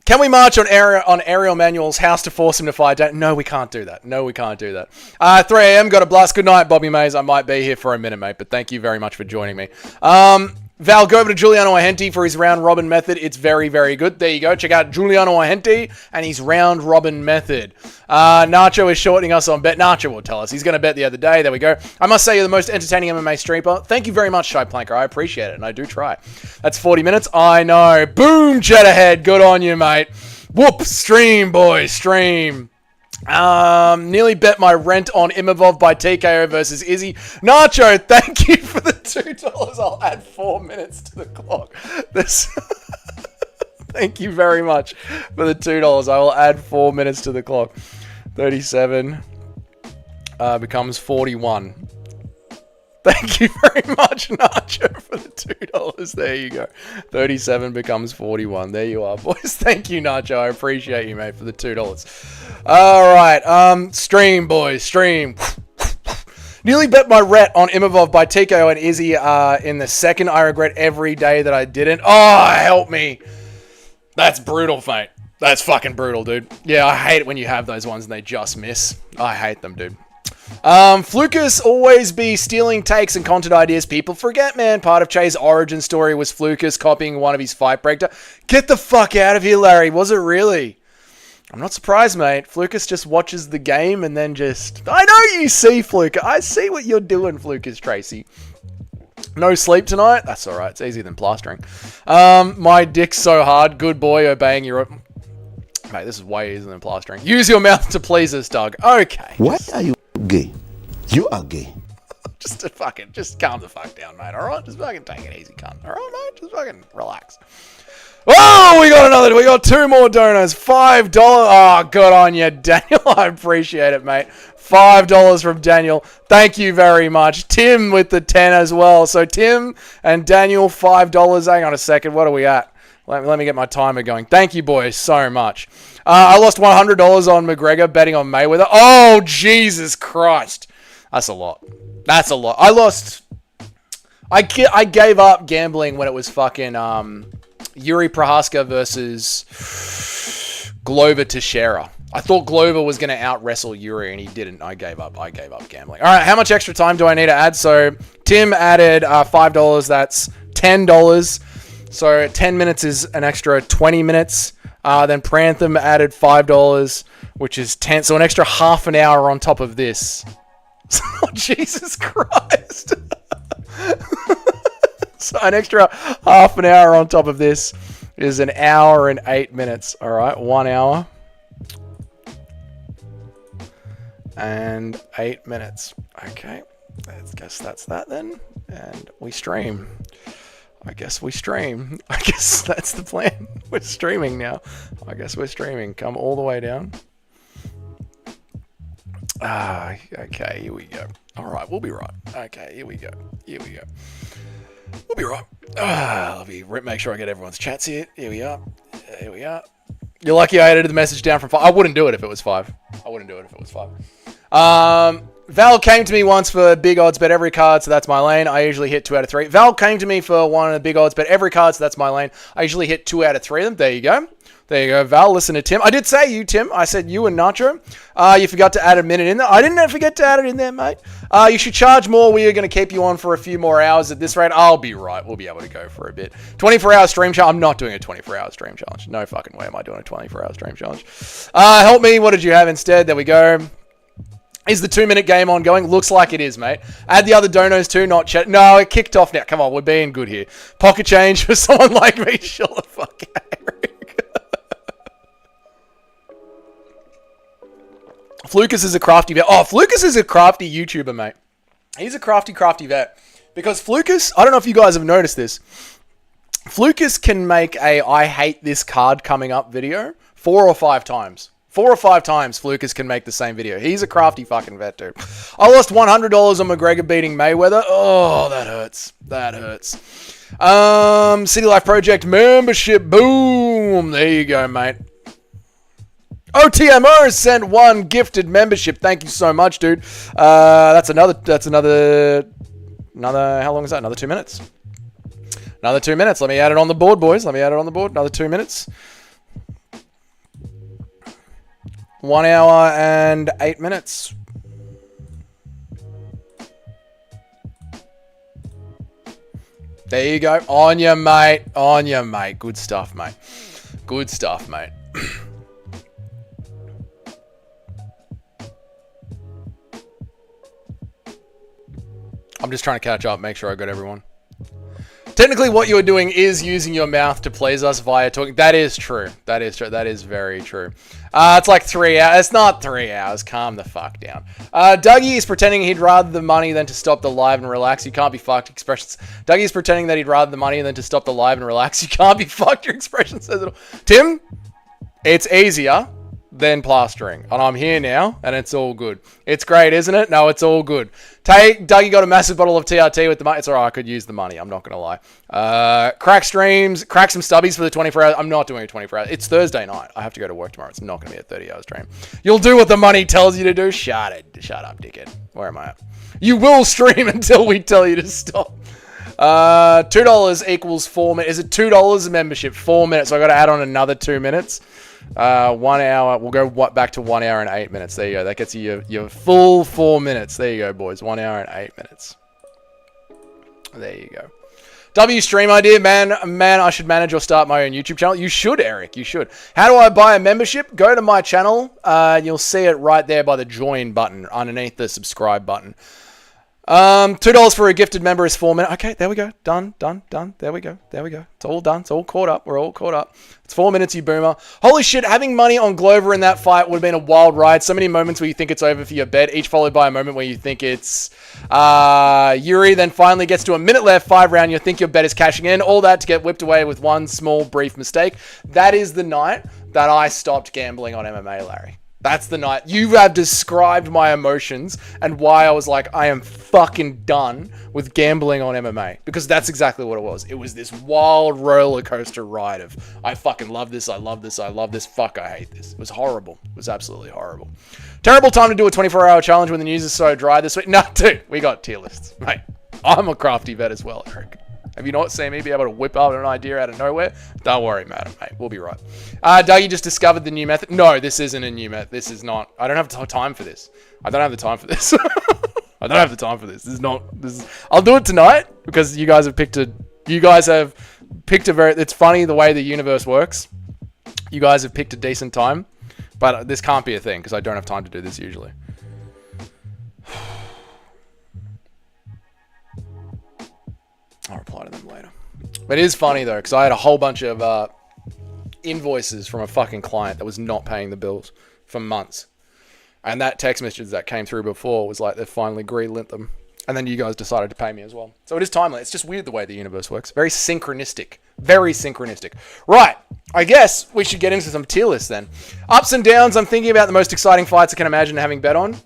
Can we march on Ariel Manuel's house to force him to fight? No, we can't do that. 3 a.m. Got a blast. Good night, Bobby Mays. I might be here for a minute, mate, but thank you very much for joining me. Val, go over to Giuliano Ahenti for his round robin method. It's very, very good. There you go. Check out Giuliano Ahenti and his round robin method. Nacho is shorting us on bet. Nacho will tell us. He's going to bet the other day. There we go. I must say you're the most entertaining MMA streamer. Thank you very much, Shy Planker. I appreciate it, and I do try. That's 40 minutes. I know. Boom, Cheddarhead. Good on you, mate. Whoop. Stream, boys. Stream. Nearly bet my rent on Imavov by TKO versus Izzy. Nacho, thank you for the $2. I'll add 4 minutes to the clock. Thank you very much for the $2. I will add 4 minutes to the clock. 37 becomes 41. Thank you very much, Nacho, for the $2. There you go. 37 becomes 41. There you are, boys. Thank you, Nacho. I appreciate you, mate, for the $2. All right. Stream, boys. Stream. Nearly bet my rent on Imavov by TKO and Izzy in the second. I regret every day that I didn't. Oh, help me. That's brutal, mate. That's fucking brutal, dude. Yeah, I hate it when you have those ones and they just miss. I hate them, dude. Flukus always be stealing takes and content ideas. People forget, man. Part of Che's origin story was Flukus copying one of his fight breakdown. Get the fuck out of here, Larry. Was it really? I'm not surprised, mate. Flukus just watches the game and then just... I know you see, Flukus. I see what you're doing, Flukus Tracy. No sleep tonight? That's alright. It's easier than plastering. My dick's so hard. Good boy, obeying your... Mate, this is way easier than plastering. Use your mouth to please us, Doug. Okay. What are you gay? You are gay. Just calm the fuck down, mate, alright? Just fucking take it easy, cunt. Alright, mate? Just fucking relax. Oh, we got 2 more donos. $5. Oh, good on you, Daniel. I appreciate it, mate. $5 from Daniel. Thank you very much. Tim with the 10 as well. So Tim and Daniel, $5. Hang on a second. What are we at? Let me get my timer going. Thank you, boys, so much. I lost $100 on McGregor betting on Mayweather. Oh, Jesus Christ. That's a lot. That's a lot. I lost... I gave up gambling when it was fucking... Yuri Prohaska versus Glover Teixeira. I thought Glover was going to out-wrestle Yuri, and he didn't. I gave up gambling. All right, how much extra time do I need to add? So Tim added $5. That's $10. So 10 minutes is an extra 20 minutes. Then Prantham added $5, which is 10. So an extra half an hour on top of this. Oh, Jesus Christ. So an extra half an hour on top of this is an hour and 8 minutes. All right, 1 hour and 8 minutes. Okay, I guess that's that then. And we stream. I guess that's the plan. We're streaming now. I guess we're streaming. Come all the way down. Okay, here we go. All right, we'll be right. Okay, here we go. We'll be right. Let me make sure I get everyone's chats here. Here we are. You're lucky I edited the message down from 5. I wouldn't do it if it was 5. Val came to me once for big odds bet every card, so that's my lane. I usually hit 2 out of 3. Val came to me for one of the big odds bet every card, so that's my lane. I usually hit 2 out of 3 of them. There you go. Val. Listen to Tim. I did say you, Tim. I said you and Nacho. You forgot to add a minute in there. I didn't forget to add it in there, mate. You should charge more. We are going to keep you on for a few more hours at this rate. I'll be right. We'll be able to go for a bit. 24-hour stream challenge. I'm not doing a 24-hour stream challenge. No fucking way am I doing a 24-hour stream challenge. Help me. What did you have instead? There we go. Is the 2-minute game ongoing? Looks like it is, mate. Add the other donos too, not chat. No, it kicked off now. Come on, we're being good here. Pocket change for someone like me. Shut the fuck out, Eric. Flukus is a crafty vet. Oh, Flukus is a crafty YouTuber, mate. He's a crafty vet. Because Flukus, I don't know if you guys have noticed this. Flukus can make a I hate this card coming up video 4 or 5 times. 4 or 5 times Flukus can make the same video. He's a crafty fucking vet, dude. I lost $100 on McGregor beating Mayweather. Oh, that hurts. City Life Project membership. Boom. There you go, mate. OTMO sent 1 gifted membership. Thank you so much, dude. That's another, how long is that? Another 2 minutes. Another 2 minutes. Let me add it on the board, boys. Another 2 minutes. 1 hour and 8 minutes. There you go. On you, mate. Good stuff, mate. I'm just trying to catch up, make sure I got everyone. Technically, what you're doing is using your mouth to please us via talking. That is true. That is very true. It's like 3 hours. It's not 3 hours. Calm the fuck down. Dougie is pretending he'd rather the money than to stop the live and relax. You can't be fucked. Expressions. Dougie is pretending that he'd rather the money than to stop the live and relax. You can't be fucked. Your expression says it all. Tim, it's easier than plastering. And I'm here now, and it's all good. It's great, isn't it? No, it's all good. Dougie got a massive bottle of TRT with the money. It's alright, I could use the money. I'm not going to lie. Crack streams. Crack some stubbies for the 24 hours. I'm not doing a 24 hours. It's Thursday night. I have to go to work tomorrow. It's not going to be a 30-hour stream. You'll do what the money tells you to do. Shut up, dickhead. Where am I at? You will stream until we tell you to stop. $2 equals 4 minutes. Is it $2 a membership? 4 minutes. So I got to add on another 2 minutes. 1 hour. We'll go back to 1 hour and 8 minutes. There you go. That gets you your full 4 minutes. There you go, boys. 1 hour and 8 minutes. There you go. W stream idea, man, I should manage or start my own YouTube channel. You should, Eric, you should. How do I buy a membership? Go to my channel. You'll see it right there by the join button underneath the subscribe button. $2 for a gifted member is 4 minutes. Okay, there we go. Done. There we go. It's all done. It's all caught up. We're all caught up. It's 4 minutes, you boomer. Holy shit, having money on Glover in that fight would have been a wild ride. So many moments where you think it's over for your bet, each followed by a moment where you think it's Yuri, then finally gets to a minute left, 5 round, you think your bet is cashing in. All that to get whipped away with one small, brief mistake. That is the night that I stopped gambling on MMA, Larry. That's the night. You have described my emotions and why I was like, I am fucking done with gambling on MMA. Because that's exactly what it was. It was this wild roller coaster ride of, I fucking love this, I love this, I love this, fuck, I hate this. It was horrible. It was absolutely horrible. Terrible time to do a 24-hour challenge when the news is so dry this week. No, dude, we got tier lists. Mate, I'm a crafty vet as well, Eric. Have you not seen me be able to whip up an idea out of nowhere? Don't worry, madam, mate. We'll be right. Dougie just discovered the new method. No, this isn't a new method. This is not. I don't have time for this. I don't have the time for this. I don't have the time for this. This is not. I'll do it tonight because you guys have picked a. It's funny the way the universe works. You guys have picked a decent time, but this can't be a thing because I don't have time to do this usually. I'll reply to them later. But it is funny though, because I had a whole bunch of invoices from a fucking client that was not paying the bills for months. And that text message that came through before was like, they finally green-lit them. And then you guys decided to pay me as well. So it is timely. It's just weird the way the universe works. Very synchronistic. Very synchronistic. Right. I guess we should get into some tier lists then. Ups and downs. I'm thinking about the most exciting fights I can imagine having bet on.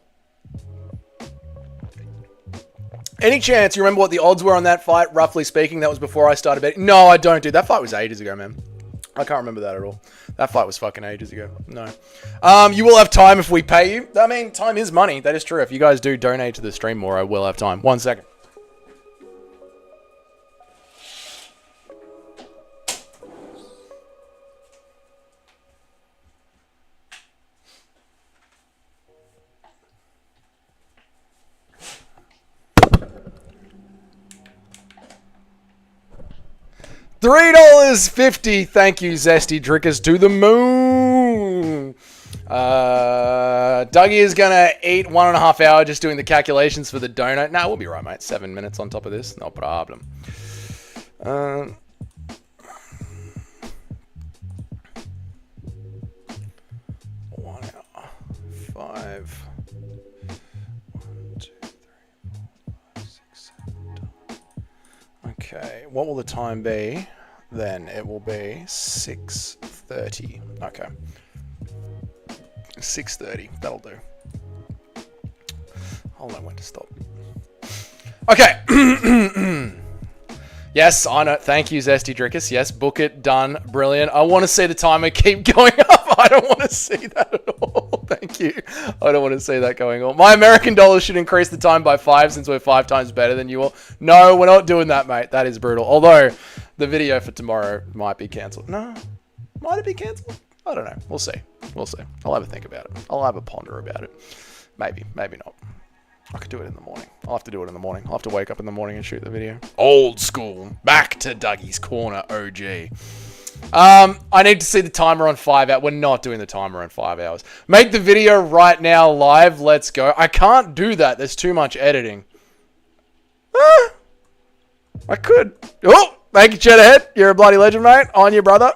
Any chance you remember what the odds were on that fight, roughly speaking? That was before I started betting. No, I don't, dude. That fight was ages ago, man. I can't remember that at all. That fight was fucking ages ago. No. You will have time if we pay you. I mean, time is money. That is true. If you guys do donate to the stream more, I will have time. 1 second. $3.50. Thank you, Zesty Drinkers, to the moon. Dougie is going to eat 1.5 hours just doing the calculations for the donut. No, we'll be right, mate. 7 minutes on top of this. No problem. 1 hour. 5. 1, 2, 3, 4, 5, 6, 7. Okay, what will the time be? Then it will be 6:30. Okay. 6:30. That'll do. I'll know when to stop. Okay. Yes, I know. Thank you, Zesty Drickus. Yes, book it. Done. Brilliant. I want to see the timer keep going up. I don't want to see that at all. Thank you. I don't want to see that going on. My American dollars should increase the time by 5 since we're 5 times better than you all. No, we're not doing that, mate. That is brutal. Although, the video for tomorrow might be cancelled. No. Might it be cancelled? I don't know. We'll see. We'll see. I'll have a think about it. I'll have a ponder about it. Maybe. Maybe not. I could do it in the morning. I'll have to do it in the morning. I'll have to wake up in the morning and shoot the video. Old school. Back to Dougie's Corner, OG. I need to see the timer on 5 hours. We're not doing the timer on 5 hours. Make the video right now live. Let's go. I can't do that. There's too much editing. I could. Oh, thank you, Cheddarhead. You're a bloody legend, mate. On you, brother.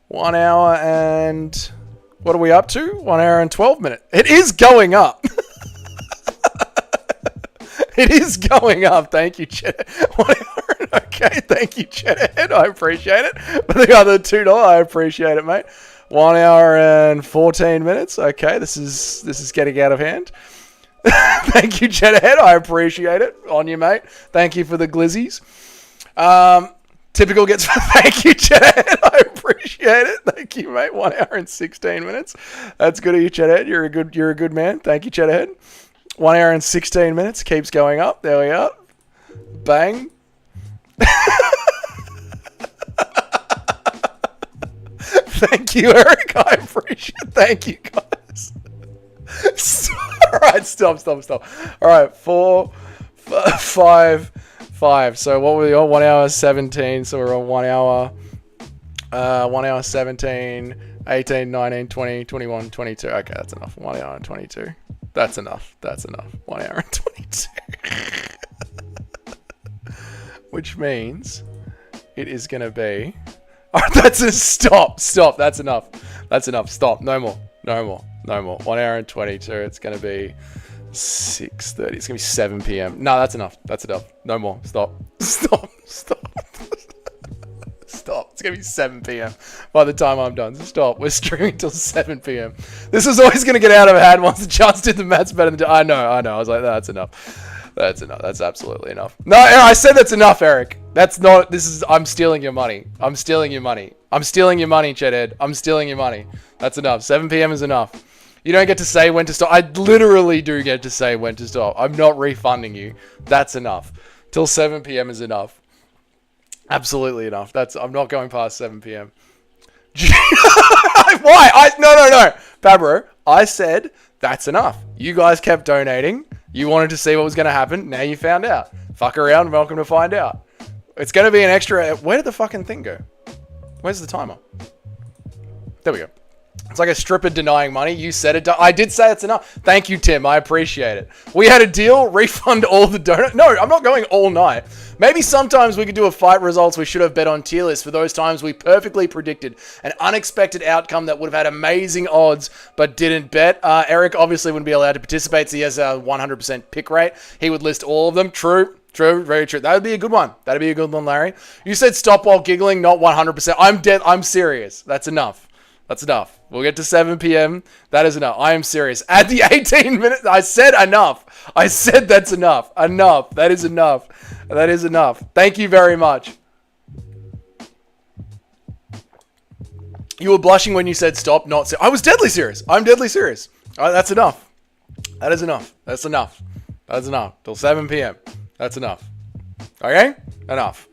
1 hour and... What are we up to? 1 hour and 12 minutes. It is going up. It is going up. Thank you, Cheddar. 1 hour. Okay, thank you, Cheddarhead. I appreciate it. For the other $2, I appreciate it, mate. 1 hour and 14 minutes. Okay, this is getting out of hand. Thank you, Cheddarhead. I appreciate it. On you, mate. Thank you for the glizzies. Typical gets... Thank you, Cheddarhead. I appreciate it. Thank you, mate. 1 hour and 16 minutes. That's good of you, Cheddarhead. You're a good man. Thank you, Cheddarhead. 1 hour and 16 minutes. Keeps going up. There we are. Bang. Thank you, Eric. I appreciate it. Thank you, guys. All right, stop. All right, 4... 5. So what were we on? 1 hour 17. So we're on 1 hour. 1 hour 17, 18, 19, 20, 21, 22. Okay, that's enough. 1 hour and 22. That's enough. 1 hour and 22. Which means it is going to be... Oh, that's a stop. That's enough. Stop. No more. 1 hour and 22. It's going to be 6:30. It's going to be 7 p.m. No, that's enough. No more. Stop. Stop. It's going to be 7 p.m. by the time I'm done. Stop. We're streaming till 7 p.m. This is always going to get out of hand once the chance did the maths better than... I know. I was like, that's enough. That's enough. That's absolutely enough. No, I said that's enough, Eric. That's not... I'm stealing your money. I'm stealing your money, Chedhead. I'm stealing your money. That's enough. 7 p.m. is enough. You don't get to say when to stop. I literally do get to say when to stop. I'm not refunding you. That's enough. Till 7 p.m. is enough. Absolutely enough. I'm not going past 7 p.m. Why? No. Barber, I said that's enough. You guys kept donating. You wanted to see what was going to happen. Now you found out. Fuck around. Welcome to find out. It's going to be an extra... Where did the fucking thing go? Where's the timer? There we go. It's like a stripper denying money. You said it. I did say it's enough. Thank you, Tim. I appreciate it. We had a deal. Refund all the donut. No, I'm not going all night. Maybe sometimes we could do a fight results we should have bet on tier list for those times we perfectly predicted an unexpected outcome that would have had amazing odds but didn't bet. Eric obviously wouldn't be allowed to participate, so he has a 100% pick rate. He would list all of them. True, very true. That would be a good one. That'd be a good one, Larry. You said stop while giggling, not 100%. I'm dead. I'm serious. That's enough. We'll get to 7 p.m. That is enough. I am serious. At the 18 minutes, I said enough. I said that's enough. Enough. That is enough. Thank you very much. You were blushing when you said stop, not... I was deadly serious. I'm deadly serious. All right, that's enough. That is enough. That's enough. Till 7 p.m. That's enough. Okay? Enough.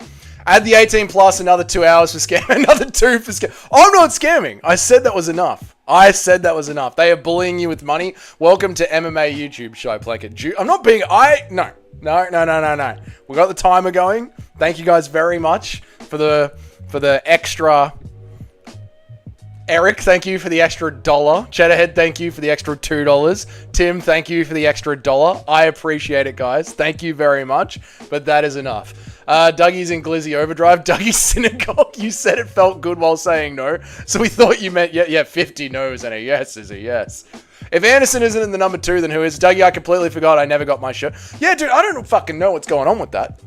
Add the 18 plus another 2 hours for scam. Another 2 for scam. I'm not scamming. I said that was enough. They are bullying you with money. Welcome to MMA YouTube show, Plekit. I'm not being... No. We got the timer going. Thank you guys very much for the extra... Eric, thank you for the extra $1. Cheddarhead, thank you for the extra $2. Tim, thank you for the extra $1. I appreciate it, guys. Thank you very much. But that is enough. Dougie's in Glizzy Overdrive. Dougie's Synagogue. You said it felt good while saying no. So we thought you meant, 50 no's and a yes is a yes. If Anderson isn't in the number 2, then who is? Dougie, I completely forgot I never got my shirt. Yeah, dude, I don't fucking know what's going on with that.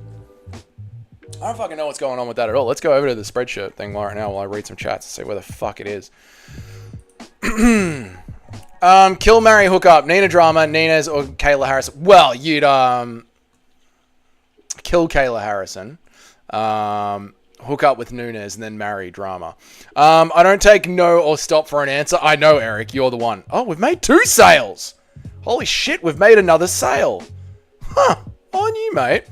I don't fucking know what's going on with that at all. Let's go over to the spreadshirt thing right now while I read some chats and see where the fuck it is. Kill, marry, hook up. Nina Drama, Nina's, or Kayla Harrison. Well, you'd kill Kayla Harrison, hook up with Nunez, and then marry Drama. I don't take no or stop for an answer. I know, Eric, you're the one. Oh, we've made 2 sales. Holy shit, we've made another sale. Huh, on you, mate.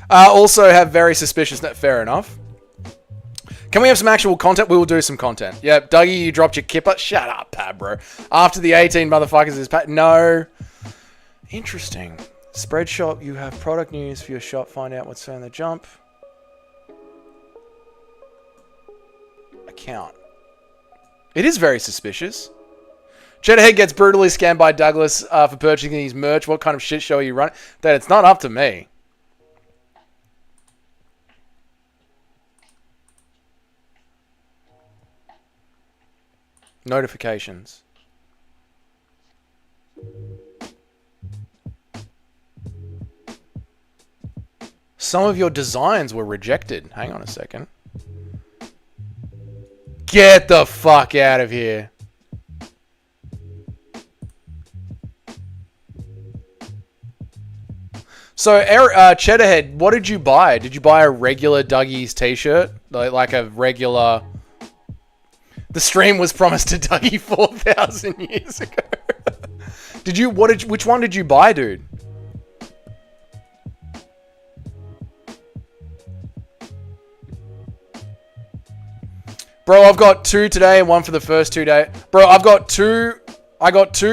Also have very suspicious... Fair enough. Can we have some actual content? We will do some content. Yep, Dougie, you dropped your kipper. Shut up, pad, bro. After the 18 motherfuckers is... No. Interesting. Spread shop, you have product news for your shop. Find out what's on the jump. Account. It is very suspicious. Cheddarhead gets brutally scammed by Douglas for purchasing his merch. What kind of shit show are you running? Dad, it's not up to me. Notifications. Some of your designs were rejected. Hang on a second. Get the fuck out of here. So, Cheddarhead, what did you buy? Did you buy a regular Dougie's t-shirt? Like a regular... The stream was promised to Dougie 4,000 years ago. Which one did you buy, dude? Bro, I've got 2 today and 1 for the first 2 days. Bro, I got 2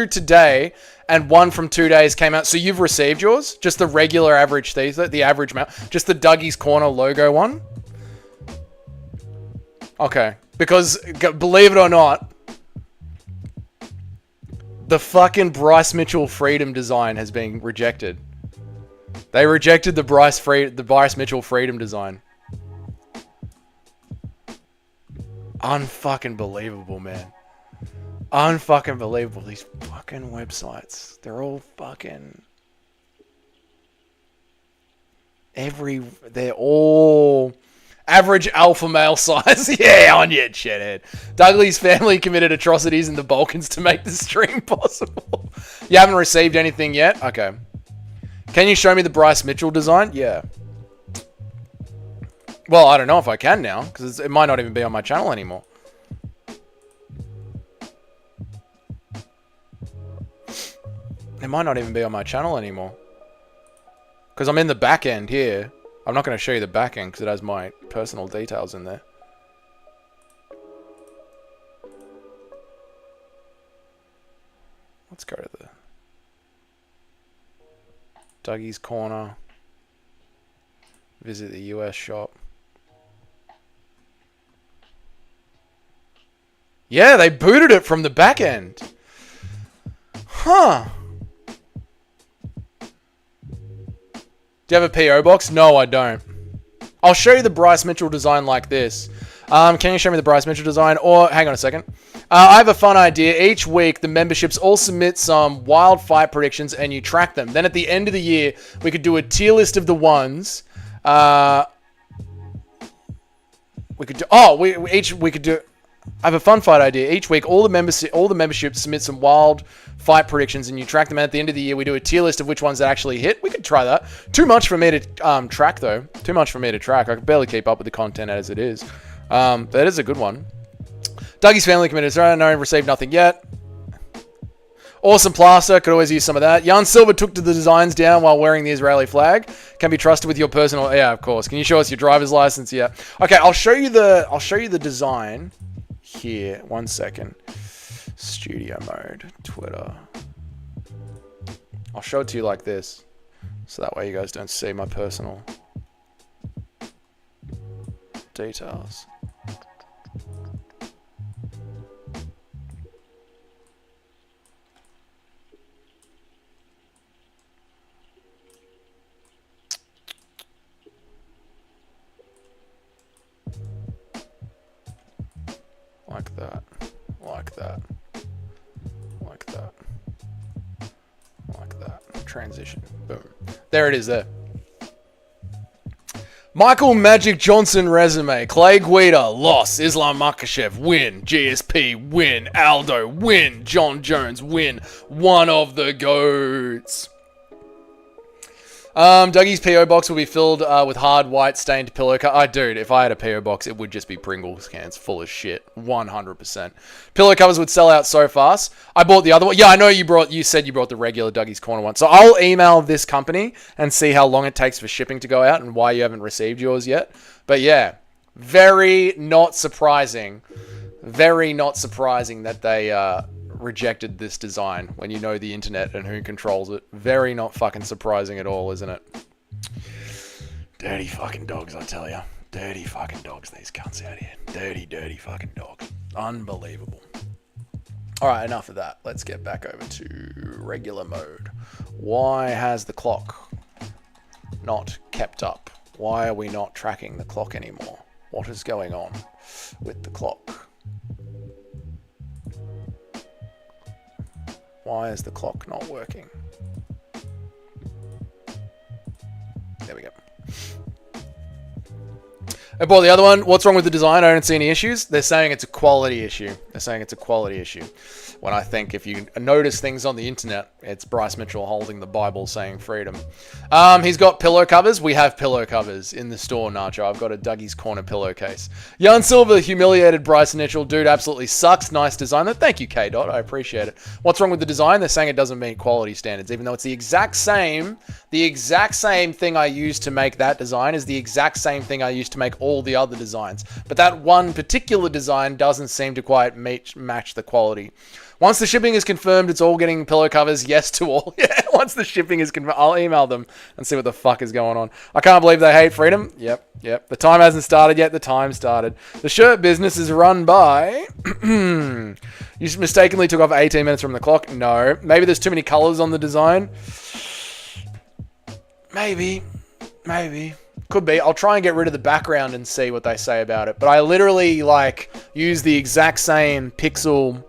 today and one from 2 days came out. So you've received yours? Just the regular average teaser, the average mail, just the Dougie's Corner logo one? Okay. Because, believe it or not, the fucking Bryce Mitchell Freedom design has been rejected. They rejected the Bryce Mitchell Freedom design. Unfucking believable, man. Unfucking believable. These fucking websites. They're all fucking... They're all... Average alpha male size. Yeah, on you, shithead. Douglas family committed atrocities in the Balkans to make the stream possible. You haven't received anything yet? Okay. Can you show me the Bryce Mitchell design? Yeah. Well, I don't know if I can now, because it might not even be on my channel anymore. It might not even be on my channel anymore. Because I'm in the back end here. I'm not going to show you the back end because it has my personal details in there. Let's go to the Dougie's Corner. Visit the US shop. Yeah, they booted it from the back end. Huh. Do you have a PO box? No, I don't. I'll show you the Bryce Mitchell design like this. Can you show me the Bryce Mitchell design? Or, hang on a second. I have a fun idea. Each week, the memberships all submit some wild fight predictions and you track them. Then at the end of the year, we could do a tier list of the ones. We could do... Oh, we could do... I have a fun fight idea. Each week, all the memberships submit some wild fight predictions, and you track them. And at the end of the year, we do a tier list of which ones that actually hit. We could try that. Too much for me to track, though. Too much for me to track. I can barely keep up with the content as it is. That is a good one. Dougie's family committed. No, received nothing yet. Awesome plaster. Could always use some of that. Jan Silver took the designs down while wearing the Israeli flag. Can be trusted with your personal... Yeah, of course. Can you show us your driver's license? Yeah. Okay, I'll show you the design. Here, 1 second. Studio mode, Twitter. I'll show it to you like this, so that way you guys don't see my personal details. Like that, like that, like that, like that. Transition. Boom. There it is there. Michael Magic Johnson resume. Clay Guida, loss. Islam Makhachev, win. GSP, win. Aldo, win. John Jones, win. One of the GOATs. Dougie's PO box will be filled with hard white stained pillow cover. Dude, if I had a PO box, it would just be Pringles cans full of shit. 100%. Pillow covers would sell out so fast. I bought the other one. Yeah, I know you said you brought the regular Dougie's Corner one. So I'll email this company and see how long it takes for shipping to go out and why you haven't received yours yet. But yeah, very not surprising. Very not surprising that they rejected this design when you know the internet and who controls it. Very not fucking surprising at all, isn't it? Dirty fucking dogs, I tell ya. Dirty fucking dogs, these cunts out here. Dirty, dirty fucking dogs. Unbelievable. Alright, enough of that. Let's get back over to regular mode. Why has the clock not kept up? Why are we not tracking the clock anymore? What is going on with the clock? Why is the clock not working? There we go. I bought the other one. What's wrong with the design? I don't see any issues. They're saying it's a quality issue. They're saying it's a quality issue. When I think if you notice things on the internet, it's Bryce Mitchell holding the Bible saying freedom. He's got pillow covers. We have pillow covers in the store, Nacho. I've got a Dougie's Corner pillowcase. Jan Silver humiliated Bryce Mitchell. Dude absolutely sucks. Nice designer. Thank you, K-Dot. I appreciate it. What's wrong with the design? They're saying it doesn't meet quality standards, even though it's the exact same thing I used to make that design is the exact same thing I used to make all the other designs. But that one particular design doesn't seem to quite match the quality. Once the shipping is confirmed, it's all getting pillow covers. Yes to all. Yeah, once the shipping is confirmed, I'll email them and see what the fuck is going on. I can't believe they hate freedom. Yep. The time hasn't started yet. The time started. The shirt business is run by... You mistakenly took off 18 minutes from the clock. No. Maybe there's too many colors on the design. Maybe. Could be. I'll try and get rid of the background and see what they say about it. But I literally, use the exact same pixel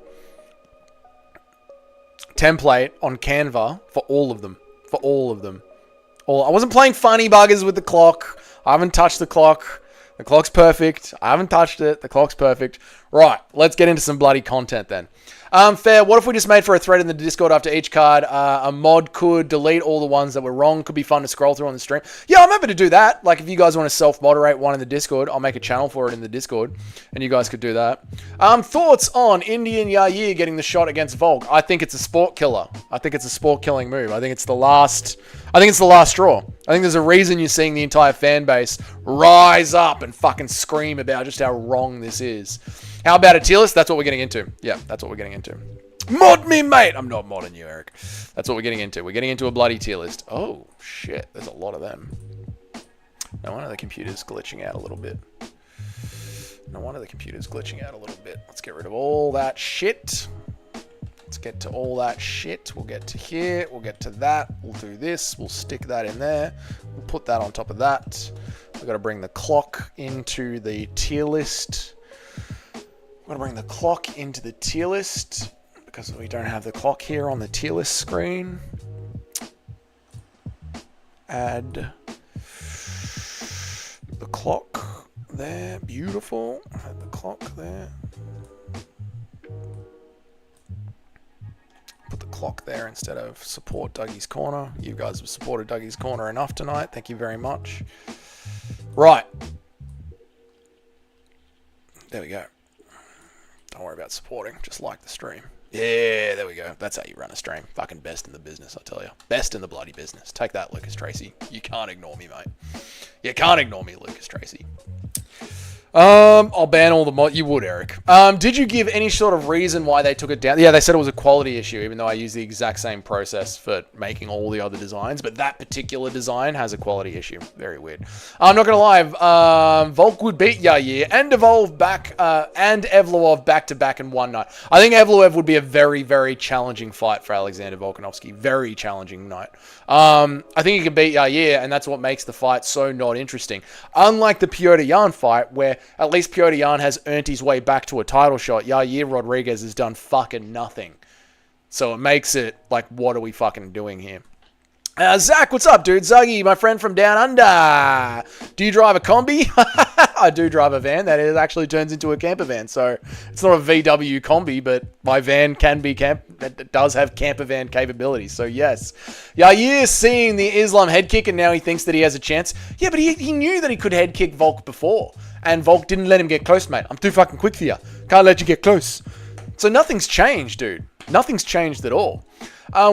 template on Canva for all of them. I wasn't playing funny buggers with the clock. I haven't touched the clock. The clock's perfect. I haven't touched it. The clock's perfect. Right, let's get into some bloody content then. Fair, what if we just made for a thread in the Discord after each card? A mod could delete all the ones that were wrong. Could be fun to scroll through on the stream. Yeah, I'm happy to do that. If you guys want to self-moderate one in the Discord, I'll make a channel for it in the Discord, and you guys could do that. Thoughts on Indian Yair getting the shot against Volk? I think it's a sport killer. I think it's a sport-killing move. I think it's the last straw. I think there's a reason you're seeing the entire fan base rise up and fucking scream about just how wrong this is. How about a tier list? That's what we're getting into. Yeah, that's what we're getting into. Mod me, mate! I'm not modding you, Eric. That's what we're getting into. We're getting into a bloody tier list. Oh, shit. There's a lot of them. No wonder the computer's glitching out a little bit. Let's get rid of all that shit. Let's get to all that shit. We'll get to here. We'll get to that. We'll do this. We'll stick that in there. We'll put that on top of that. We've got to bring the clock into the tier list. I'm going to bring the clock into the tier list because we don't have the clock here on the tier list screen. Add the clock there. Beautiful. Add the clock there. Put the clock there instead of support Dougie's Corner. You guys have supported Dougie's Corner enough tonight. Thank you very much. Right. There we go. Don't worry about supporting. Just like the stream. Yeah, there we go. That's how you run a stream. Fucking best in the business, I tell you. Best in the bloody business. Take that, Lucas Tracy. You can't ignore me, mate. You can't ignore me, Lucas Tracy. I'll ban all the mod. You would, Eric. Did you give any sort of reason why they took it down? Yeah, they said it was a quality issue, even though I use the exact same process for making all the other designs. But that particular design has a quality issue. Very weird. I'm not gonna lie. Volk would beat Yair and Evolve back and Evloev back to back in one night. I think Evloev would be a very, very challenging fight for Alexander Volkanovski. Very challenging night. I think he can beat Yair, and that's what makes the fight so not interesting. Unlike the Piotr Jan fight, where at least Piotr Jan has earned his way back to a title shot, Yair Rodriguez has done fucking nothing. So it makes it like, what are we fucking doing here? Zach, what's up, dude? Zuggy, my friend from down under. Do you drive a combi? I do drive a van. That it actually turns into a camper van. So it's not a VW combi, but my van can be it does have camper van capabilities. So yes. Yair seeing the Islam head kick and now he thinks that he has a chance. Yeah, but he knew that he could head kick Volk before. And Volk didn't let him get close, mate. I'm too fucking quick for you. Can't let you get close. So nothing's changed, dude. Nothing's changed at all.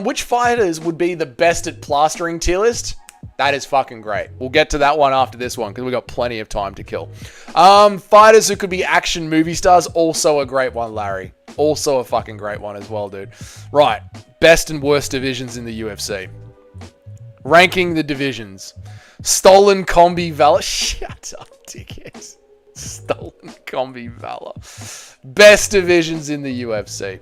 Which fighters would be the best at plastering tier list? That is fucking great. We'll get to that one after this one because we've got plenty of time to kill. Fighters who could be action movie stars, also a great one, Larry. Also a fucking great one as well, dude. Right. Best and worst divisions in the UFC. Ranking the divisions. Stolen Combi Valor. Shut up, dickhead. Stolen Combi Valor. Best divisions in the UFC.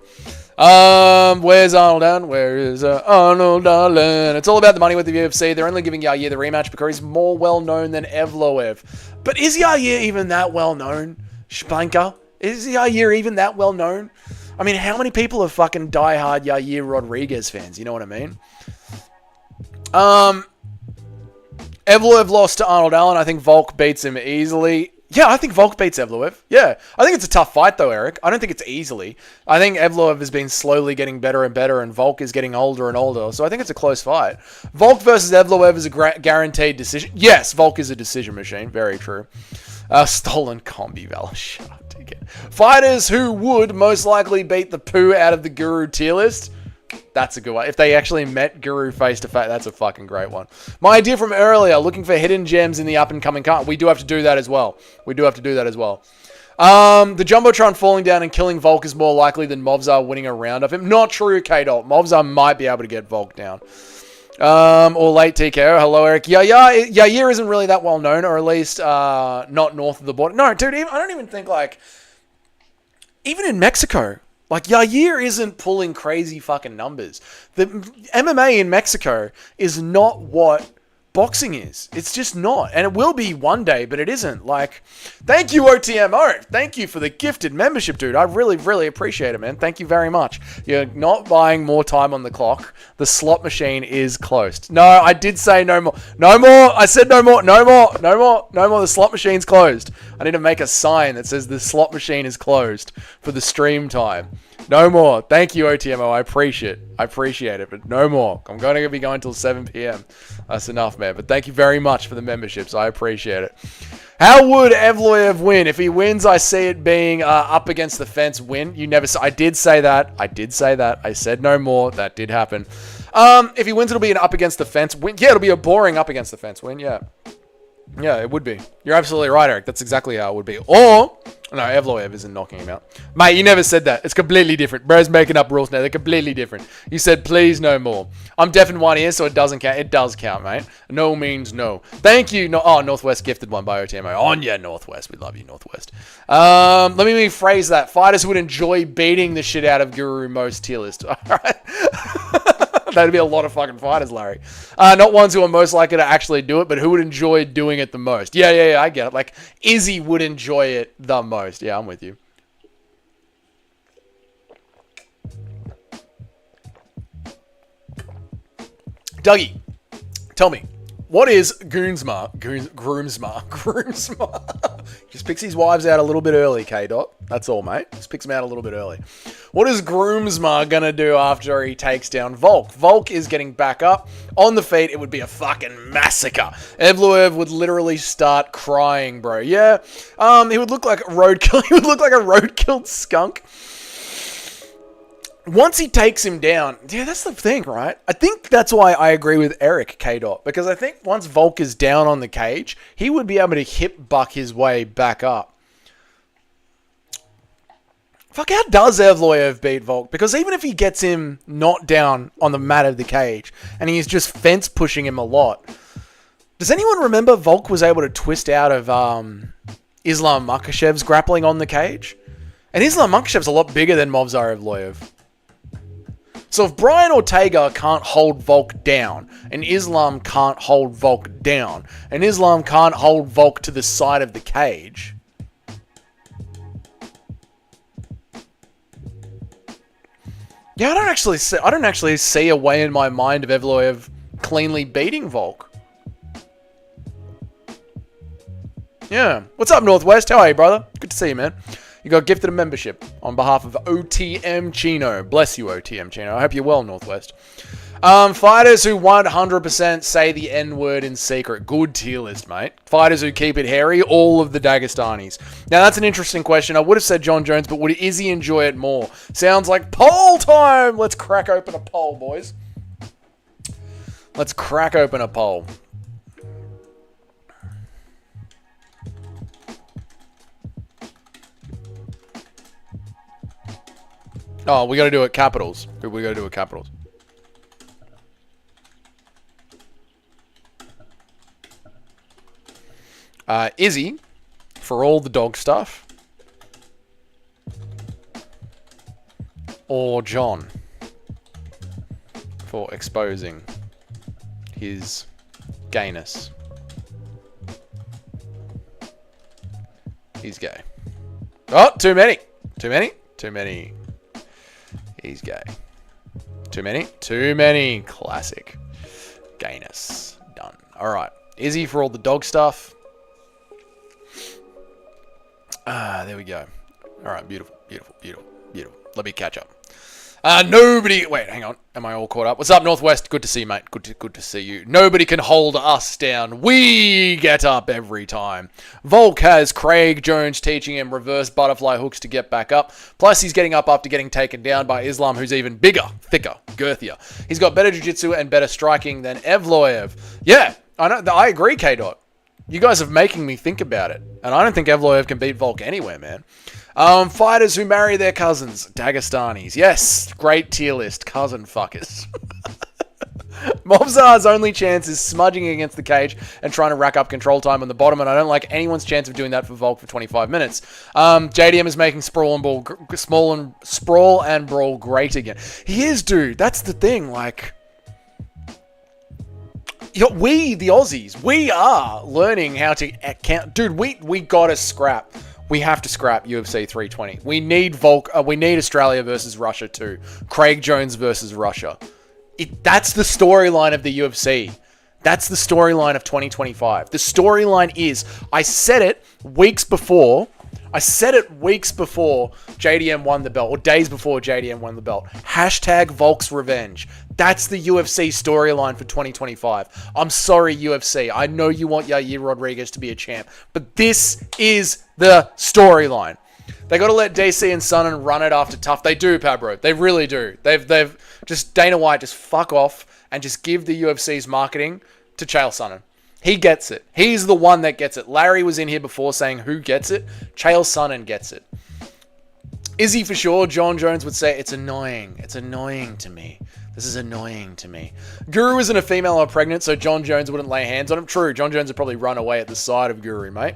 Where's Arnold Allen? Where is Arnold Allen? It's all about the money with the UFC. They're only giving Yair the rematch because he's more well-known than Evloev. But is Yair even that well-known? Spanker? Is Yair even that well-known? I mean, how many people are fucking diehard Yair Rodriguez fans? You know what I mean? Evloev lost to Arnold Allen. I think Volk beats him easily. Yeah, I think Volk beats Evloev. Yeah. I think it's a tough fight, though, Eric. I don't think it's easily. I think Evloev has been slowly getting better and better, and Volk is getting older and older. So I think it's a close fight. Volk versus Evloev is a guaranteed decision. Yes, Volk is a decision machine. Very true. Stolen Combi Valor. Shut up, dickhead. Fighters who would most likely beat the poo out of the Guru tier list. That's a good one. If they actually met Guru face to face, that's a fucking great one. My idea from earlier, looking for hidden gems in the up and coming card. We do have to do that as well. The Jumbotron falling down and killing Volk is more likely than Movzar winning a round of him. Not true, K-Dot. Movzar might be able to get Volk down. Or late TKO. Hello, Eric. Yair isn't really that well known, or at least not north of the border. No, dude, I don't even think, like, even in Mexico, like, Yair isn't pulling crazy fucking numbers. The MMA in Mexico is not what boxing is. It's just not. And it will be one day, but it isn't. Like, thank you, OTMO. Thank you for the gifted membership, dude. I really, really appreciate it, man. Thank you very much. You're not buying more time on the clock. The slot machine is closed. No, I did say no more. No more. I said no more. No more. No more. No more. The slot machine's closed. I need to make a sign that says the slot machine is closed for the stream time. No more. Thank you, OTMO. I appreciate it, but no more. I'm going to be going till 7 p.m. That's enough, man. But thank you very much for the memberships. I appreciate it. How would Evloev win? If he wins, I see it being up against the fence win. You never. I did say that. I said no more. That did happen. If he wins, it'll be an up against the fence win. Yeah, it'll be a boring up against the fence win. Yeah. Yeah, it would be. You're absolutely right, Eric. That's exactly how it would be. Or, no, Evloev isn't knocking him out. Mate, you never said that. It's completely different. Bro's making up rules now. They're completely different. You said, please, no more. I'm deaf in one ear, so it doesn't count. It does count, mate. No means no. Thank you. No, Northwest gifted one by OTMO. On ya, Northwest. We love you, Northwest. Let me rephrase that. Fighters would enjoy beating the shit out of Guru most tier list. All right. That'd be a lot of fucking fighters, Larry. Not ones who are most likely to actually do it, but who would enjoy doing it the most. Yeah, I get it. Like, Izzy would enjoy it the most. Yeah, I'm with you. Dougie, tell me, what is Groomsma? Just picks his wives out a little bit early, K-Dot. That's all, mate. Just picks them out a little bit early. What is Groomsma going to do after he takes down Volk? Volk is getting back up. On the feet, it would be a fucking massacre. Evloev would literally start crying, bro. Yeah, he would look like a roadkill. He would look like a roadkill skunk. Once he takes him down, yeah, that's the thing, right? I think that's why I agree with Eric, K-Dot, because I think once Volk is down on the cage, he would be able to hip buck his way back up. Fuck, how does Evloev beat Volk? Because even if he gets him not down on the mat of the cage, and he's just fence pushing him a lot, does anyone remember Volk was able to twist out of Islam Makhachev's grappling on the cage? And Islam Makhachev's a lot bigger than Movzar Evloev. So if Brian Ortega can't hold Volk down, and Islam can't hold Volk down, and Islam can't hold Volk to the side of the cage, yeah, I don't actually see a way in my mind of Evloev cleanly beating Volk. Yeah. What's up, Northwest? How are you, brother? Good to see you, man. You got gifted a membership on behalf of OTM Chino. Bless you, OTM Chino. I hope you're well, Northwest. Fighters who 100% say the N-word in secret. Good tier list, mate. Fighters who keep it hairy. All of the Dagestanis. Now, that's an interesting question. I would have said John Jones, but would Izzy enjoy it more? Sounds like poll time. Let's crack open a poll, boys. Let's crack open a poll. Oh, we got to do it capitals. We got to do it capitals. Izzy, for all the dog stuff. Or John, for exposing his gayness. He's gay. Oh, too many. Too many. Too many. He's gay. Too many? Too many. Classic. Gayness. Done. Alright. Izzy for all the dog stuff. There we go. Alright, beautiful. Beautiful. Beautiful. Beautiful. Let me catch up. Nobody... Wait, hang on. Am I all caught up? What's up, Northwest? Good to see you, mate. Good to see you. Nobody can hold us down. We get up every time. Volk has Craig Jones teaching him reverse butterfly hooks to get back up. Plus, he's getting up after getting taken down by Islam, who's even bigger, thicker, girthier. He's got better jiu-jitsu and better striking than Evloev. Yeah, I know. I agree, K-Dot. You guys are making me think about it. And I don't think Evloev can beat Volk anywhere, man. Fighters who marry their cousins. Dagestanis. Yes, great tier list. Cousin fuckers. Movzar's only chance is smudging against the cage and trying to rack up control time on the bottom, and I don't like anyone's chance of doing that for Volk for 25 minutes. JDM is making Sprawl and Brawl great again. He is, dude. That's the thing. Like, we, the Aussies, we are learning how to count. Dude, we gotta scrap. We have to scrap UFC 320. We need Volk. We need Australia versus Russia too. Craig Jones versus Russia. That's the storyline of the UFC. That's the storyline of 2025. The storyline is, I said it weeks before JDM won the belt, or days before JDM won the belt. Hashtag Volk's Revenge. That's the UFC storyline for 2025. I'm sorry, UFC. I know you want Yair Rodriguez to be a champ, but this is the storyline. They got to let DC and Sonnen run it after tough. They do, Pabro. They really do. They've just, Dana White, just fuck off and just give the UFC's marketing to Chael Sonnen. He gets it. He's the one that gets it. Larry was in here before saying who gets it. Chael Sonnen gets it. Is he for sure? John Jones would say, it's annoying. It's annoying to me. This is annoying to me. Guru isn't a female or pregnant, so John Jones wouldn't lay hands on him. True, John Jones would probably run away at the side of Guru, mate.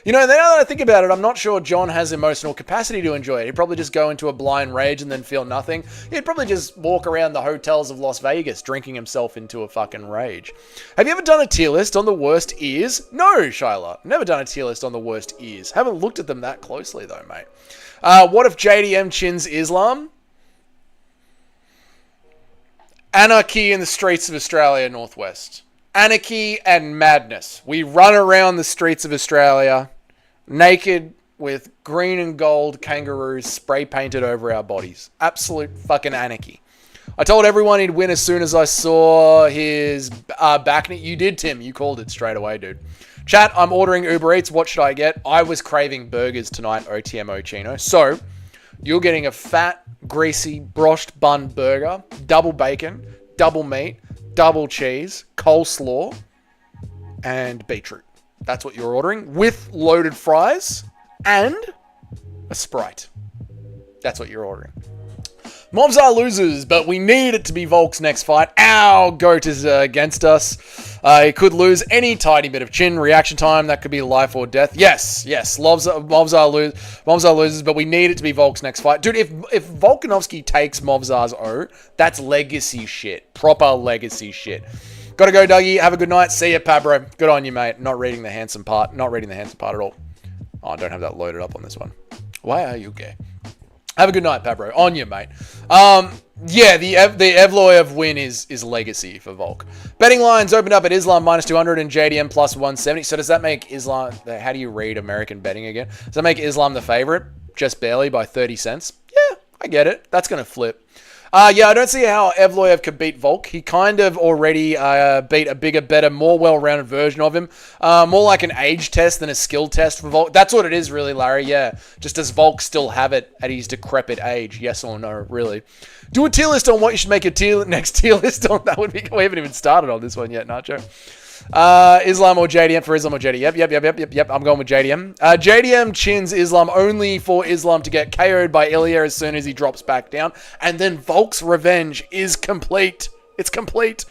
You know, now that I think about it, I'm not sure John has emotional capacity to enjoy it. He'd probably just go into a blind rage and then feel nothing. He'd probably just walk around the hotels of Las Vegas, drinking himself into a fucking rage. Have you ever done a tier list on the worst ears? No, Shyla. Never done a tier list on the worst ears. Haven't looked at them that closely, though, mate. What if JDM chins Islam? Anarchy in the streets of Australia Northwest. Anarchy and madness. We run around the streets of Australia naked with green and gold kangaroos spray painted over our bodies. Absolute fucking anarchy. I told everyone he'd win as soon as I saw his back knee. You did, Tim. You called it straight away, dude. Chat, I'm ordering Uber Eats. What should I get? I was craving burgers tonight, OTMO Chino. So, you're getting a fat, greasy, broshed bun burger, double bacon, double meat, double cheese, coleslaw, and beetroot. That's what you're ordering, with loaded fries and a Sprite. That's what you're ordering. Movzar loses, but we need it to be Volk's next fight. Our GOAT is against us. He could lose any tiny bit of chin. Reaction time, that could be life or death. Yes. Movzar loses, but we need it to be Volk's next fight. Dude, if Volkanovski takes Movzar's O, that's legacy shit. Proper legacy shit. Gotta go, Dougie. Have a good night. See ya, Pabro. Good on you, mate. Not reading the handsome part. Not reading the handsome part at all. Oh, I don't have that loaded up on this one. Why are you gay? Have a good night, Pabro. On you, mate. Yeah, the Evloev win is legacy for Volk. Betting lines opened up at Islam minus 200 and JDM plus 170. So does that make Islam... How do you read American betting again? Does that make Islam the favorite? Just barely by 30 cents? Yeah, I get it. That's going to flip. Yeah, I don't see how Evloev could beat Volk. He kind of already beat a bigger, better, more well-rounded version of him. More like an age test than a skill test for Volk. That's what it is, really, Larry, yeah. Just does Volk still have it at his decrepit age? Yes or no, really? Do a tier list on what you should make your next tier list on. That would be... We haven't even started on this one yet, Nacho. Islam or JDM for Islam or JDM. Yep. I'm going with JDM. JDM chins Islam only for Islam to get KO'd by Ilya as soon as he drops back down. And then Volk's revenge is complete. It's complete.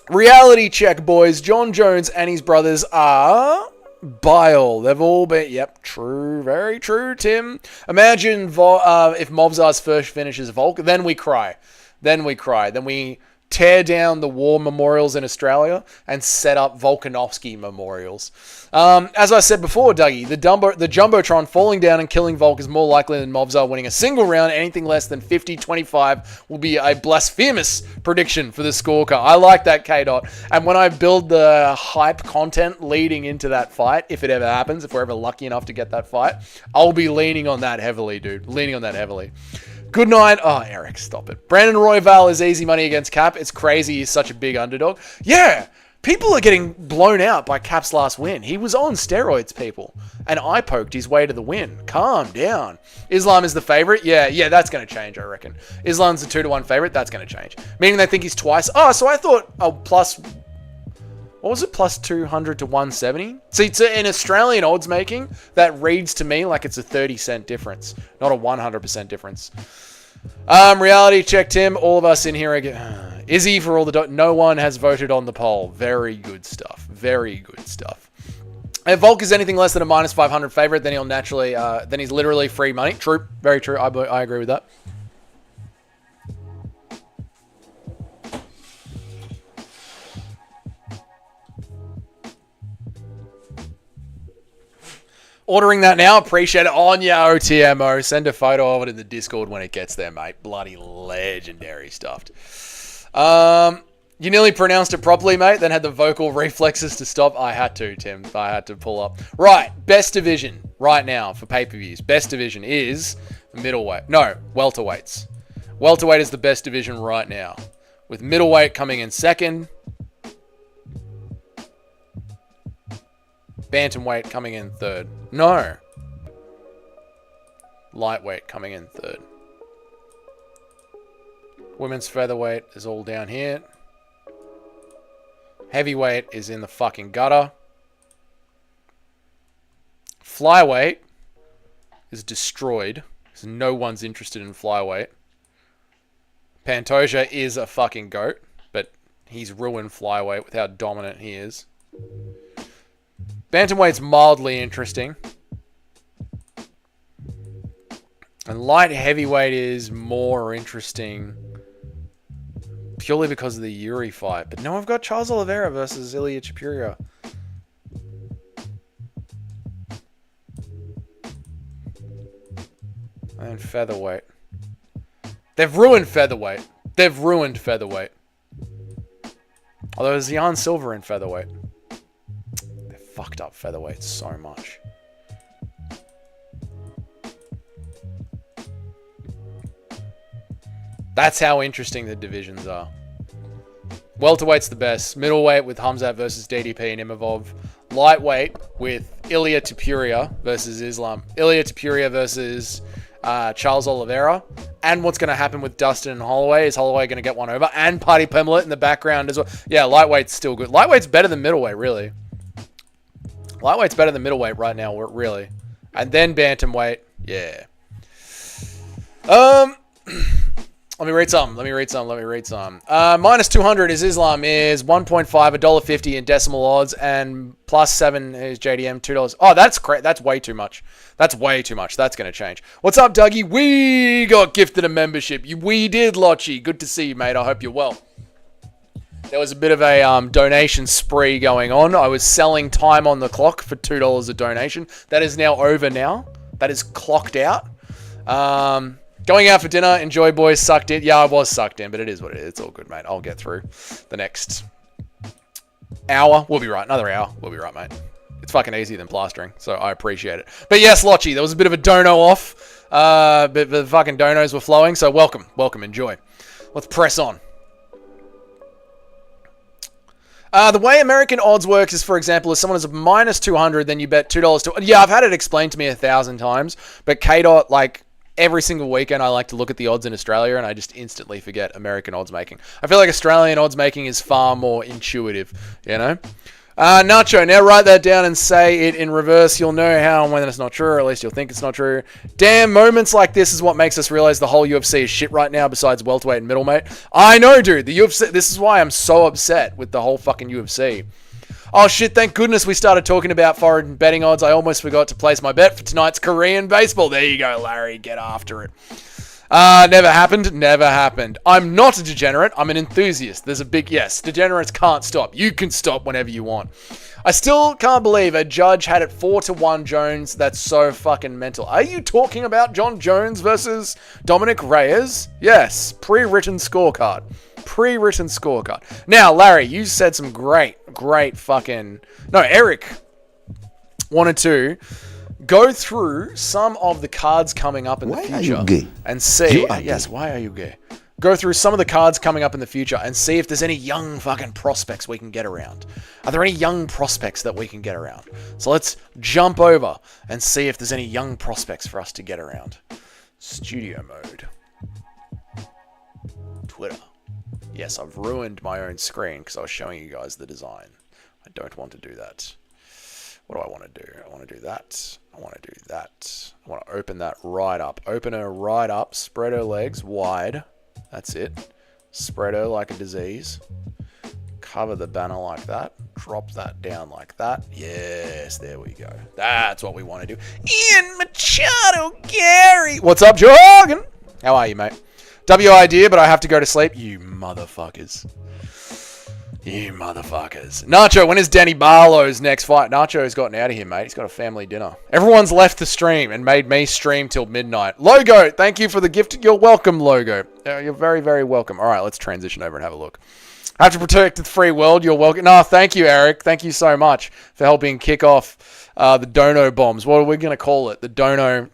Reality check, boys. John Jones and his brothers are... bile. They've all been... Yep, true. Very true, Tim. Imagine if Movzar's first finishes Volk. Then we cry. Then we... tear down the war memorials in Australia and set up Volkanovski memorials. As I said before, Dougie, the Jumbotron falling down and killing Volk is more likely than Movzar winning a single round. Anything less than 50-25 will be a blasphemous prediction for the scorecard. I like that, K-Dot. And when I build the hype content leading into that fight, if it ever happens, if we're ever lucky enough to get that fight, I'll be leaning on that heavily, dude. Leaning on that heavily. Good night. Oh, Eric, stop it. Brandon Royval is easy money against Cap. It's crazy he's such a big underdog. Yeah, people are getting blown out by Cap's last win. He was on steroids, people. And I poked his way to the win. Calm down. Islam is the favorite? Yeah, that's going to change, I reckon. Islam's a 2-1 favorite? That's going to change. Meaning they think he's twice. Oh, so I thought plus What was it? Plus 200 to 170? See, it's in Australian odds making, that reads to me like it's a 30-cent difference, not a 100% difference. Reality check, Tim. All of us in here again. Izzy for all the... No one has voted on the poll. Very good stuff. Very good stuff. If Volk is anything less than a minus 500 favorite, then he'll naturally... then he's literally free money. True. Very true. I agree with that. Ordering that now. Appreciate it. On ya, OTMO. Send a photo of it in the Discord when it gets there, mate. Bloody legendary stuff. You nearly pronounced it properly, mate, then had the vocal reflexes to stop. I had to, Tim. I had to pull up. Right. Best division right now for pay-per-views. Best division is middleweight. No, welterweights. Welterweight is the best division right now. With middleweight coming in second. Bantamweight coming in third. No. Lightweight coming in third. Women's featherweight is all down here. Heavyweight is in the fucking gutter. Flyweight is destroyed. Because no one's interested in flyweight. Pantoja is a fucking goat. But he's ruined flyweight with how dominant he is. Bantamweight's mildly interesting. And light heavyweight is more interesting purely because of the Yuri fight. But no, I've got Charles Oliveira versus Ilya Chupuria. And featherweight. They've ruined featherweight. They've ruined featherweight. Although there's Jan Silver in featherweight. They've fucked up featherweight so much. That's how interesting the divisions are. Welterweight's the best. Middleweight with Hamzat versus DDP and Imavov. Lightweight with Ilya Topuria versus Islam. Ilya Topuria versus Charles Oliveira. And what's going to happen with Dustin and Holloway? Is Holloway going to get one over? And Paddy Pimblett in the background as well. Yeah, lightweight's still good. Lightweight's better than middleweight, really. Lightweight's better than middleweight right now, really. And then bantamweight. Yeah. Let me read some. Minus 200 is Islam is 1.5, $1.50 in decimal odds, and plus 7 is JDM, $2. Oh, that's great. That's way too much. That's way too much. That's going to change. What's up, Dougie? We got gifted a membership. We did, Lotchie. Good to see you, mate. I hope you're well. There was a bit of a donation spree going on. I was selling time on the clock for $2 a donation. That is now over now. That is clocked out. Going out for dinner. Enjoy, boys. Sucked in. Yeah, I was sucked in, but it is what it is. It's all good, mate. I'll get through the next hour. We'll be right. Another hour. We'll be right, mate. It's fucking easier than plastering, so I appreciate it. But yes, Lotchie, there was a bit of a dono off. But the fucking donos were flowing, so welcome. Welcome. Enjoy. Let's press on. The way American odds works is, for example, if someone is a minus 200, then you bet $2 to... Yeah, I've had it explained to me 1,000 times, but KDOT, like... Every single weekend, I like to look at the odds in Australia, and I just instantly forget American odds making. I feel like Australian odds making is far more intuitive, you know? Nacho, now write that down and say it in reverse. You'll know how and when it's not true, or at least you'll think it's not true. Damn, moments like this is what makes us realize the whole UFC is shit right now, besides welterweight and middleweight. I know, dude. The UFC. This is why I'm so upset with the whole fucking UFC. Oh shit, thank goodness we started talking about foreign betting odds. I almost forgot to place my bet for tonight's Korean baseball. There you go, Larry. Get after it. Never happened. Never happened. I'm not a degenerate. I'm an enthusiast. There's a big yes. Degenerates can't stop. You can stop whenever you want. I still can't believe a judge had it 4-1 Jones. That's so fucking mental. Are you talking about John Jones versus Dominic Reyes? Yes. Pre-written scorecard. Pre-written scorecard. Now, Larry, you said some great fucking... No, Eric wanted to go through some of the cards coming up in the future. Why are you gay? And see... Yes, why are you gay? Go through some of the cards coming up in the future and see if there's any young fucking prospects we can get around. Are there any young prospects that we can get around? So let's jump over and see if there's any young prospects for us to get around. Studio mode. Twitter. Yes, I've ruined my own screen because I was showing you guys the design. I don't want to do that. What do I want to do? I want to do that. I want to do that. I want to open that right up. Open her right up. Spread her legs wide. That's it. Spread her like a disease. Cover the banner like that. Drop that down like that. Yes, there we go. That's what we want to do. Ian Machado, Gary. What's up, Jorgen? How are you, mate? W idea, but I have to go to sleep. You motherfuckers. You motherfuckers. Nacho, when is Danny Barlow's next fight? Nacho's gotten out of here, mate. He's got a family dinner. Everyone's left the stream and made me stream till midnight. Logo, thank you for the gift. You're welcome, Logo. You're very, very welcome. All right, let's transition over and have a look. I have to protect the free world. You're welcome. No, thank you, Eric. Thank you so much for helping kick off the dono bombs. What are we going to call it? The dono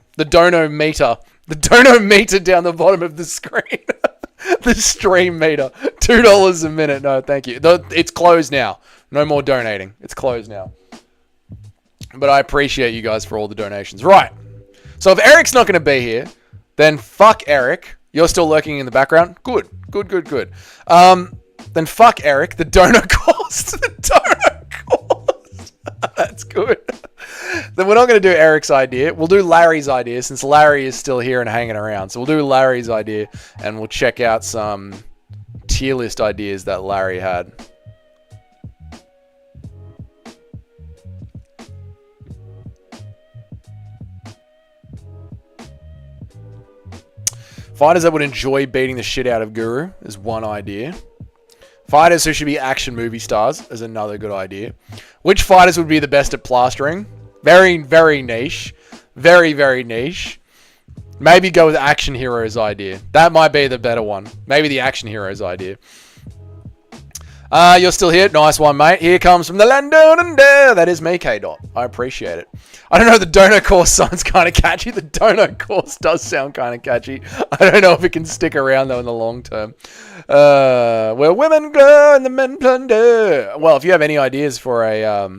meter. The dono meter down the bottom of the screen. The stream meter. $2 a minute. No, thank you. It's closed now. No more donating. It's closed now. But I appreciate you guys for all the donations. Right. So if Eric's not going to be here, then fuck Eric. You're still lurking in the background? Good. Good. Then fuck Eric. The donor cost. The donor cost. That's good. Then we're not going to do Eric's idea. We'll do Larry's idea since Larry is still here and hanging around. So we'll do Larry's idea and we'll check out some tier list ideas that Larry had. Fighters that would enjoy beating the shit out of Guru is one idea. Fighters who should be action movie stars is another good idea. Which fighters would be the best at plastering? Very, very niche. Very, very niche. Maybe go with Action Heroes idea. That might be the better one. Maybe the Action Heroes idea. You're still here. Nice one, mate. Here comes from the land down and there. That is me, K-Dot. I appreciate it. I don't know, the donor course sounds kind of catchy. The donor course does sound kind of catchy. I don't know if it can stick around, though, in the long term. Where women glow and the men plunder. Well, if you have any ideas for a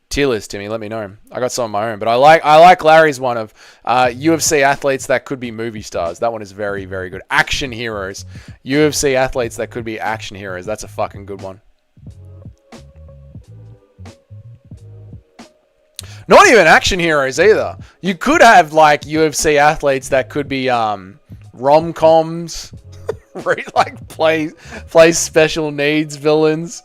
tier list, Timmy, let me know. I got some of my own. But I like Larry's one of UFC athletes that could be movie stars. That one is very, very good. Action heroes. UFC athletes that could be action heroes. That's a fucking good one. Not even action heroes either. You could have like UFC athletes that could be rom-coms, like play special needs villains.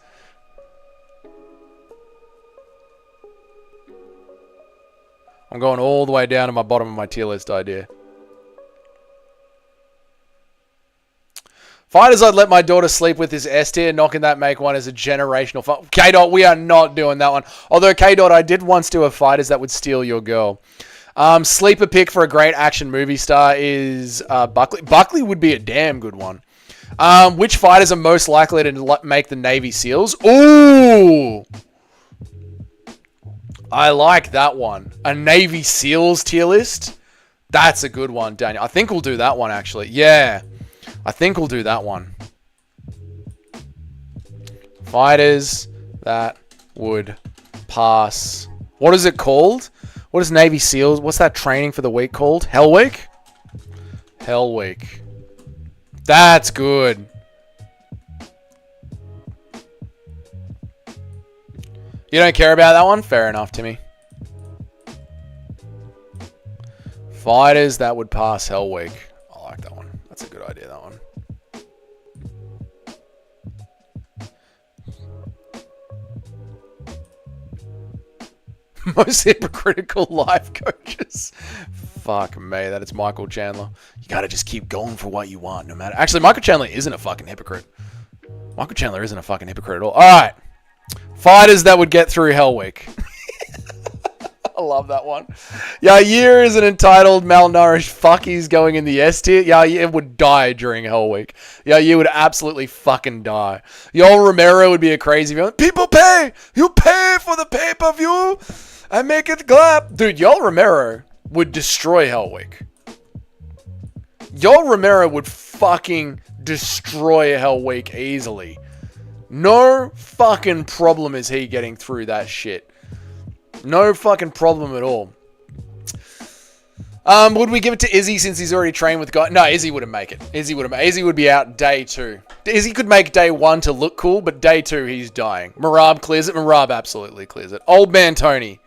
I'm going all the way down to my bottom of my tier list idea. Fighters I'd let my daughter sleep with is S tier. Not can that make one as a generational fight? K-Dot, we are not doing that one. Although, K-Dot, I did once do a fighters that would steal your girl. Sleeper pick for a great action movie star is Buckley. Buckley would be a damn good one. Which fighters are most likely to make the Navy SEALs? Ooh! I like that one. A Navy SEALs tier list? That's a good one, Daniel. I think we'll do that one, actually. Yeah. I think we'll do that one. Fighters that would pass. What is it called? What is Navy SEALs? What's that training for the week called? Hell Week? Hell Week. That's good. You don't care about that one? Fair enough, Timmy. Fighters that would pass Hell Week. I like that one. That's a good idea, that one. Most hypocritical life coaches. Fuck me, that is Michael Chandler. You gotta just keep going for what you want, no matter. Actually, Michael Chandler isn't a fucking hypocrite. Michael Chandler isn't a fucking hypocrite at all. Alright. Fighters that would get through Hell Week. I love that one. Yair is an entitled, malnourished fuck. He's going in the S tier. Yair would die during Hell Week. Yair would absolutely fucking die. Yoel Romero would be a crazy villain. People pay! You pay for the pay-per-view! I make it clap! Dude, Yoel Romero would destroy Hell Week. Yoel Romero would fucking destroy Hell Week easily. No fucking problem is he getting through that shit. No fucking problem at all. Would we give it to Izzy since he's already trained with guys? No, Izzy wouldn't make it. Izzy would be out day 2. Izzy could make day 1 to look cool, but day 2 he's dying. Marab clears it. Marab absolutely clears it. Old man Tony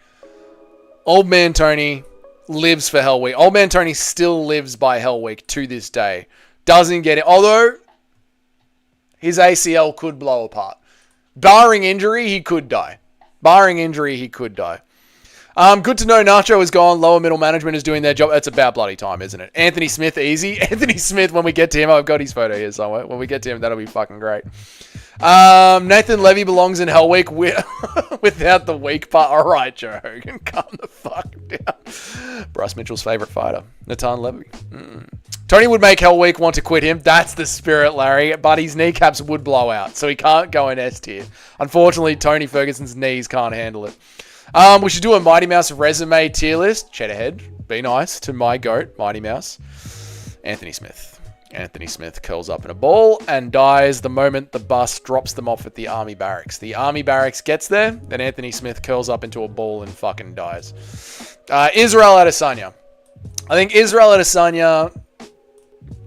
lives for Hell Week. Old man Tony still lives by Hell Week to this day. Doesn't get it. Although his ACL could blow apart. Barring injury, he could die. Good to know Nacho is gone. Lower middle management is doing their job. It's about bloody time, isn't it? Anthony Smith, easy. Anthony Smith, when we get to him, I've got his photo here somewhere. When we get to him, that'll be fucking great. Nathan Levy belongs in Hell Week without the weak part. All right, Joe Hogan, calm the fuck down. Bryce Mitchell's favorite fighter, Nathan Levy. Tony would make Hell Week want to quit him. That's the spirit, Larry. But his kneecaps would blow out, so he can't go in S tier. Unfortunately, Tony Ferguson's knees can't handle it. We should do a Mighty Mouse resume tier list. Cheddar be nice to my goat, Mighty Mouse. Anthony Smith. Anthony Smith curls up in a ball and dies the moment the bus drops them off at the army barracks. The army barracks gets there, then Anthony Smith curls up into a ball and fucking dies. Israel Adesanya. I think Israel Adesanya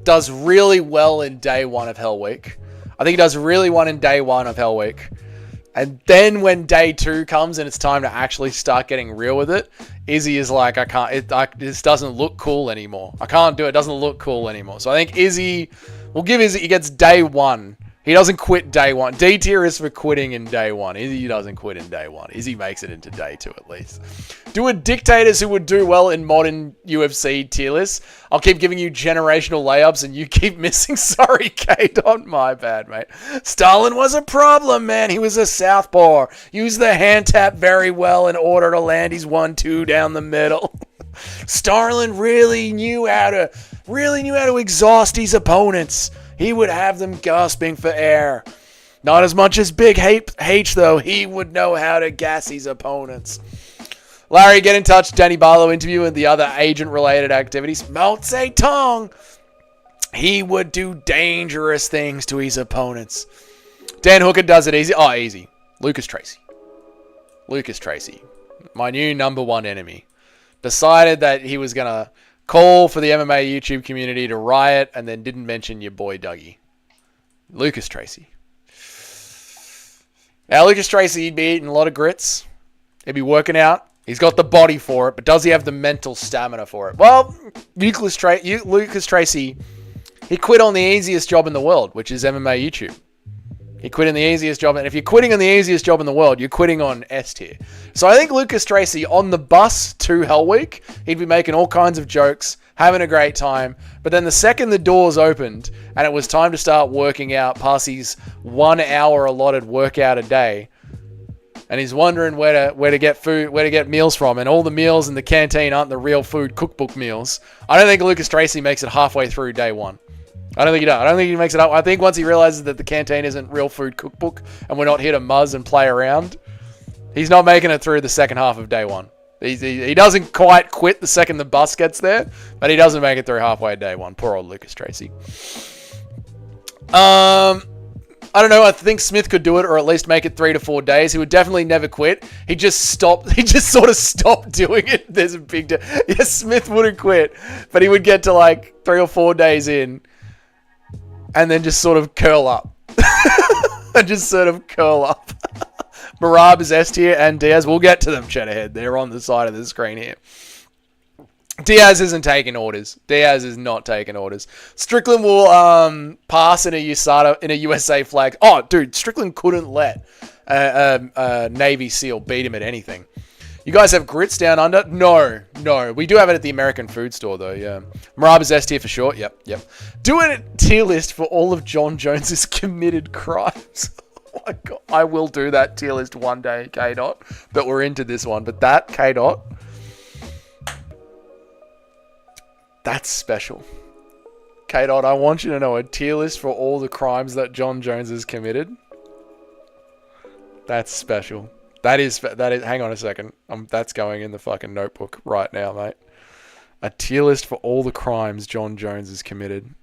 does really well in day 1 of Hell Week. I think he does really well in day 1 of Hell Week. And then when day 2 comes and it's time to actually start getting real with it, Izzy is like, this doesn't look cool anymore. I can't do it. It doesn't look cool anymore. So I think we'll give Izzy, he gets day 1. He doesn't quit day 1. D tier is for quitting in day 1. Izzy doesn't quit in day 1. Izzy makes it into day 2 at least. Do a dictators who would do well in modern UFC tier list. I'll keep giving you generational layups and you keep missing. Sorry, K-Dot. My bad, mate. Stalin was a problem, man. He was a southpaw. Used the hand tap very well in order to land his 1-2 down the middle. Stalin really knew how to exhaust his opponents. He would have them gasping for air. Not as much as Big H, though. He would know how to gas his opponents. Larry, get in touch. Danny Barlow interview and the other agent-related activities. Mao Zedong. He would do dangerous things to his opponents. Dan Hooker does it easy. Oh, easy. Lucas Tracy. My new number 1 enemy. Decided that he was going to call for the MMA YouTube community to riot and then didn't mention your boy Dougie. Lucas Tracy. Now, Lucas Tracy, he'd be eating a lot of grits. He'd be working out. He's got the body for it, but does he have the mental stamina for it? Well, Lucas Tracy, he quit on the easiest job in the world, which is MMA YouTube. He quit on the easiest job. And if you're quitting on the easiest job in the world, you're quitting on S tier. So I think Lucas Tracy, on the bus to Hell Week, he'd be making all kinds of jokes, having a great time. But then the second the doors opened and it was time to start working out past his 1 hour allotted workout a day, and he's wondering where to get food, where to get meals from, and all the meals in the canteen aren't the real food cookbook meals. I don't think Lucas Tracy makes it halfway through day 1. I don't think he does. I don't think he makes it up. I think once he realizes that the canteen isn't real food cookbook and we're not here to muzz and play around, he's not making it through the second half of day 1. He doesn't quite quit the second the bus gets there, but he doesn't make it through halfway day 1. Poor old Lucas Tracy. I don't know. I think Smith could do it, or at least make it 3 to 4 days. He would definitely never quit. He just sort of stopped doing it. There's a big yes, Smith wouldn't quit, but he would get to like 3 or 4 days in and then just sort of curl up. Marab is S tier and Diaz. We'll get to them, Cheddarhead. They're on the side of the screen here. Diaz isn't taking orders. Diaz is not taking orders. Strickland will pass in a USA flag. Oh, dude, Strickland couldn't let a Navy SEAL beat him at anything. You guys have grits down under? No. We do have it at the American food store, though, yeah. Marab is S tier for sure. Yep. Do a tier list for all of John Jones's committed crimes. Oh my God. I will do that tier list one day, K-Dot. But we're into this one. But that, K-Dot, that's special. K-Dot, I want you to know a tier list for all the crimes that John Jones has committed. That's special. That is. Hang on a second. That's going in the fucking notebook right now, mate. A tier list for all the crimes John Jones has committed.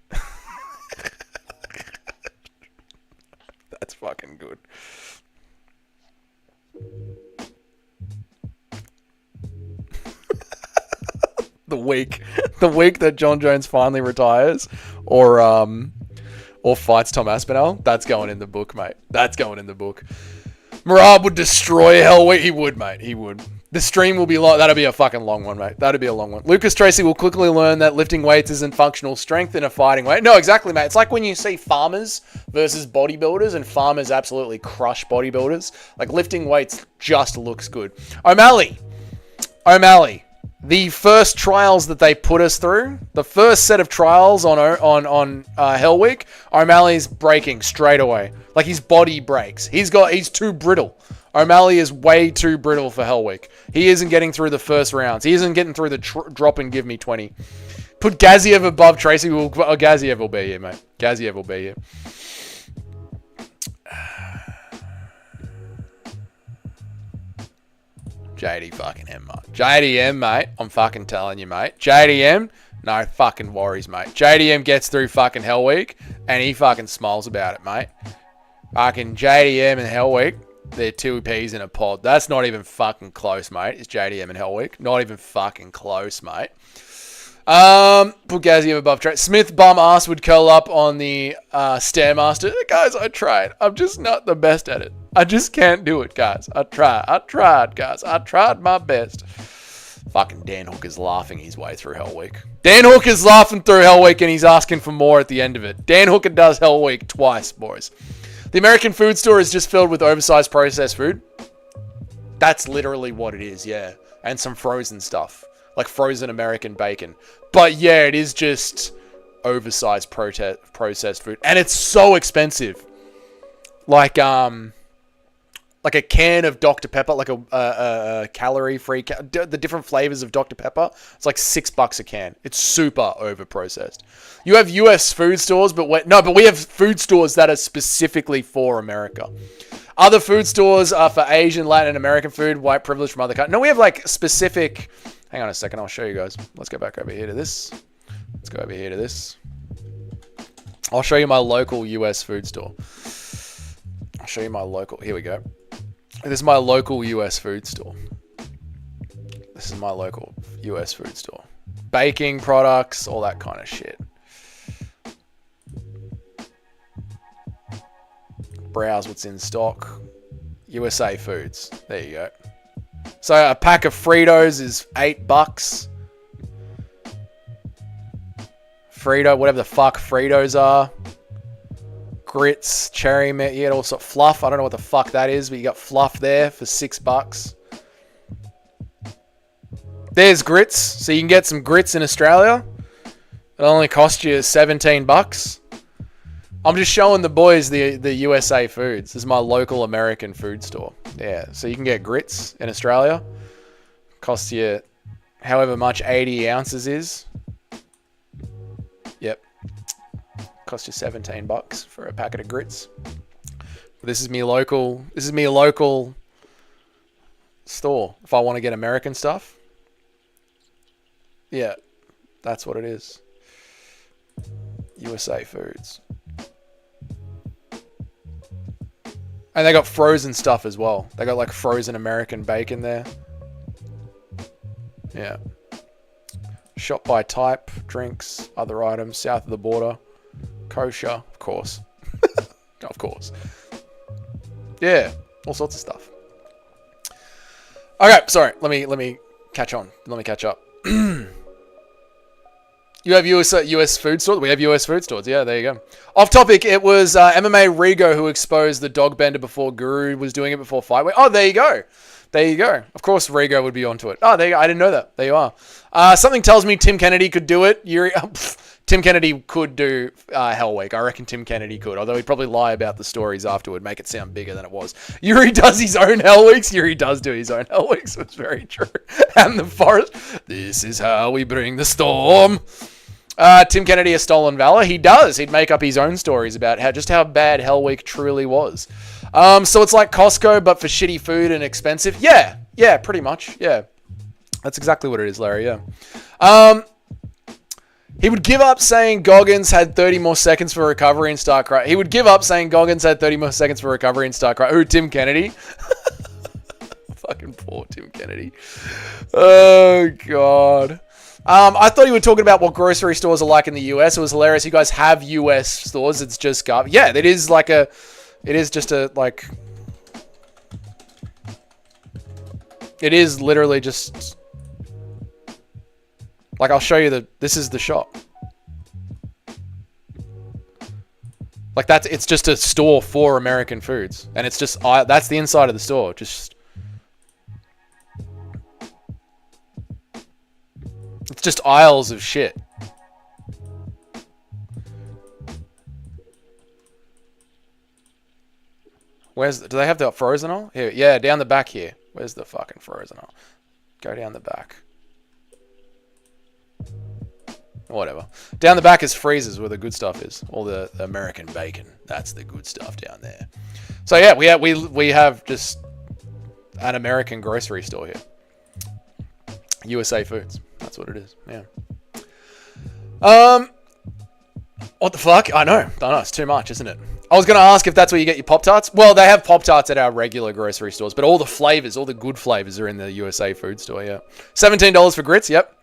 That's fucking good. the week that John Jones finally retires or fights Tom Aspinall, that's going in the book, mate. That's going in the book. Marab would destroy Hell Week. He would, mate. He would. The stream will be long. That'll be a fucking long one, mate. That'll be a long one. Lucas Tracy will quickly learn that lifting weights isn't functional strength in a fighting way. No, exactly, mate. It's like when you see farmers versus bodybuilders, and farmers absolutely crush bodybuilders. Like, lifting weights just looks good. O'Malley. The first trials that they put us through, the first set of trials on Hell Week, O'Malley's breaking straight away. Like, his body breaks. He's too brittle. O'Malley is way too brittle for Hell Week. He isn't getting through the first rounds. He isn't getting through the drop and give me 20. Put Gaziev above Tracy. Gaziev will be here, mate. Gaziev will be here. JD fucking M, mate. JDM, mate. I'm fucking telling you, mate. JDM, no fucking worries, mate. JDM gets through fucking Hell Week, and he fucking smiles about it, mate. Fucking JDM and Hell Week, they're two peas in a pod. That's not even fucking close, mate. It's JDM and Hell Week. Not even fucking close, mate. Put Gaziev above Tracy. Smith bum ass would curl up on the Stairmaster. Guys, I tried. I'm just not the best at it. I just can't do it, guys. I tried, guys. I tried my best. Fucking Dan Hook is laughing his way through Hell Week. Dan Hook is laughing through Hell Week, and he's asking for more at the end of it. Dan Hooker does Hell Week twice, boys. The American food store is just filled with oversized processed food. That's literally what it is, yeah. And some frozen stuff. Like frozen American bacon. But yeah, it is just oversized processed food. And it's so expensive. Like a can of Dr. Pepper, like a calorie-free, the different flavors of Dr. Pepper, it's like $6 a can. It's super over-processed. You have US food stores, but we have food stores that are specifically for America. Other food stores are for Asian, Latin, and American food, white privilege from other countries. No, we have like specific... Hang on a second, I'll show you guys. Let's go back over here to this. Let's go over here to this. I'll show you my local US food store. I'll show you my local... Here we go. This is my local US food store. This is my local US food store. Baking products, all that kind of shit. Browse what's in stock. USA Foods. There you go. So a pack of Fritos is $8. Frito, whatever the fuck Fritos are. Grits, cherry, you get all sort of fluff. I don't know what the fuck that is, but you got fluff there for $6. There's grits. So you can get some grits in Australia. It'll only cost you $17. I'm just showing the boys the USA Foods. This is my local American food store. Yeah, so you can get grits in Australia. Costs you however much 80 ounces is. Yep. Cost you $17 for a packet of grits. This is me local store. If I want to get American stuff. Yeah, that's what it is. USA Foods. And they got frozen stuff as well. They got like frozen American bacon there. Yeah. Shop by type, drinks, other items, south of the border. Kosher, of course. Of course. Yeah, all sorts of stuff. Okay, sorry. Let me catch on. Let me catch up. You have US food stores? We have US food stores. Yeah, there you go. Off topic, it was MMA Rigo who exposed the dog bender before Guru was doing it before fight week. Oh, there you go. There you go. Of course, Rigo would be onto it. Oh, there you go. I didn't know that. There you are. Something tells me Tim Kennedy could do it. Tim Kennedy could do Hell Week. I reckon Tim Kennedy could, although he'd probably lie about the stories afterward, make it sound bigger than it was. Yuri does his own Hell Weeks. Yuri does do his own Hell Weeks. It's very true. And the forest. This is how we bring the storm. Tim Kennedy has stolen valor. He does. He'd make up his own stories about how bad Hell Week truly was. So it's like Costco, but for shitty food and expensive. Yeah, pretty much. Yeah, that's exactly what it is, Larry. Yeah. He would give up saying Goggins had 30 more seconds for recovery and start crying. He would give up saying Goggins had 30 more seconds for recovery and start crying. Who, Tim Kennedy? Fucking poor Tim Kennedy. Oh, God. I thought you were talking about what grocery stores are like in the US. It was hilarious. You guys have US stores. It's just garbage. Yeah, it is just a, like, it is literally just, like, I'll show you this is the shop. Like, it's just a store for American foods. And it's just, that's the inside of the store. It's just aisles of shit. Do they have the frozen aisle? Here, yeah, down the back here. Where's the fucking frozen aisle? Go down the back. Whatever. Down the back is freezers where the good stuff is. All the American bacon. That's the good stuff down there. So yeah, we have just an American grocery store here. USA Foods. That's what it is. Yeah. What the fuck? I know. It's too much, isn't it? I was going to ask if that's where you get your Pop-Tarts. Well, they have Pop-Tarts at our regular grocery stores, but all the flavors, all the good flavors are in the USA Food store, yeah. $17 for grits, yep.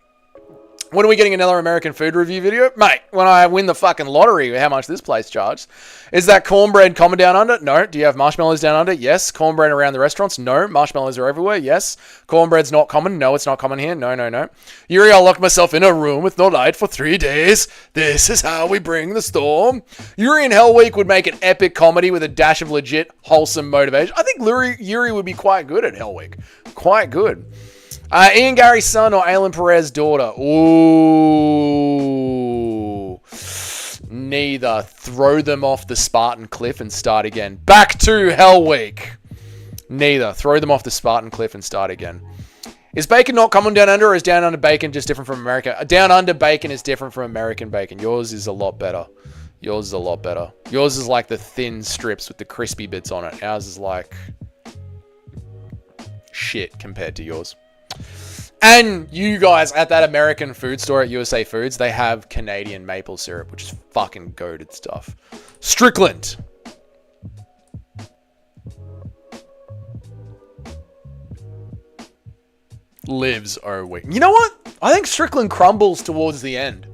When are we getting another American food review video? Mate, when I win the fucking lottery, how much this place charges. Is that cornbread common down under? No. Do you have marshmallows down under? Yes. Cornbread around the restaurants? No. Marshmallows are everywhere? Yes. Cornbread's not common? No, it's not common here. No. Yuri, I locked myself in a room with no light for 3 days. This is how we bring the storm. Yuri in Hell Week would make an epic comedy with a dash of legit, wholesome motivation. I think Yuri would be quite good at Hell Week. Quite good. Ian Gary's son or Aylin Perez's daughter? Ooh. Neither. Throw them off the Spartan cliff and start again. Back to Hell Week. Neither. Throw them off the Spartan cliff and start again. Is bacon not common down under, or is down under bacon just different from America? Down under bacon is different from American bacon. Yours is a lot better. Yours is like the thin strips with the crispy bits on it. Ours is like shit compared to yours. And you guys at that American food store at USA Foods, they have Canadian maple syrup, which is fucking goated stuff. Strickland. Lives O week. You know what? I think Strickland crumbles towards the end.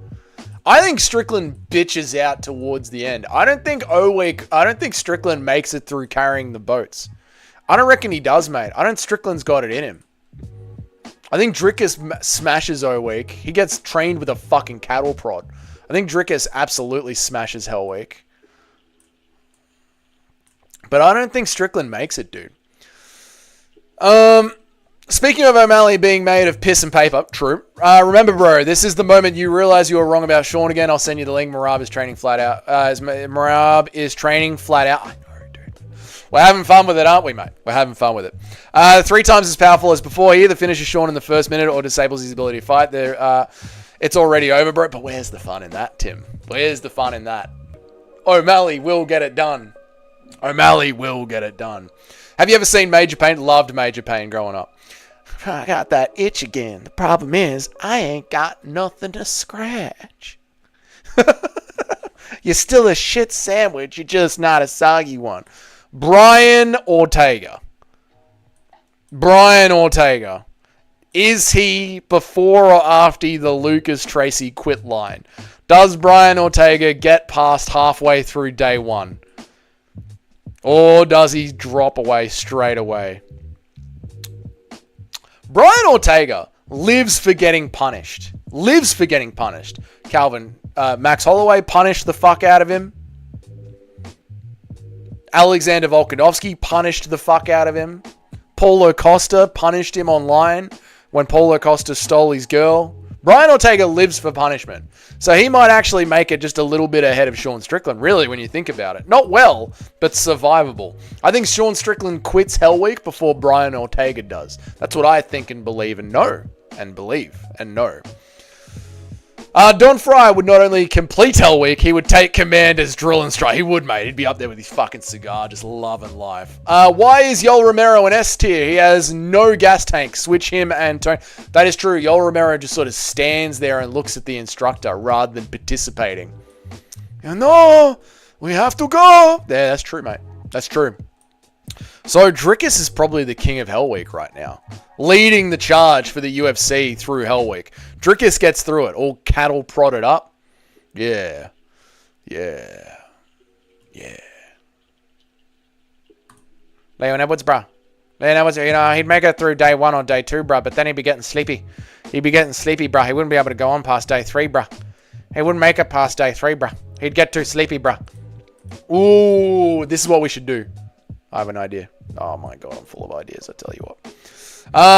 I think Strickland bitches out towards the end. I don't think Strickland makes it through carrying the boats. I don't reckon he does, mate. I don't Strickland's got it in him. I think Drickus smashes O Week. He gets trained with a fucking cattle prod. I think Drickus absolutely smashes Hell Week. But I don't think Strickland makes it, dude. Speaking of O'Malley being made of piss and paper, true. Remember, bro, this is the moment you realize you were wrong about Sean again. I'll send you the link. Marab is training flat out. Marab is training flat out. I know, dude. We're having fun with it, aren't we, mate? We're having fun with it. 3 times as powerful as before. He either finishes Sean in the first minute or disables his ability to fight. It's already over, bro. But where's the fun in that, Tim? Where's the fun in that? O'Malley will get it done. O'Malley will get it done. Have you ever seen Major Payne? Loved Major Payne growing up. I got that itch again. The problem is, I ain't got nothing to scratch. You're still a shit sandwich. You're just not a soggy one. Brian Ortega. Is he before or after the Lucas Tracy quit line? Does Brian Ortega get past halfway through day 1? Or does he drop away straight away? Brian Ortega lives for getting punished. Calvin, Max Holloway punished the fuck out of him. Alexander Volkanovski punished the fuck out of him. Paulo Costa punished him online when Paulo Costa stole his girl. Brian Ortega lives for punishment. So he might actually make it just a little bit ahead of Sean Strickland, really, when you think about it. Not well, but survivable. I think Sean Strickland quits Hell Week before Brian Ortega does. That's what I think and believe and know. Don Fry would not only complete Hell Week, he would take command as drill and strike. He would, mate. He'd be up there with his fucking cigar, just loving life. Why is Yoel Romero an S tier? He has no gas tank. Switch him and Tony. That is true. Yoel Romero just sort of stands there and looks at the instructor rather than participating. No, we have to go. Yeah, that's true, mate. That's true. So Drickus is probably the king of Hell Week right now. Leading the charge for the UFC through Hell Week. Drickus gets through it. All cattle prodded up. Yeah. Yeah. Yeah. Leon Edwards, bruh. Leon Edwards, he'd make it through day 1 or day 2, bruh, but then he'd be getting sleepy. He'd be getting sleepy, bruh. He wouldn't be able to go on past day 3, bruh. He wouldn't make it past day 3, bruh. He'd get too sleepy, bruh. Ooh, this is what we should do. I have an idea. Oh my god, I'm full of ideas, I tell you what.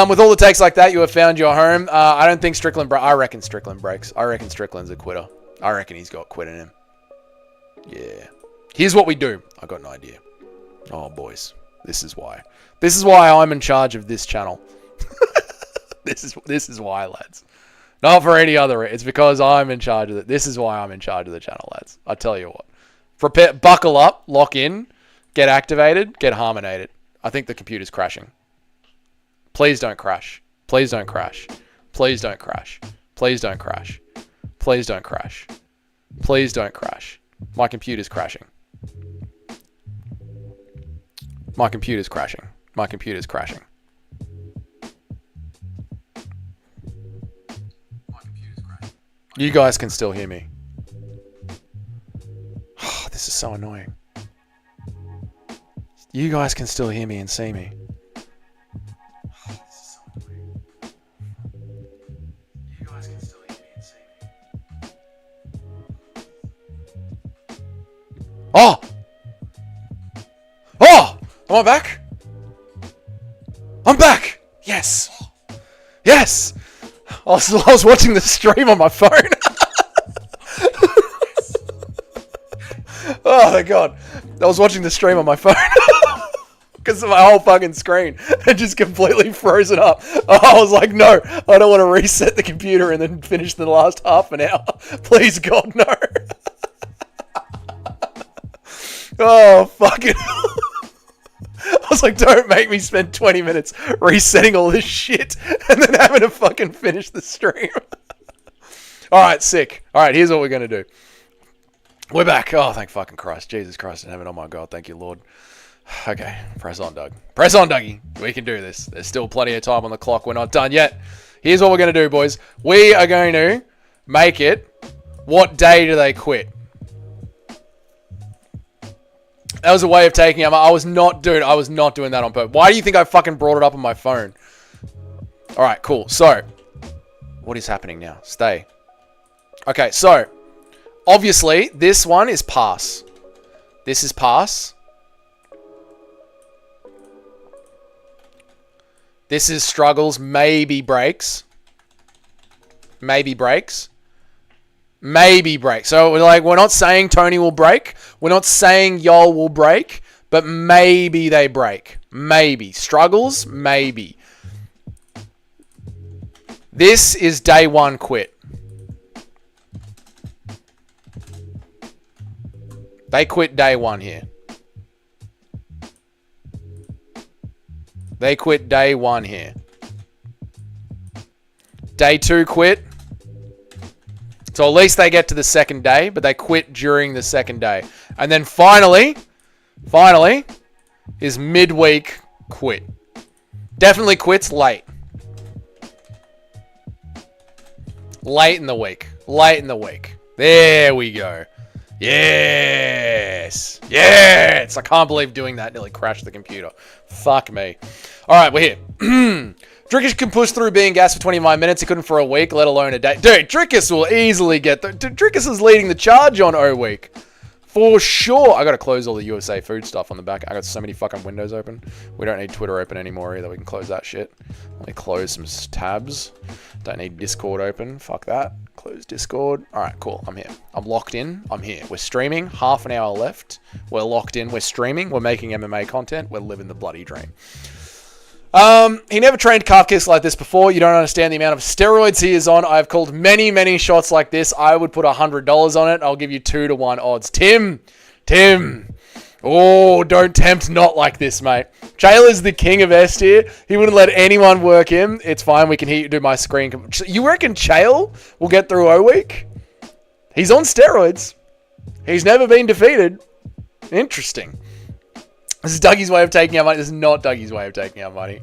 With all the takes like that, you have found your home. I don't think Strickland... I reckon Strickland breaks. I reckon Strickland's a quitter. I reckon he's got quit in him. Yeah. Here's what we do. I got an idea. Oh, boys. This is why. This is why I'm in charge of this channel. This is why, lads. Not for any other. It's because I'm in charge of it. This is why I'm in charge of the channel, lads. I tell you what. Prepare, buckle up, lock in, get activated, get harmonated. I think the computer's crashing. Please don't crash. Please don't crash. Please don't crash. Please don't crash. Please don't crash. Please don't crash. My computer's crashing. My computer's crashing. My computer's crashing. You guys can still hear me. Oh, this is so annoying. You guys can still hear me and see me. Oh, this is so annoying. You guys can still hear me and see me. Oh! Oh! Am I back? I'm back! Yes! Yes! I was watching the stream on my phone. Oh my god. I was watching the stream on my phone. Because my whole fucking screen had just completely frozen up. I was like, no, I don't want to reset the computer and then finish the last half an hour. Please, God, no. Oh, fucking... I was like, don't make me spend 20 minutes resetting all this shit and then having to fucking finish the stream. Alright, sick. Alright, here's what we're going to do. We're back. Oh, thank fucking Christ. Jesus Christ in heaven. Oh my God. Thank you, Lord. Okay. Press on, Doug. Press on, Dougie. We can do this. There's still plenty of time on the clock. We're not done yet. Here's what we're going to do, boys. We are going to make it. What day do they quit? That was a way of taking him. I was not doing that on purpose. Why do you think I fucking brought it up on my phone? Alright, cool. So, what is happening now? Stay. Okay, so, obviously, this one is pass. This is pass. This is struggles, maybe breaks. Maybe breaks. Maybe break. So we're not saying Tony will break. We're not saying Yol will break. But maybe they break. Maybe. Struggles? Maybe. This is day 1 quit. They quit day 1 here. They quit day 1 here. Day 2 quit. So at least they get to the second day, but they quit during the second day. And then finally, is midweek quit. Definitely quits late. Late in the week. Late in the week. There we go. Yes. Yes. I can't believe doing that nearly crashed the computer. Fuck me. All right, we're here. Drickus can push through being gassed for 25 minutes. He couldn't for a week, let alone a day. Dude, Drickus will easily get... Drickus is leading the charge on O week. For sure. I got to close all the USA food stuff on the back. I got so many fucking windows open. We don't need Twitter open anymore either. We can close that shit. Let me close some tabs. Don't need Discord open. Fuck that. Close Discord. All right, cool. I'm here. I'm locked in. I'm here. We're streaming. Half an hour left. We're locked in. We're streaming. We're making MMA content. We're living the bloody dream. He never trained calf kicks like this before. You don't understand the amount of steroids he is on. I've called many, many shots like this. I would put $100 on it. I'll give you 2-to-1 odds. Tim. Oh, don't tempt not like this, mate. Chael is the king of S tier. He wouldn't let anyone work him. It's fine. We can do my screen. You reckon Chael will get through O week? He's on steroids. He's never been defeated. Interesting. This is Dougie's way of taking our money. This is not Dougie's way of taking our money.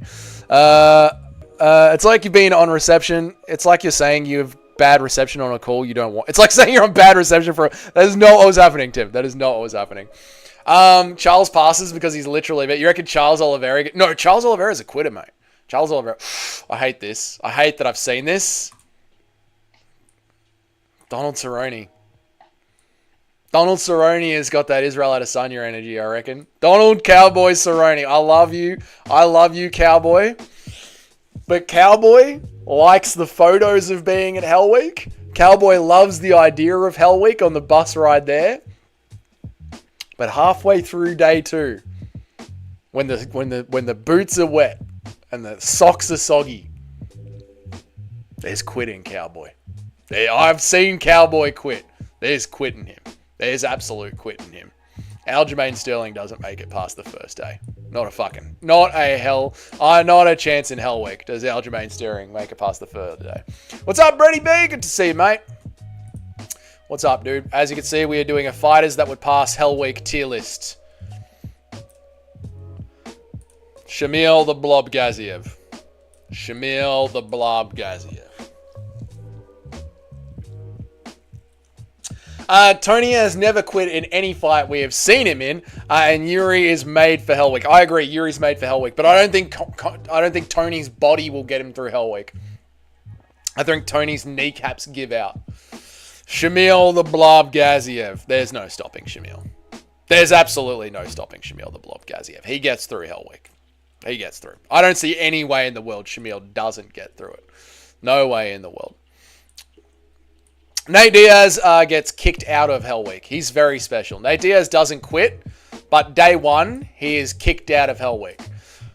It's like you've been on reception. It's like you're saying you have bad reception on a call you don't want. It's like saying you're on bad reception for... That is not what was happening, Tim. That is not what was happening. Charles passes because he's literally... You reckon Charles Oliveira... No, Charles Oliveira's a quitter, mate. Charles Oliveira... I hate this. I hate that I've seen this. Donald Cerrone. Donald Cerrone has got that Israel Adesanya energy, I reckon. Donald Cowboy Cerrone. I love you. I love you, Cowboy. But Cowboy likes the photos of being at Hell Week. Cowboy loves the idea of Hell Week on the bus ride there. But halfway through day 2, when the boots are wet and the socks are soggy, there's quitting, Cowboy. I've seen Cowboy quit. There's quitting him. There's absolute quitting him. Aljamain Sterling doesn't make it past the first day. Not a chance in Hell Week does Aljamain Sterling make it past the first day. What's up, Brady B? Good to see you, mate. What's up, dude? As you can see, we are doing a fighters that would pass Hell Week tier list. Shamil the Blob Gaziev. Shamil the Blob Gaziev. Tony has never quit in any fight we have seen him in, and Yuri is made for Hell Week. I agree, Yuri's made for Hell Week, but I don't think Tony's body will get him through Hell Week. I think Tony's kneecaps give out. Shamil the Blob Gaziev. There's no stopping Shamil. There's absolutely no stopping Shamil the Blob Gaziev. He gets through Hell Week. He gets through. I don't see any way in the world Shamil doesn't get through it. No way in the world. Nate Diaz gets kicked out of Hell Week. He's very special. Nate Diaz doesn't quit, but day 1, he is kicked out of Hell Week.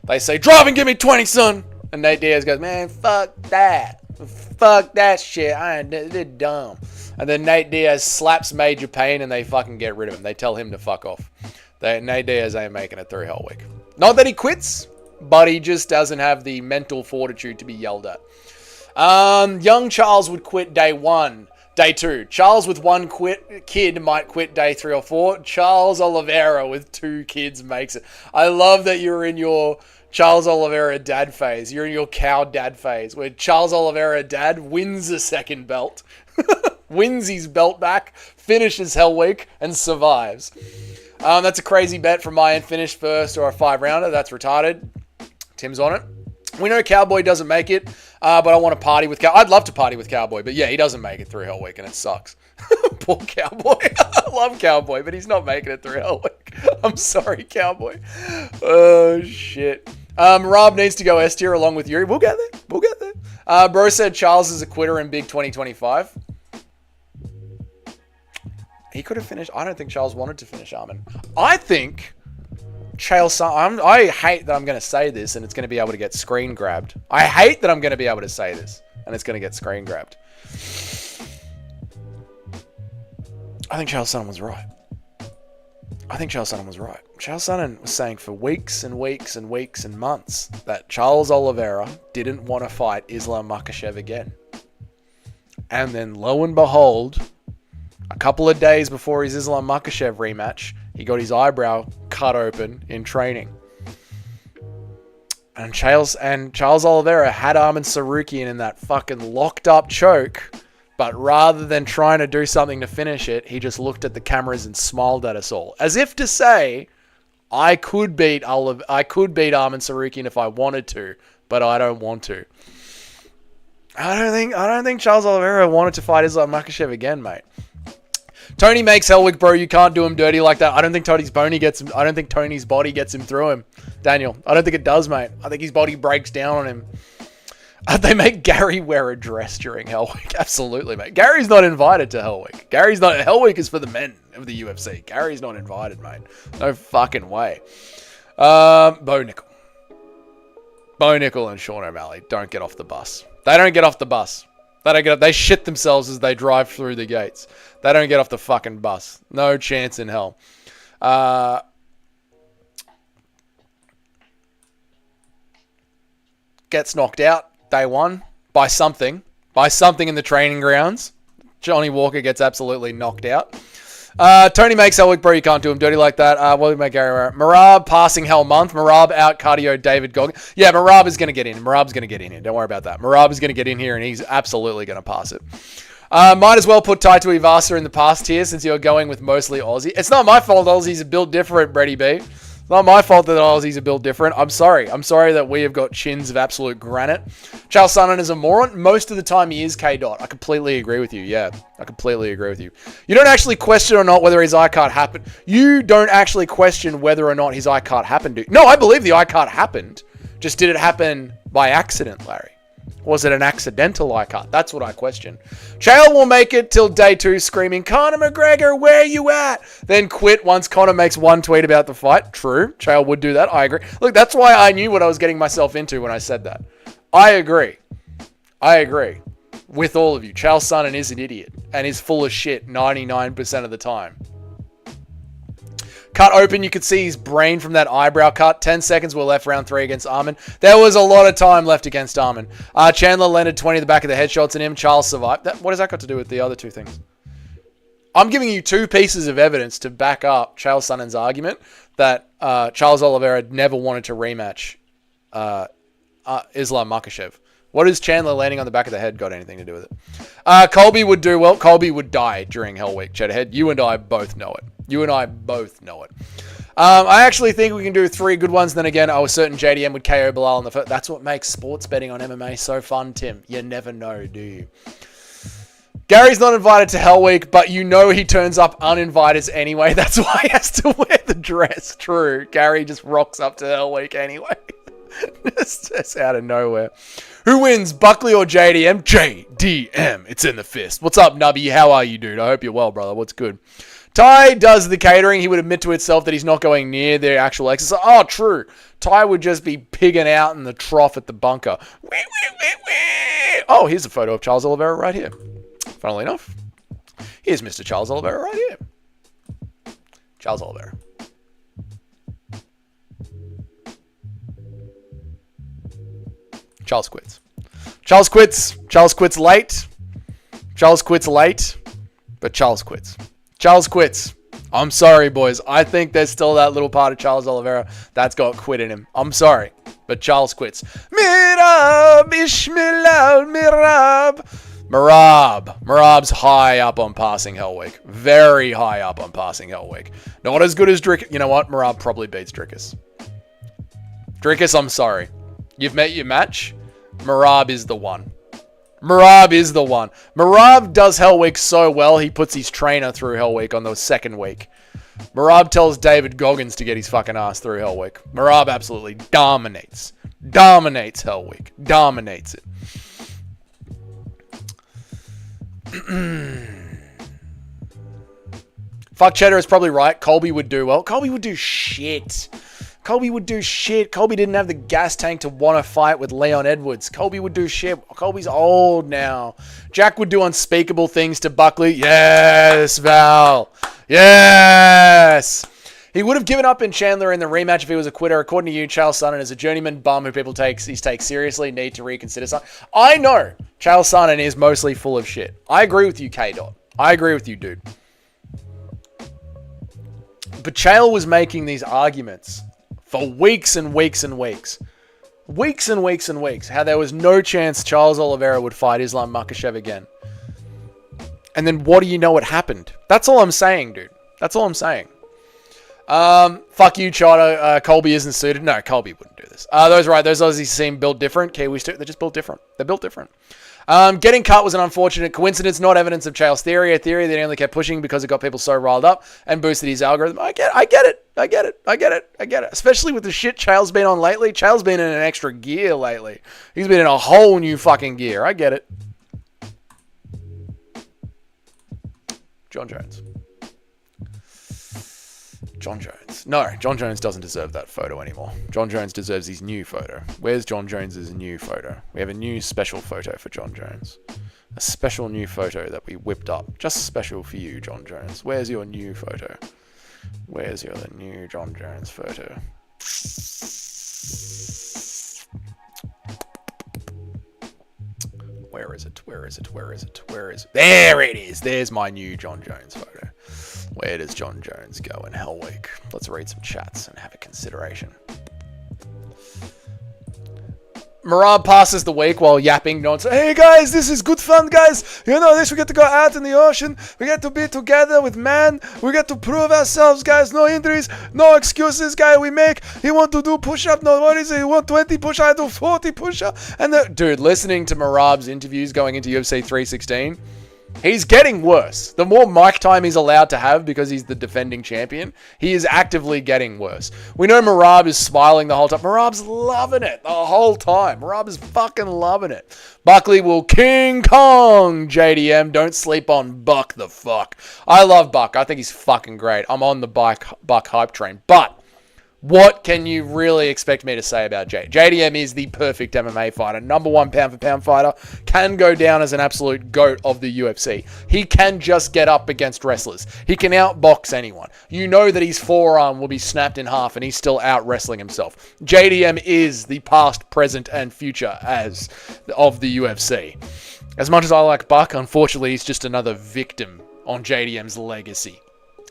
They say, drive and give me 20, son. And Nate Diaz goes, man, fuck that. Fuck that shit. They're dumb. And then Nate Diaz slaps Major Payne and they fucking get rid of him. They tell him to fuck off. Nate Diaz ain't making it through Hell Week. Not that he quits, but he just doesn't have the mental fortitude to be yelled at. Young Charles would quit day 1. Day 2. Charles with 1 kid might quit day 3 or 4. Charles Oliveira with 2 kids makes it. I love that you're in your Charles Oliveira dad phase. You're in your cow dad phase, where Charles Oliveira dad wins a second belt, wins his belt back, finishes Hell Week, and survives. That's a crazy bet from my end. Finish first or a 5-rounder. That's retarded. Tim's on it. We know Cowboy doesn't make it, but I want to party with Cowboy. I'd love to party with Cowboy, but yeah, he doesn't make it through Hell Week, and it sucks. Poor Cowboy. I love Cowboy, but he's not making it through Hell Week. I'm sorry, Cowboy. Oh, shit. Rob needs to go S tier along with Yuri. We'll get there. Bro said Charles is a quitter in Big 2025. He could have finished. I don't think Charles wanted to finish Armin. I think... I hate that I'm going to say this and it's going to be able to get screen grabbed. I hate that I'm going to be able to say this and it's going to get screen grabbed. I think Chael Sonnen was right. Chael Sonnen was saying for weeks and weeks and weeks and months that Charles Oliveira didn't want to fight Islam Makhachev again. And then lo and behold, a couple of days before his Islam Makhachev rematch, he got his eyebrow cut open in training. And Charles Oliveira had Armin Tsarukyan in that fucking locked up choke, but rather than trying to do something to finish it, he just looked at the cameras and smiled at us all. As if to say, I could beat Armin Tsarukyan if I wanted to, but I don't want to. I don't think Charles Oliveira wanted to fight Islam Makhachev again, mate. Tony makes Hell Week, bro. You can't do him dirty like that. I don't think Tony's body gets him through him, Daniel. I don't think it does, mate. I think his body breaks down on him. They make Gary wear a dress during Hell Week. Absolutely, mate. Gary's not invited to Hell Week. Hell Week is for the men of the UFC. Gary's not invited, mate. No fucking way. Bo Nickel and Sean O'Malley don't get off the bus. They don't get off the bus. They shit themselves as they drive through the gates. They don't get off the fucking bus. No chance in hell. Gets knocked out day 1 by something in the training grounds. Johnny Walker gets absolutely knocked out. Tony makes Hell Week, bro. You can't do him dirty like that. What did make Gary Marab passing Hell Month. Marab out cardio David Goggins. Yeah, Marab is going to get in. Marab's going to get in here. Don't worry about that. Marab is going to get in here, and he's absolutely going to pass it. Might as well put Taito Ivasa in the past tier since you're going with mostly Aussie. It's not my fault Aussies are built different, Brady B. It's not my fault that Aussies are built different. I'm sorry. I'm sorry that we have got chins of absolute granite. Charles Sonnen is a moron. Most of the time he is K-Dot. I completely agree with you. Yeah, I completely agree with you. You don't actually question or not whether his iCard happened. You don't actually question whether or not his iCard happened. No, I believe the iCard happened. Just did it happen by accident, Larry? Was it an accidental iCard? That's what I question. Chael will make it till day 2 screaming, Conor McGregor, where you at? Then quit once Conor makes one tweet about the fight. True. Chael would do that. I agree. Look, that's why I knew what I was getting myself into when I said that. I agree. I agree with all of you. Chael Sonnen is an idiot and is full of shit 99% of the time. Cut open, you could see his brain from that eyebrow cut. 10 seconds were left round 3 against Armin. There was a lot of time left against Armin. Chandler landed 20 to the back of the headshots in him. Charles survived. What has that got to do with the other two things? I'm giving you 2 pieces of evidence to back up Charles Sonnen's argument that Charles Oliveira never wanted to rematch Islam Makhachev. What has Chandler landing on the back of the head got anything to do with it? Colby would do well. Colby would die during Hell Week. Cheddarhead, you and I both know it. You and I both know it. I actually think we can do 3 good ones. Then again, I was certain JDM would KO Bilal in the first. That's what makes sports betting on MMA so fun, Tim. You never know, do you? Gary's not invited to Hell Week, but you know he turns up uninvited anyway. That's why he has to wear the dress. True. Gary just rocks up to Hell Week anyway. Just out of nowhere. Who wins, Buckley or JDM? JDM. It's in the fist. What's up, Nubby? How are you, dude? I hope you're well, brother. What's good? Ty does the catering. He would admit to itself that he's not going near their actual exercise. Oh, true. Ty would just be pigging out in the trough at the bunker. Oh, here's a photo of Charles Oliveira right here. Funnily enough, here's Mr. Charles Oliveira right here. Charles Oliveira. Charles quits. Charles quits. Charles quits late. Charles quits late. But Charles quits. Charles quits. I'm sorry, boys. I think there's still that little part of Charles Oliveira that's got quit in him. I'm sorry. But Charles quits. Mirab, Ishmael, Mirab. Marab's high up on passing Hell Week. Very high up on passing Hell Week. Not as good as Drickus. You know what? Marab probably beats Drickus. Drickus, I'm sorry. You've met your match. Marab is the one. Marab is the one. Marab does Hell Week so well, he puts his trainer through Hell Week on the second week. Marab tells David Goggins to get his fucking ass through Hell Week. Marab absolutely dominates. Dominates Hell Week. Dominates it. Fuck, Cheddar is probably right. Colby would do well. Colby would do shit. Colby would do shit. Colby didn't have the gas tank to want to fight with Leon Edwards. Colby would do shit. Colby's old now. Jack would do unspeakable things to Buckley. Yes, Val. Yes. He would have given up in Chandler in the rematch if he was a quitter. According to you, Charles Sonnen is a journeyman bum who people take seriously, need to reconsider something. I know Charles Sonnen is mostly full of shit. I agree with you, K-Dot. I agree with you, dude. But Chael was making these arguments for weeks and weeks and weeks. Weeks and weeks and weeks. How there was no chance Charles Oliveira would fight Islam Makhachev again. And then what do you know what happened? That's all I'm saying, dude. That's all I'm saying. Fuck you, Chado. Colby isn't suited. No, Colby wouldn't do this. Those Aussies seem built different. Kiwis too. They're just built different. They're built different. Getting cut was an unfortunate coincidence, not evidence of Chael's theory. A theory that he only kept pushing because it got people so riled up and boosted his algorithm. I get it. Especially with the shit Chael's been on lately. Chael's been in an extra gear lately. He's been in a whole new fucking gear. I get it. John Jones. No, John Jones doesn't deserve that photo anymore. John Jones deserves his new photo. Where's John Jones's new photo? We have a new special photo for John Jones. A special new photo that we whipped up. Just special for you, John Jones. Where's your new photo? Where's the new John Jones photo? Where is it? Where is it? Where is it? Where is it? There it is. There's my new John Jones photo. Where does John Jones go in Hell Week? Let's read some chats and have a consideration. Marab passes the week while yapping nonsense. Hey guys, this is good fun, guys. You know this, we get to go out in the ocean. We get to be together with man. We get to prove ourselves, guys. No injuries, no excuses, guy. We make. He want to do push-up. No, what is it? He want 20 push-up. I do 40 push-up. And dude, listening to Marab's interviews going into UFC 316, he's getting worse. The more mic time he's allowed to have because he's the defending champion, he is actively getting worse. We know Marab is smiling the whole time. Marab's loving it the whole time. Marab is fucking loving it. Buckley will King Kong JDM. Don't sleep on Buck the fuck. I love Buck. I think he's fucking great. I'm on the Buck hype train. But what can you really expect me to say about JDM is the perfect MMA fighter. Number one pound-for-pound fighter. Can go down as an absolute GOAT of the UFC. He can just get up against wrestlers. He can outbox anyone. You know that his forearm will be snapped in half and he's still out-wrestling himself. JDM is the past, present, and future of the UFC. As much as I like Buck, unfortunately, he's just another victim on JDM's legacy.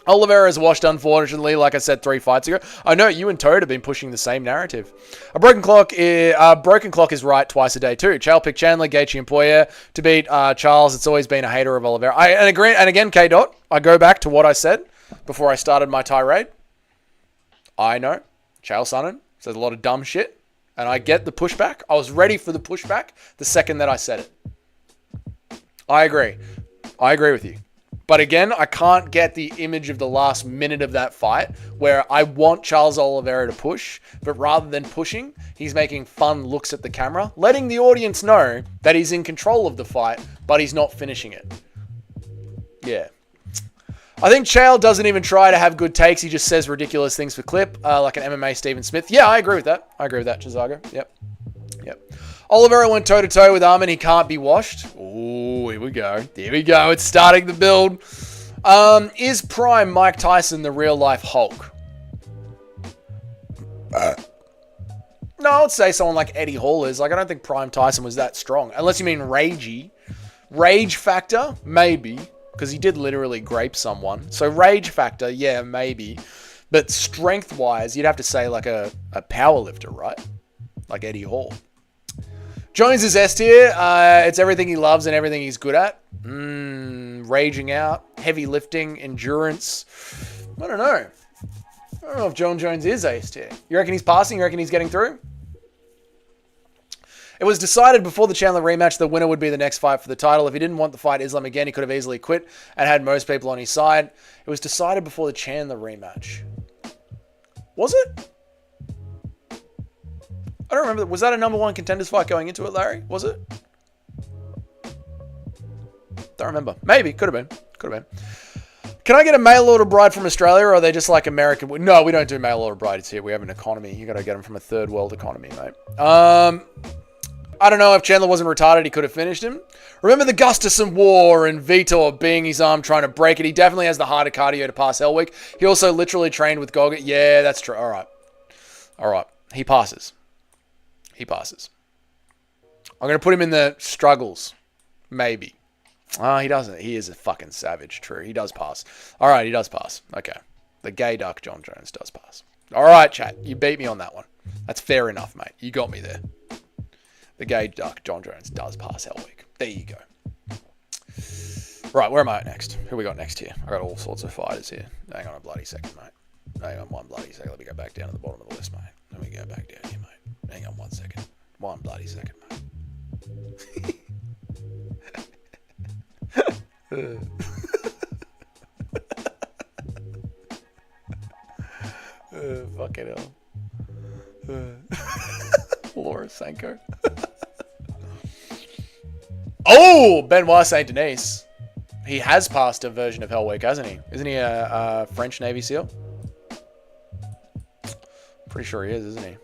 Oliveira is washed, unfortunately, like I said 3 fights ago. I know you and Toad have been pushing the same narrative. A broken clock is right twice a day too. Chael picked Chandler, Gaethje, and Poirier to beat Charles. It's always been a hater of Oliveira. And again, K-Dot, I go back to what I said before I started my tirade. I know Chael Sonnen says a lot of dumb shit, and I get the pushback. I was ready for the pushback the second that I said it. I agree with you. But again, I can't get the image of the last minute of that fight where I want Charles Oliveira to push, but rather than pushing, he's making fun looks at the camera, letting the audience know that he's in control of the fight, but he's not finishing it. Yeah. I think Chael doesn't even try to have good takes. He just says ridiculous things for clip, like an MMA Stephen Smith. Yeah, I agree with that. Chizago. Yep. Oliveira went toe-to-toe with Armin. He can't be washed. Oh, here we go. It's starting to build. Is Prime Mike Tyson the real-life Hulk? No, I would say someone like Eddie Hall is. Like, I don't think Prime Tyson was that strong. Unless you mean ragey. Rage factor? Maybe. Because he did literally grape someone. So rage factor, yeah, maybe. But strength-wise, you'd have to say like a power lifter, right? Like Eddie Hall. Jones is S tier. It's everything he loves and everything he's good at. Raging out, heavy lifting, endurance. I don't know if John Jones is S tier. You reckon he's passing? You reckon he's getting through? It was decided before the Chandler rematch the winner would be the next fight for the title. If he didn't want the fight Islam again, he could have easily quit and had most people on his side. It was decided before the Chandler rematch. Was it? I don't remember. Was that a number one contenders fight going into it, Larry? Was it? Don't remember. Maybe. Could have been. Can I get a mail order bride from Australia, or are they just like American? No, we don't do mail order brides here. We have an economy. You got to get them from a third world economy, mate. I don't know if Chandler wasn't retarded. He could have finished him. Remember the Gustafsson War and Vitor being his arm trying to break it. He definitely has the harder cardio to pass Hell Week. He also literally trained with Goggett. Yeah, that's true. All right. He passes. I'm going to put him in the struggles. Maybe. He doesn't. He is a fucking savage. True. He does pass. All right, he does pass. Okay. The gay duck John Jones does pass. All right, chat. You beat me on that one. That's fair enough, mate. You got me there. The gay duck John Jones does pass Hell Week. There you go. Right, where am I at next? Who we got next here? I got all sorts of fighters here. Hang on a bloody second, mate. Hang on one bloody second. Let me go back down to the bottom of the list, mate. Let me go back down here, mate. Hang on 1 second. 1 bloody second, mate. Fucking hell. Laura Sanko. Oh, Benoit Saint Denis. He has passed a version of Hell Week, hasn't he? Isn't he a French Navy SEAL? Pretty sure he is, isn't he?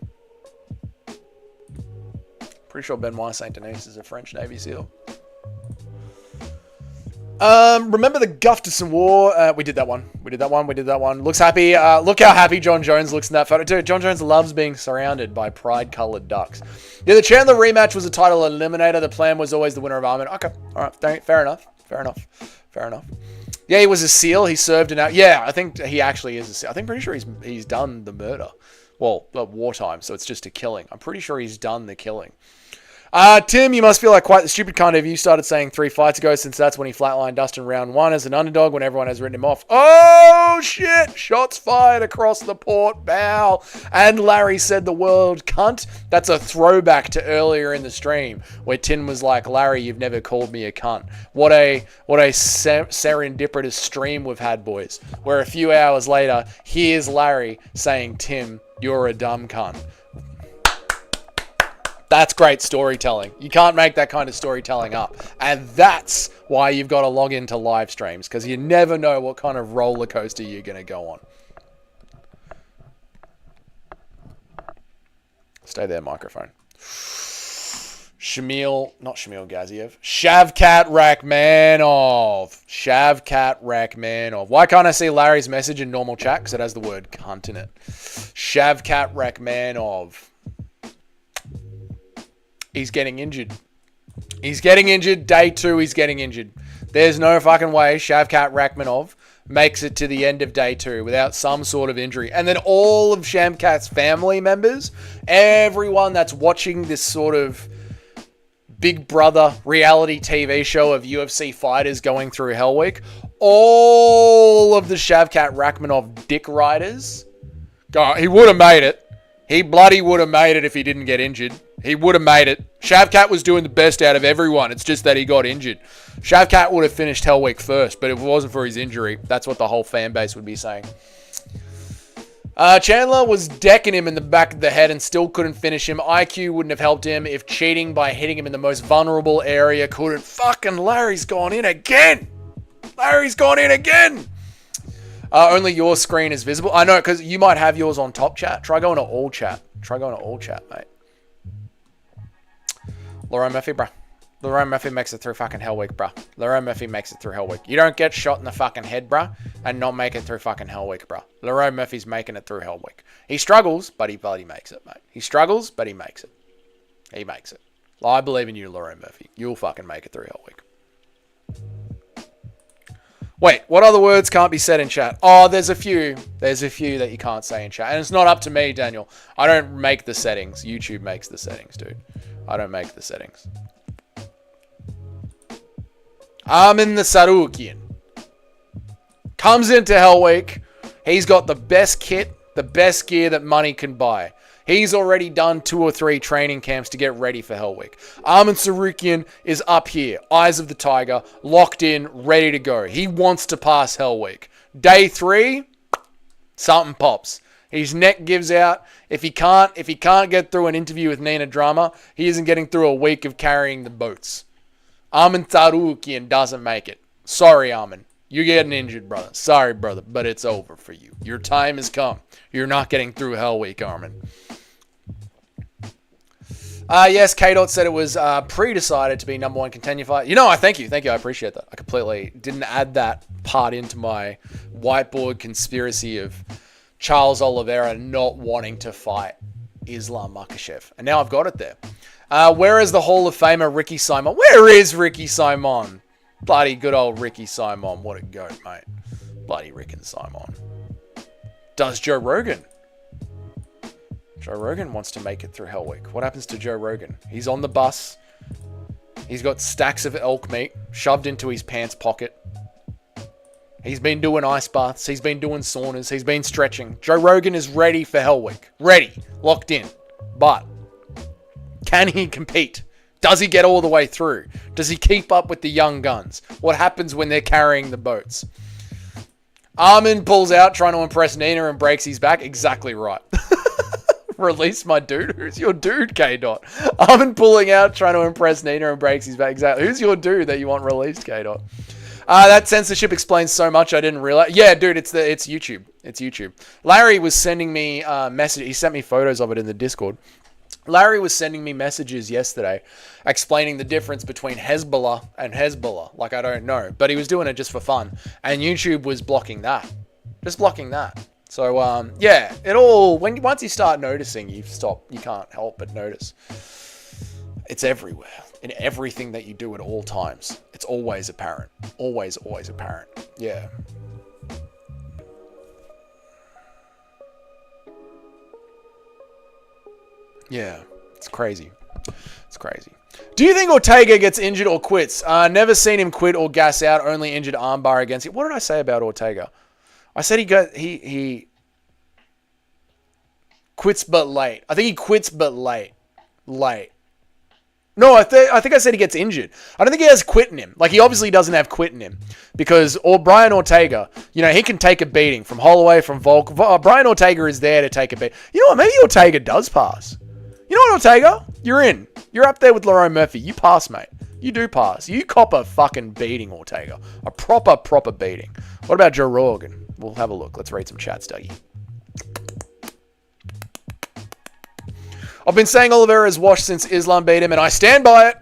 Pretty sure Benoit Saint Denis is a French Navy SEAL. Remember the Gufterson War? We did that one. Looks happy. Look how happy John Jones looks in that photo. Dude, John Jones loves being surrounded by pride-colored ducks. Yeah, the Chandler rematch was a title eliminator. The plan was always the winner of Armin. Okay, all right, fair enough. Yeah, he was a SEAL. He served in out. Yeah, I think he actually is a SEAL. I think pretty sure he's done the murder. Well, wartime, so it's just a killing. I'm pretty sure he's done the killing. Tim, you must feel like quite the stupid kind of you started saying 3 fights ago, since that's when he flatlined Dustin round 1 as an underdog when everyone has written him off. Oh, shit! Shots fired across the port bow. And Larry said the word cunt. That's a throwback to earlier in the stream, where Tim was like, Larry, you've never called me a cunt. What a serendipitous stream we've had, boys. Where a few hours later, here's Larry saying, Tim, you're a dumb cunt. That's great storytelling. You can't make that kind of storytelling up. And that's why you've got to log into live streams, because you never know what kind of roller coaster you're going to go on. Stay there, microphone. Shavkat Rachmanov. Why can't I see Larry's message in normal chat? Because it has the word cunt in it. Shavkat Rachmanov. He's getting injured. Day 2, he's getting injured. There's no fucking way Shavkat Rachmanov makes it to the end of day 2 without some sort of injury. And then all of Shavkat's family members, everyone that's watching this sort of Big Brother reality TV show of UFC fighters going through Hell Week, all of the Shavkat Rachmanov dick riders, he would have made it. He bloody would have made it if he didn't get injured. He would have made it. Shavkat was doing the best out of everyone. It's just that he got injured. Shavkat would have finished Hell Week first, but if it wasn't for his injury, that's what the whole fan base would be saying. Chandler was decking him in the back of the head and still couldn't finish him. IQ wouldn't have helped him if cheating by hitting him in the most vulnerable area couldn't. Fucking Larry's gone in again. Only your screen is visible. I know, because you might have yours on top chat. Try going to all chat, mate. Lauren Murphy, bruh. Lauren Murphy makes it through fucking Hell Week, bruh. Lauren Murphy makes it through Hell Week. You don't get shot in the fucking head, bruh, and not make it through fucking Hell Week, bruh. Lauren Murphy's making it through Hell Week. He struggles, but he bloody makes it, mate. He struggles, but he makes it. He makes it. I believe in you, Lauren Murphy. You'll fucking make it through Hell Week. Wait, what other words can't be said in chat? Oh, there's a few. There's a few that you can't say in chat. And it's not up to me, Daniel. I don't make the settings. YouTube makes the settings, dude. I don't make the settings. Armin the Sarukian comes into Hell Week. He's got the best kit, the best gear that money can buy. He's already done 2 or 3 training camps to get ready for Hell Week. Armin Sarukian is up here, eyes of the tiger, locked in, ready to go. He wants to pass Hell Week. Day 3, something pops. His neck gives out. If he can't get through an interview with Nina Drama, he isn't getting through a week of carrying the boats. Armin Sarukian doesn't make it. Sorry, Armin. You're getting injured, brother. Sorry, brother, but it's over for you. Your time has come. You're not getting through Hell Week, Armin. Yes, K-Dot said it was pre-decided to be number 1 contender fight. You know, thank you. I appreciate that. I completely didn't add that part into my whiteboard conspiracy of Charles Oliveira not wanting to fight Islam Makhachev. And now I've got it there. Where is the Hall of Famer Ricky Simon? Where is Ricky Simon? Bloody good old Ricky Simon. What a goat, mate. Bloody Rick and Simon. Does Joe Rogan? Joe Rogan wants to make it through Hell Week. What happens to Joe Rogan? He's on the bus. He's got stacks of elk meat shoved into his pants pocket. He's been doing ice baths. He's been doing saunas. He's been stretching. Joe Rogan is ready for Hell Week. Ready. Locked in. But can he compete? Does he get all the way through? Does he keep up with the young guns? What happens when they're carrying the boats? Armin pulls out trying to impress Nina and breaks his back. Exactly right. Release my dude. Who's your dude, K-Dot? Armin pulling out trying to impress Nina and breaks his back. Exactly. Who's your dude that you want released, K-Dot? That censorship explains so much I didn't realize. Yeah, dude, it's YouTube. It's YouTube. Larry was sending me a message. He sent me photos of it in the Discord. Larry was sending me messages yesterday explaining the difference between Hezbollah and Hezbollah. Like, I don't know. But he was doing it just for fun. And YouTube was blocking that. Just blocking that. So, yeah, it all... Once you start noticing, you can't help but notice. It's everywhere. In everything that you do at all times. It's always apparent. Always, always apparent. Yeah. Yeah, it's crazy. It's crazy. Do you think Ortega gets injured or quits? Never seen him quit or gas out. Only injured armbar against him. What did I say about Ortega? I said he quits but late. I think he quits but late. No, I think I said he gets injured. I don't think he has quit in him. Like, he obviously doesn't have quit in him. Because Brian Ortega, you know, he can take a beating from Holloway, from Volk. Brian Ortega is there to take a beating. You know what? Maybe Ortega does pass. You know what, Ortega? You're in. You're up there with Lerone Murphy. You pass, mate. You do pass. You cop a fucking beating, Ortega. A proper beating. What about Joe Rogan? We'll have a look. Let's read some chats, Dougie. I've been saying Oliveira is washed since Islam beat him, and I stand by it.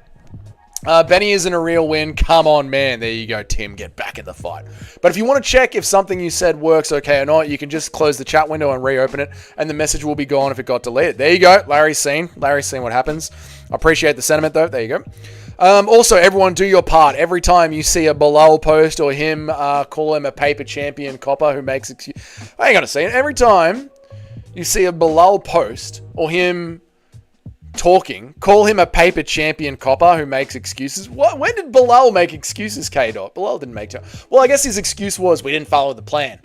Benny isn't a real win. Come on, man. There you go, Tim. Get back in the fight. But if you want to check if something you said works okay or not, you can just close the chat window and reopen it, and the message will be gone if it got deleted. There you go. Larry's seen what happens. I appreciate the sentiment, though. There you go. Also, everyone do your part. Every time you see a Bilal post or him call him a paper champion copper who makes excuses. I ain't going to say it. Every time you see a Bilal post or him talking, call him a paper champion copper who makes excuses. When did Bilal make excuses, K-Dot? Bilal didn't make... Well, I guess his excuse was we didn't follow the plan.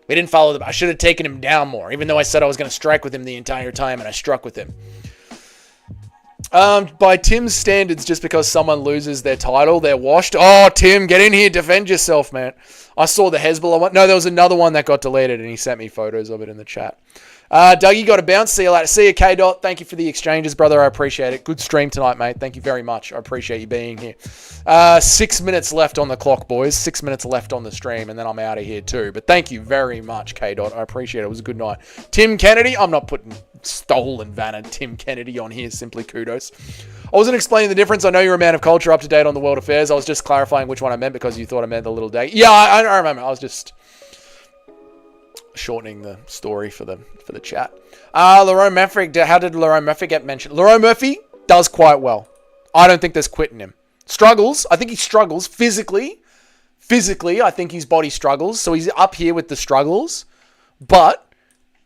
I should have taken him down more, even though I said I was going to strike with him the entire time, and I struck with him. By Tim's standards, just because someone loses their title, they're washed. Oh, Tim, get in here. Defend yourself, man. I saw the Hezbollah one. No, there was another one that got deleted, and he sent me photos of it in the chat. Dougie, got a bounce. See you later. See you, K-Dot. Thank you for the exchanges, brother. I appreciate it. Good stream tonight, mate. Thank you very much. I appreciate you being here. 6 minutes left on the clock, boys. 6 minutes left on the stream, and then I'm out of here too. But thank you very much, K-Dot. I appreciate it. It was a good night. Tim Kennedy. I'm not putting stolen van and Tim Kennedy on here. Simply kudos. I wasn't explaining the difference. I know you're a man of culture, up to date on the world affairs. I was just clarifying which one I meant because you thought I meant the little day. Yeah, I remember. I was just shortening the story for the chat. Lerone Murphy, how did Lerone Murphy get mentioned? Lerone Murphy does quite well. I don't think there's quit in him. Struggles. I think he struggles physically. Physically, I think his body struggles. So he's up here with the struggles. But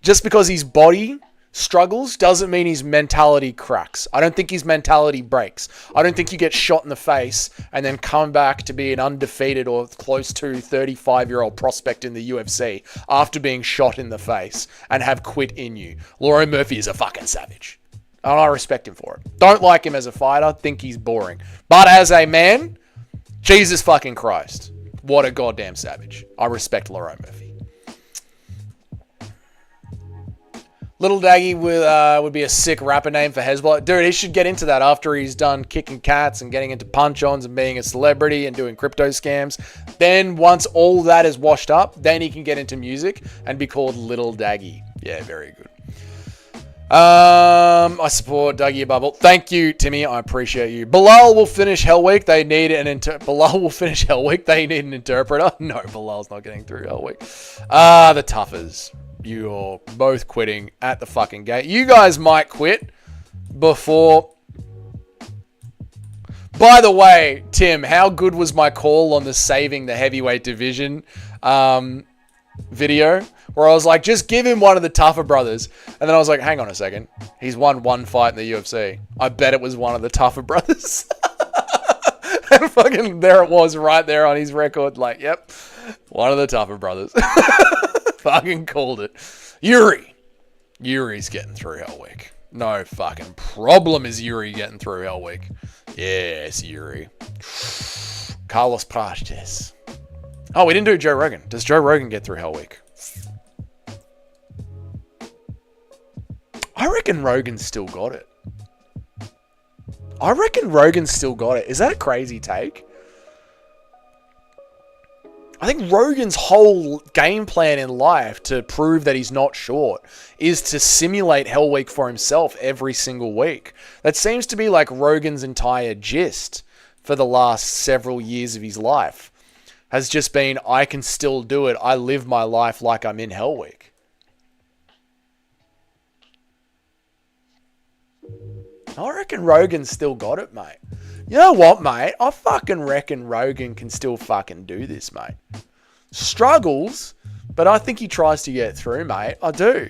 just because his body struggles doesn't mean his mentality cracks. I don't think his mentality breaks. I don't think you get shot in the face and then come back to be an undefeated or close to 35-year-old prospect in the UFC after being shot in the face and have quit in you. Lerone Murphy is a fucking savage. And I respect him for it. Don't like him as a fighter. Think he's boring. But as a man, Jesus fucking Christ. What a goddamn savage. I respect Lerone Murphy. Little Daggy would be a sick rapper name for Hezbollah. Dude, he should get into that after he's done kicking cats and getting into punch-ons and being a celebrity and doing crypto scams. Then once all that is washed up, then he can get into music and be called Little Daggy. Yeah, very good. I support Dougie Bubble. Thank you, Timmy. I appreciate you. Bilal will finish Hell Week. They need an Bilal will finish Hell Week. They need an interpreter. No, Bilal's not getting through Hell Week. The toughers. You're both quitting at the fucking gate. You guys might quit before... By the way, Tim, how good was my call on the saving the heavyweight division video? Where I was like, just give him one of the tougher brothers. And then I was like, hang on a second. He's won one fight in the UFC. I bet it was one of the tougher brothers. And fucking there it was right there on his record. Like, yep, one of the tougher brothers. Fucking called it. Yuri's getting through Hell Week. No fucking problem is Yuri getting through Hell Week. Yes, Yuri. Carlos Prates. Oh, we didn't do Joe Rogan. Does Joe Rogan get through Hell Week? I reckon Rogan's still got it. Is that a crazy take? I think Rogan's whole game plan in life to prove that he's not short is to simulate Hell Week for himself every single week. That seems to be like Rogan's entire gist for the last several years of his life. Has just been, I can still do it. I live my life like I'm in Hell Week. I reckon Rogan's still got it, mate. You know what, mate? I fucking reckon Rogan can still fucking do this, mate. Struggles, but I think he tries to get through, mate. I do.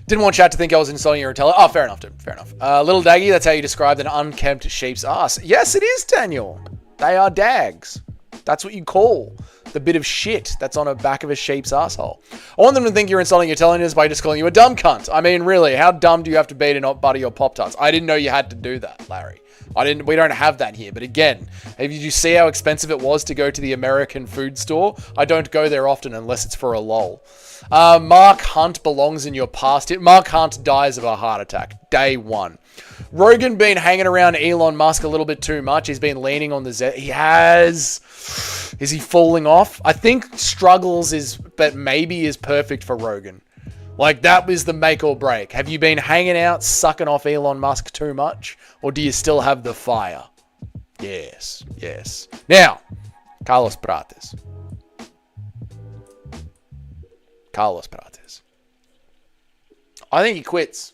Didn't want chat to think I was insulting your intelligence. Oh, fair enough, dude. Fair enough. Little Daggy, that's how you described an unkempt sheep's ass. Yes, it is, Daniel. They are dags. That's what you call the bit of shit that's on the back of a sheep's asshole. I want them to think you're insulting your intelligence by just calling you a dumb cunt. I mean, really, how dumb do you have to be to not butter your Pop-Tarts? I didn't know you had to do that, Larry. We don't have that here. But again, did you see how expensive it was to go to the American food store? I don't go there often unless it's for a lol. Mark Hunt belongs in your past. Mark Hunt dies of a heart attack. Day one. Rogan been hanging around Elon Musk a little bit too much. He's been leaning on the Z. He has. Is he falling off? I think struggles but maybe is perfect for Rogan. Like, that was the make or break. Have you been hanging out, sucking off Elon Musk too much? Or do you still have the fire? Yes, yes. Now, Carlos Prates. I think he quits.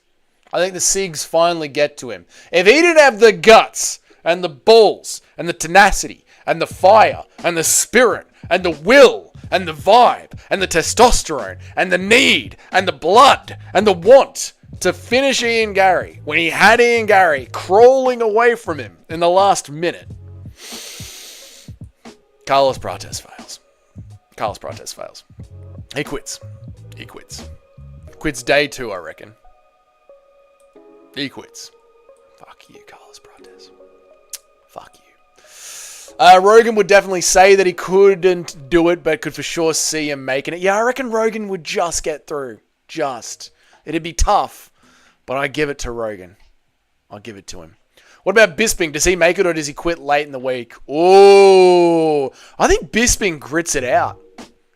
I think the SIGs finally get to him. If he didn't have the guts and the balls and the tenacity and the fire and the spirit and the will and the vibe and the testosterone and the need and the blood and the want to finish Ian Gary when he had Ian Gary crawling away from him in the last minute, Carlos Prates fails. He quits. Quits day 2, I reckon. He quits. Fuck you, Carlos Prates. Fuck you. Rogan would definitely say that he couldn't do it, but could for sure see him making it. Yeah, I reckon Rogan would just get through. It'd be tough, but I give it to Rogan. I'll give it to him. What about Bisping? Does he make it or does he quit late in the week? Oh, I think Bisping grits it out.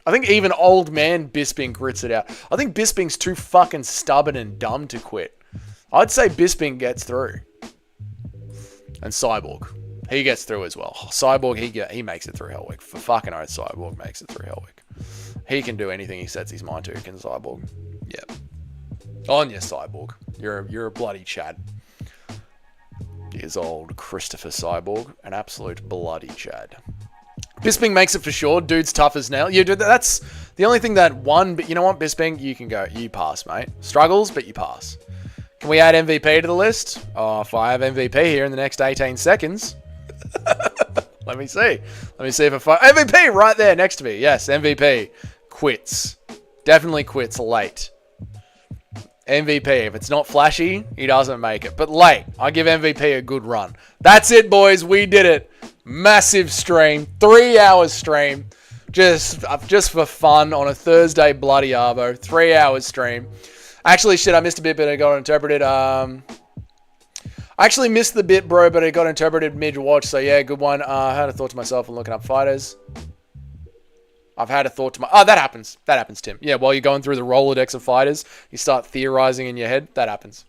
I think even old man Bisping grits it out. I think Bisping's too fucking stubborn and dumb to quit. I'd say Bisping gets through. And Cyborg. He gets through as well. Cyborg, he makes it through Hell Week. For fucking oath, Cyborg makes it through Hell Week. He can do anything he sets his mind to, can Cyborg. Yep. On your Cyborg. You're a bloody Chad. Here's old Christopher Cyborg. An absolute bloody Chad. Bisping makes it for sure. Dude's tough as nails. Yeah, dude, that's the only thing that won. But you know what, Bisping? You can go. You pass, mate. Struggles, but you pass. Can we add MVP to the list? Oh, if I have MVP here in the next 18 seconds. Let me see. If I... MVP right there next to me. Yes, MVP. Quits. Definitely quits late. MVP. If it's not flashy, he doesn't make it. But late. I give MVP a good run. That's it, boys. We did it. Massive stream. 3 hours stream. Just for fun on a Thursday bloody arvo. 3 hours stream. Actually, shit, I missed a bit, but it got interpreted. I actually missed the bit, bro, but it got interpreted mid-watch. So, yeah, good one. I had a thought to myself and looking up fighters. I've had a thought to my... Oh, that happens. That happens, Tim. Yeah, while you're going through the Rolodex of fighters, you start theorizing in your head. That happens.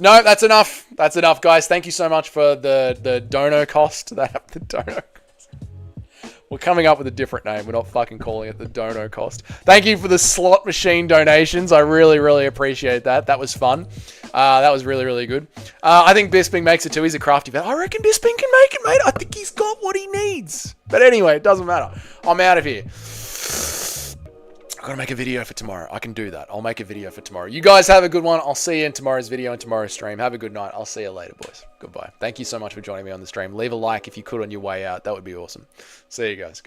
No, that's enough. That's enough, guys. Thank you so much for the dono cost. The dono cost. We're coming up with a different name. We're not fucking calling it the dono cost. Thank you for the slot machine donations. I really, really appreciate that. That was fun. That was really, really good. I think Bisping makes it too. He's a crafty vet. I reckon Bisping can make it, mate. I think he's got what he needs. But anyway, it doesn't matter. I'm out of here. I've got to make a video for tomorrow. I can do that. I'll make a video for tomorrow. You guys have a good one. I'll see you in tomorrow's video and tomorrow's stream. Have a good night. I'll see you later, boys. Goodbye. Thank you so much for joining me on the stream. Leave a like if you could on your way out. That would be awesome. See you guys.